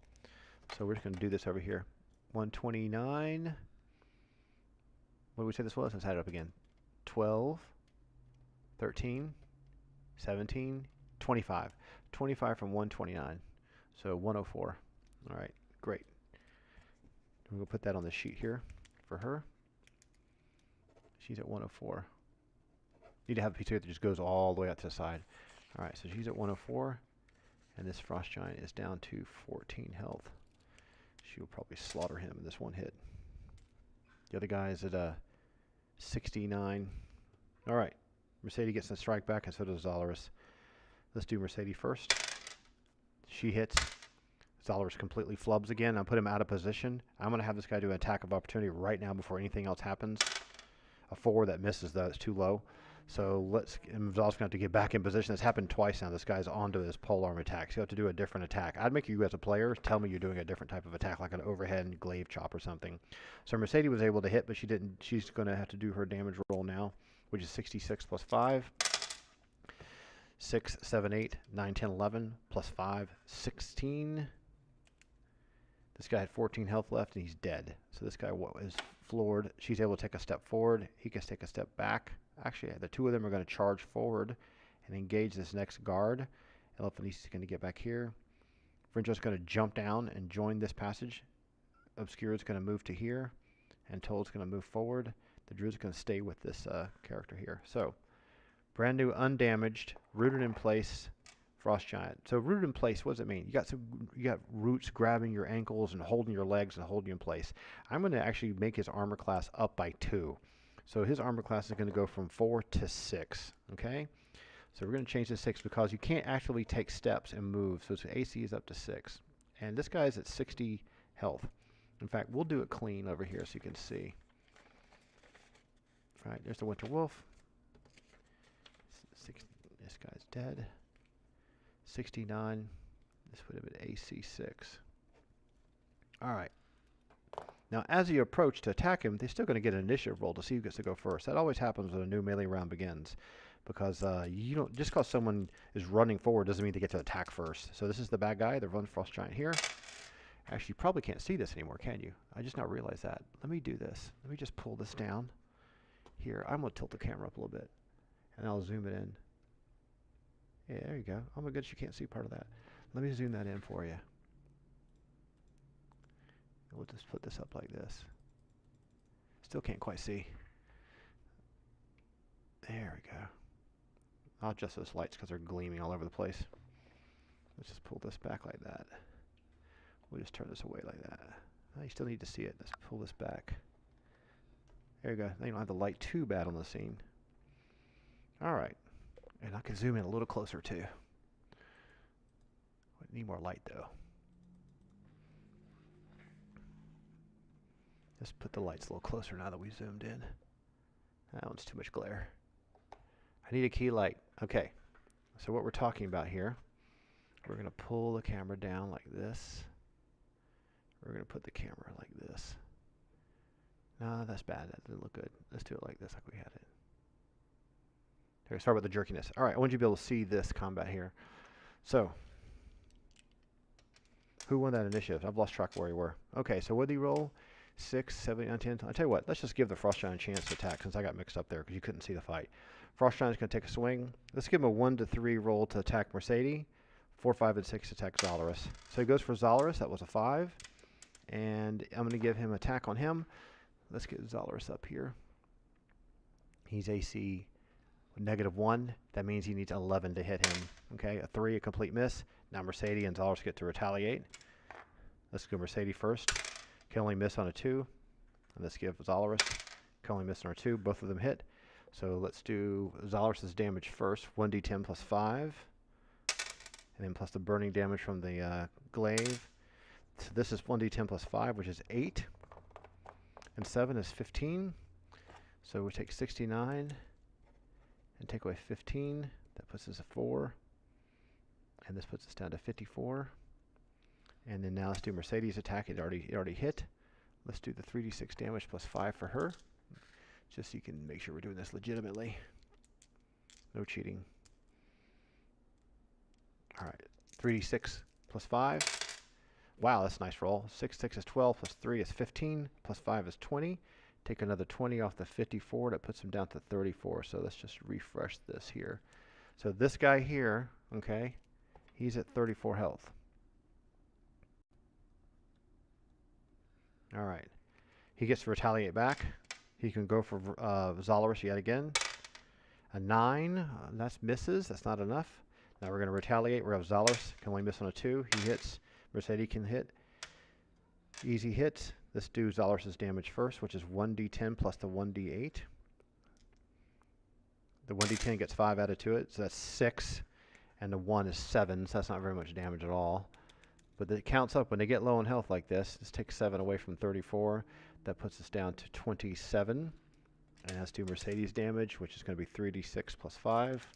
So we're just going to do this over here. 129. What did we say this was? Let's add it up again. 12, 13, 17, 25. 25 from 129. So 104. All right, great. We're going to put that on the sheet here for her. She's at 104. Need to have a piece here that just goes all the way out to the side. All right, so she's at 104. And this Frost Giant is down to 14 health. She will probably slaughter him in this one hit. The other guy is at 69. All right. Mercede gets a strike back, and so does Xoleras. Let's do Mercede first. She hits. Xoleras completely flubs again. I put him out of position. I'm going to have this guy do an attack of opportunity right now before anything else happens. A 4 that misses, though. It's too low. So Xoleras going to have to get back in position. It's happened twice now. This guy's onto his polearm attack. So you have to do a different attack. I'd make you as a player tell me you're doing a different type of attack, like an overhead glaive chop or something. So Mercede was able to hit, but she didn't. She's going to have to do her damage roll now, which is 66 plus 5. 6, 7, 8, 9, 10, 11, plus 5, 16. This guy had 14 health left, and he's dead. So this guy is floored. She's able to take a step forward. He can take a step back. Actually, the two of them are going to charge forward and engage this next guard. Elephant's going to get back here. Frinjo's going to jump down and join this passage. Obscura's going to move to here. Antola's going to move forward. The Druid's going to stay with this character here. So, brand new, undamaged, rooted in place Frost Giant. So rooted in place, what does it mean? You got roots grabbing your ankles and holding your legs and holding you in place. I'm going to actually make his armor class up by 2. So his armor class is going to go from 4 to 6. Okay? So we're going to change to 6 because you can't actually take steps and move. So his AC is up to 6. And this guy's at 60 health. In fact, we'll do it clean over here so you can see. All right, there's the Winter Wolf. This guy's dead. 69. This would have been AC 6. All right. Now, as you approach to attack him, they're still going to get an initiative roll to see who gets to go first. That always happens when a new melee round begins, because you don't just because someone is running forward doesn't mean they get to attack first. So this is the bad guy, the Run Frost Giant here. Actually, you probably can't see this anymore, can you? I just not realized that. Let me do this. Let me just pull this down here. I'm going to tilt the camera up a little bit, and I'll zoom it in. Yeah, there you go. Oh my goodness, you can't see part of that. Let me zoom that in for you. We'll just put this up like this. Still can't quite see. There we go. I'll adjust those lights because they're gleaming all over the place. Let's just pull this back like that. We'll just turn this away like that. Oh, you still need to see it. Let's pull this back. There you go. Now you don't have the light too bad on the scene. All right. And I can zoom in a little closer too. We need more light though. Just put the lights a little closer now that we zoomed in. That one's too much glare. I need a key light. Okay. So what we're talking about here, we're going to pull the camera down like this. We're going to put the camera like this. No, that's bad. That didn't look good. Let's do it like this, like we had it. Okay, sorry about the jerkiness. All right, I want you to be able to see this combat here. So, who won that initiative? I've lost track of where we were. Okay, so what did he roll? 6, 7, 9, 10. I'll tell you what, let's just give the Frost Giant a chance to attack since I got mixed up there because you couldn't see the fight. Frost Giant's going to take a swing. Let's give him a 1 to 3 roll to attack Mercede. 4, 5, and 6 to attack Xoleras. So he goes for Xoleras. That was a 5. And I'm going to give him attack on him. Let's get Xoleras up here. He's AC -1. That means he needs 11 to hit him. Okay, a 3, a complete miss. Now Mercede and Xoleras get to retaliate. Let's go Mercede first. Can only miss on a 2. And let's give Xoleras. Can only miss on a 2. Both of them hit. So let's do Xoleras' damage first. 1d10 plus 5. And then plus the burning damage from the glaive. So this is 1d10 plus 5, which is 8. And 7 is 15. So we take 69 and take away 15. That puts us at 4. And this puts us down to 54. And then now let's do Mercedes' attack. It already hit. Let's do the 3d6 damage plus 5 for her. Just so you can make sure we're doing this legitimately. No cheating. All right. 3d6 plus 5. Wow, that's a nice roll. 6 is 12 plus 3 is 15 plus 5 is 20. Take another 20 off the 54. That puts him down to 34. So let's just refresh this here. So this guy here, okay, he's at 34 health. All right. He gets to retaliate back. He can go for Xoleras yet again. A 9. That's misses. That's not enough. Now we're going to retaliate. We have Xoleras. Can only miss on a 2. He hits. Mercede can hit. Easy hit. Let's do Xoleras' damage first, which is 1d10 plus the 1d8. The 1d10 gets 5 added to it, so that's 6. And the 1 is 7, so that's not very much damage at all. But it counts up when they get low on health like this. This takes 7 away from 34. That puts us down to 27. And let's do Mercedes damage, which is going to be 3d6 plus 5.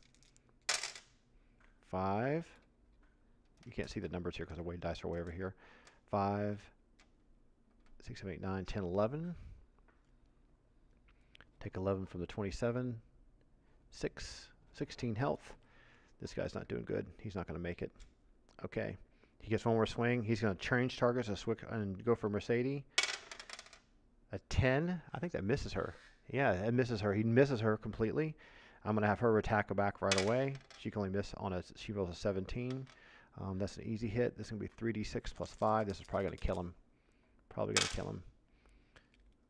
5. You can't see the numbers here because the weight dice are way over here. 5, 6, 7, 8, 9, 10, 11. Take 11 from the 27. 16 health. This guy's not doing good. He's not going to make it. Okay. He gets one more swing. He's going to change targets and go for Mercedes. A 10. I think that misses her. Yeah, it misses her. He misses her completely. I'm going to have her attack her back right away. She can only miss on a, she rolls a 17. That's an easy hit. This is going to be 3d6 plus 5. This is probably going to kill him. Probably going to kill him.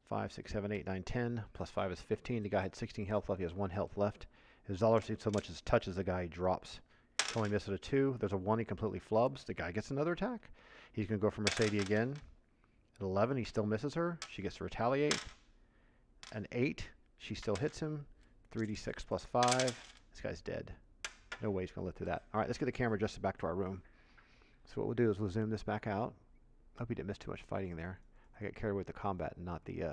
5, 6, 7, 8, 9, 10. Plus 5 is 15. The guy had 16 health left. He has 1 health left. His Xoleras so much as touches the guy, he drops. He only misses a 2. There's a 1. He completely flubs. The guy gets another attack. He's going to go for Mercedes again. At 11, he still misses her. She gets to retaliate. An 8. She still hits him. 3d6 plus 5. This guy's dead. No way he's going to live through that. All right, let's get the camera adjusted back to our room. So what we'll do is we'll zoom this back out. Hope you didn't miss too much fighting there. I got carried away with the combat and not the...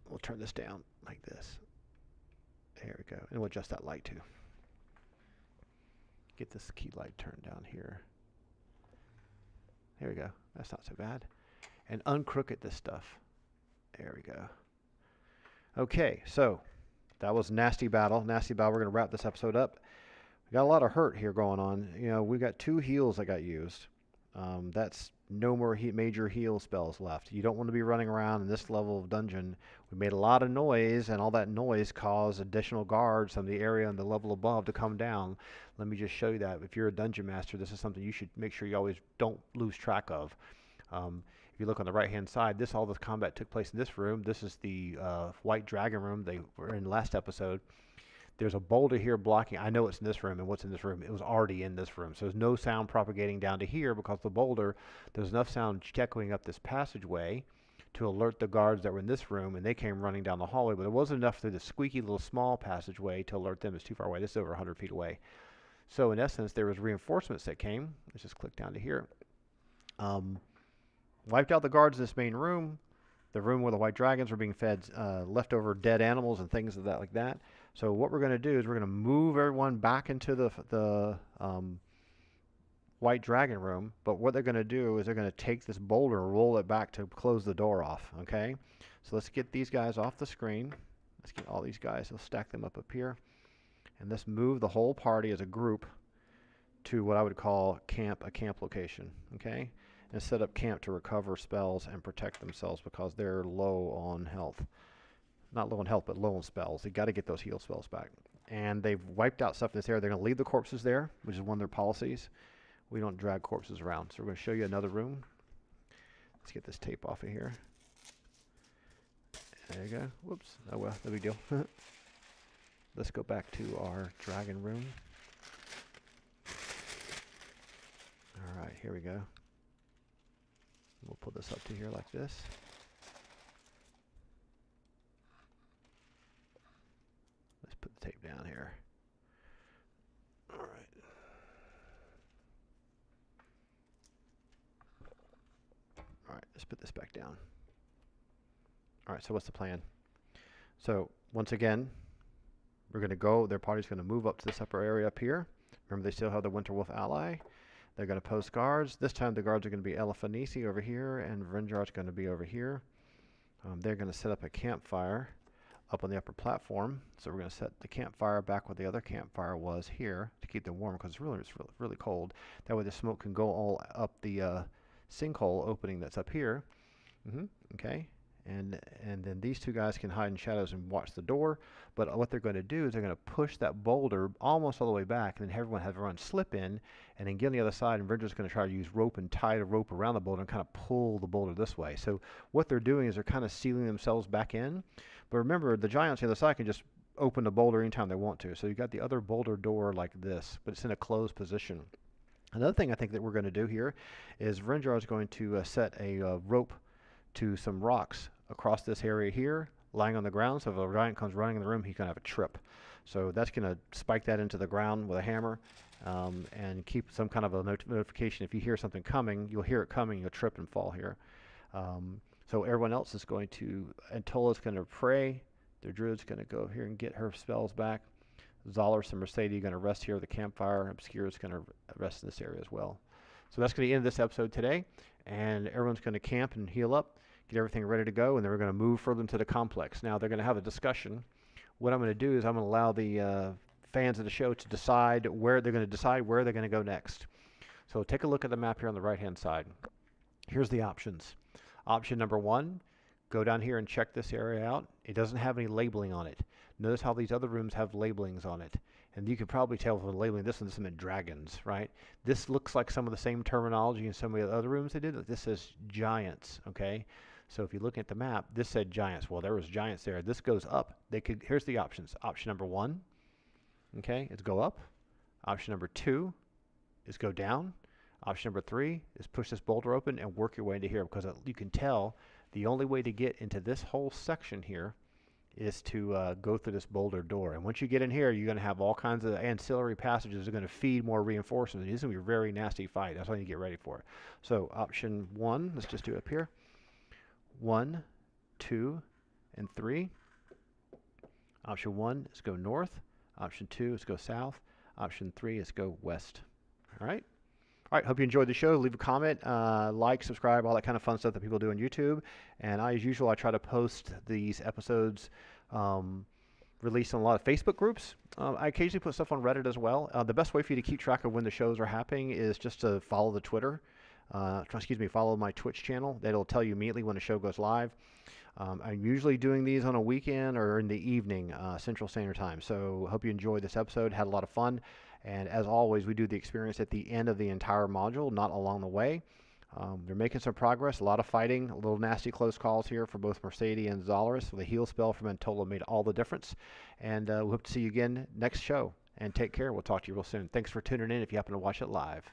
we'll turn this down like this. There we go. And we'll adjust that light too. Get this key light turned down here. There we go. That's not so bad. And uncrooked this stuff. There we go. Okay, so that was Nasty Battle. Nasty Battle. We're going to wrap this episode up. We got a lot of hurt here going on. You know, we got 2 heals that got used. That's no more major heal spells left. You don't want to be running around in this level of dungeon. We made a lot of noise, and all that noise caused additional guards from the area and the level above to come down. Let me just show you that. If you're a dungeon master, this is something you should make sure you always don't lose track of. If you look on the right-hand side, all this combat took place in this room. This is the White Dragon room they were in last episode. There's a boulder here blocking. I know it's in this room, and what's in this room? It was already in this room. So there's no sound propagating down to here because the boulder, there's enough sound echoing up this passageway to alert the guards that were in this room, and they came running down the hallway. But there wasn't enough through the squeaky little small passageway to alert them. It's too far away. This is over 100 feet away. So in essence, there was reinforcements that came. Let's just click down to here. Wiped out the guards in this main room. The room where the white dragons were being fed leftover dead animals and things like that. So what we're going to do is we're going to move everyone back into the white dragon room. But what they're going to do is they're going to take this boulder and roll it back to close the door off. Okay. So let's get these guys off the screen. Let's get all these guys. We'll stack them up here. And let's move the whole party as a group to what I would call a camp location. Okay. And set up camp to recover spells and protect themselves because they're low on health. Not low on health, but low on spells. They got to get those heal spells back. And they've wiped out stuff in this area. They're going to leave the corpses there, which is one of their policies. We don't drag corpses around. So we're going to show you another room. Let's get this tape off of here. There you go. Whoops. Oh well, no big deal. Let's go back to our dragon room. All right, here we go. We'll put this up to here like this. Let's put the tape down here. All right. All right, let's put this back down. All right, so what's the plan? So once again, we're going to go, their party's going to move up to this upper area up here. Remember, they still have the Winter Wolf ally. They're going to post guards. This time the guards are going to be Eliphanisi over here, and Vrenjar's going to be over here. They're going to set up a campfire up on the upper platform. So we're going to set the campfire back where the other campfire was here to keep them warm because it's really cold. That way the smoke can go all up the sinkhole opening that's up here. Okay. And then these 2 guys can hide in shadows and watch the door. But what they're going to do is they're going to push that boulder almost all the way back, and then everyone slip in, and then get on the other side. And Vrenjar's going to try to use rope and tie the rope around the boulder and kind of pull the boulder this way. So what they're doing is they're kind of sealing themselves back in. But remember, the giants on the other side can just open the boulder anytime they want to. So you've got the other boulder door like this, but it's in a closed position. Another thing I think that we're going to do here is Vrenjar is going to set a rope to some rocks across this area here, lying on the ground. So if a giant comes running in the room, he's going to have a trip. So that's going to spike that into the ground with a hammer, and keep some kind of a notification. If you hear something coming, you'll hear it coming, you'll trip and fall here. So everyone else is going to, Antola's going to pray. The Druid's going to go here and get her spells back. Xoleras and Mercede are going to rest here with the campfire. Obscure's going to rest in this area as well. So that's going to end this episode today, and everyone's going to camp and heal up, get everything ready to go, and then we're going to move further into the complex. Now they're going to have a discussion. What I'm going to do is I'm going to allow the fans of the show to decide where they're going to go next. So take a look at the map here on the right-hand side. Here's the options. Option number 1, go down here and check this area out. It doesn't have any labeling on it. Notice how these other rooms have labelings on it. And you can probably tell from the labeling, this meant dragons, right? This looks like some of the same terminology in some of the other rooms they did. This says giants, okay? So if you look at the map, this said giants. Well, there was giants there. This goes up. Here's the options. Option number 1, okay, is go up. Option number 2 is go down. Option number 3 is push this boulder open and work your way into here, because you can tell the only way to get into this whole section here is to go through this boulder door. And once you get in here, you're going to have all kinds of ancillary passages that are going to feed more reinforcements. It's going to be a very nasty fight. That's why you get ready for it. So option 1, let's just do it up here. 1, 2, and 3. Option 1 is go north. Option 2 is go south. Option 3 is go west. All right. All right, hope you enjoyed the show. Leave a comment, like, subscribe, all that kind of fun stuff that people do on YouTube. And as usual, I try to post these episodes released on a lot of Facebook groups. I occasionally put stuff on Reddit as well. The best way for you to keep track of when the shows are happening is just to follow the Twitter. Follow my Twitch channel. That'll tell you immediately when the show goes live. I'm usually doing these on a weekend or in the evening, Central Standard Time. So hope you enjoyed this episode. Had a lot of fun. And as always, we do the experience at the end of the entire module, not along the way. They're making some progress, a lot of fighting, a little nasty close calls here for both Mercede and Xoleras. The heal spell from Antola made all the difference. And we hope to see you again next show. And take care. We'll talk to you real soon. Thanks for tuning in if you happen to watch it live.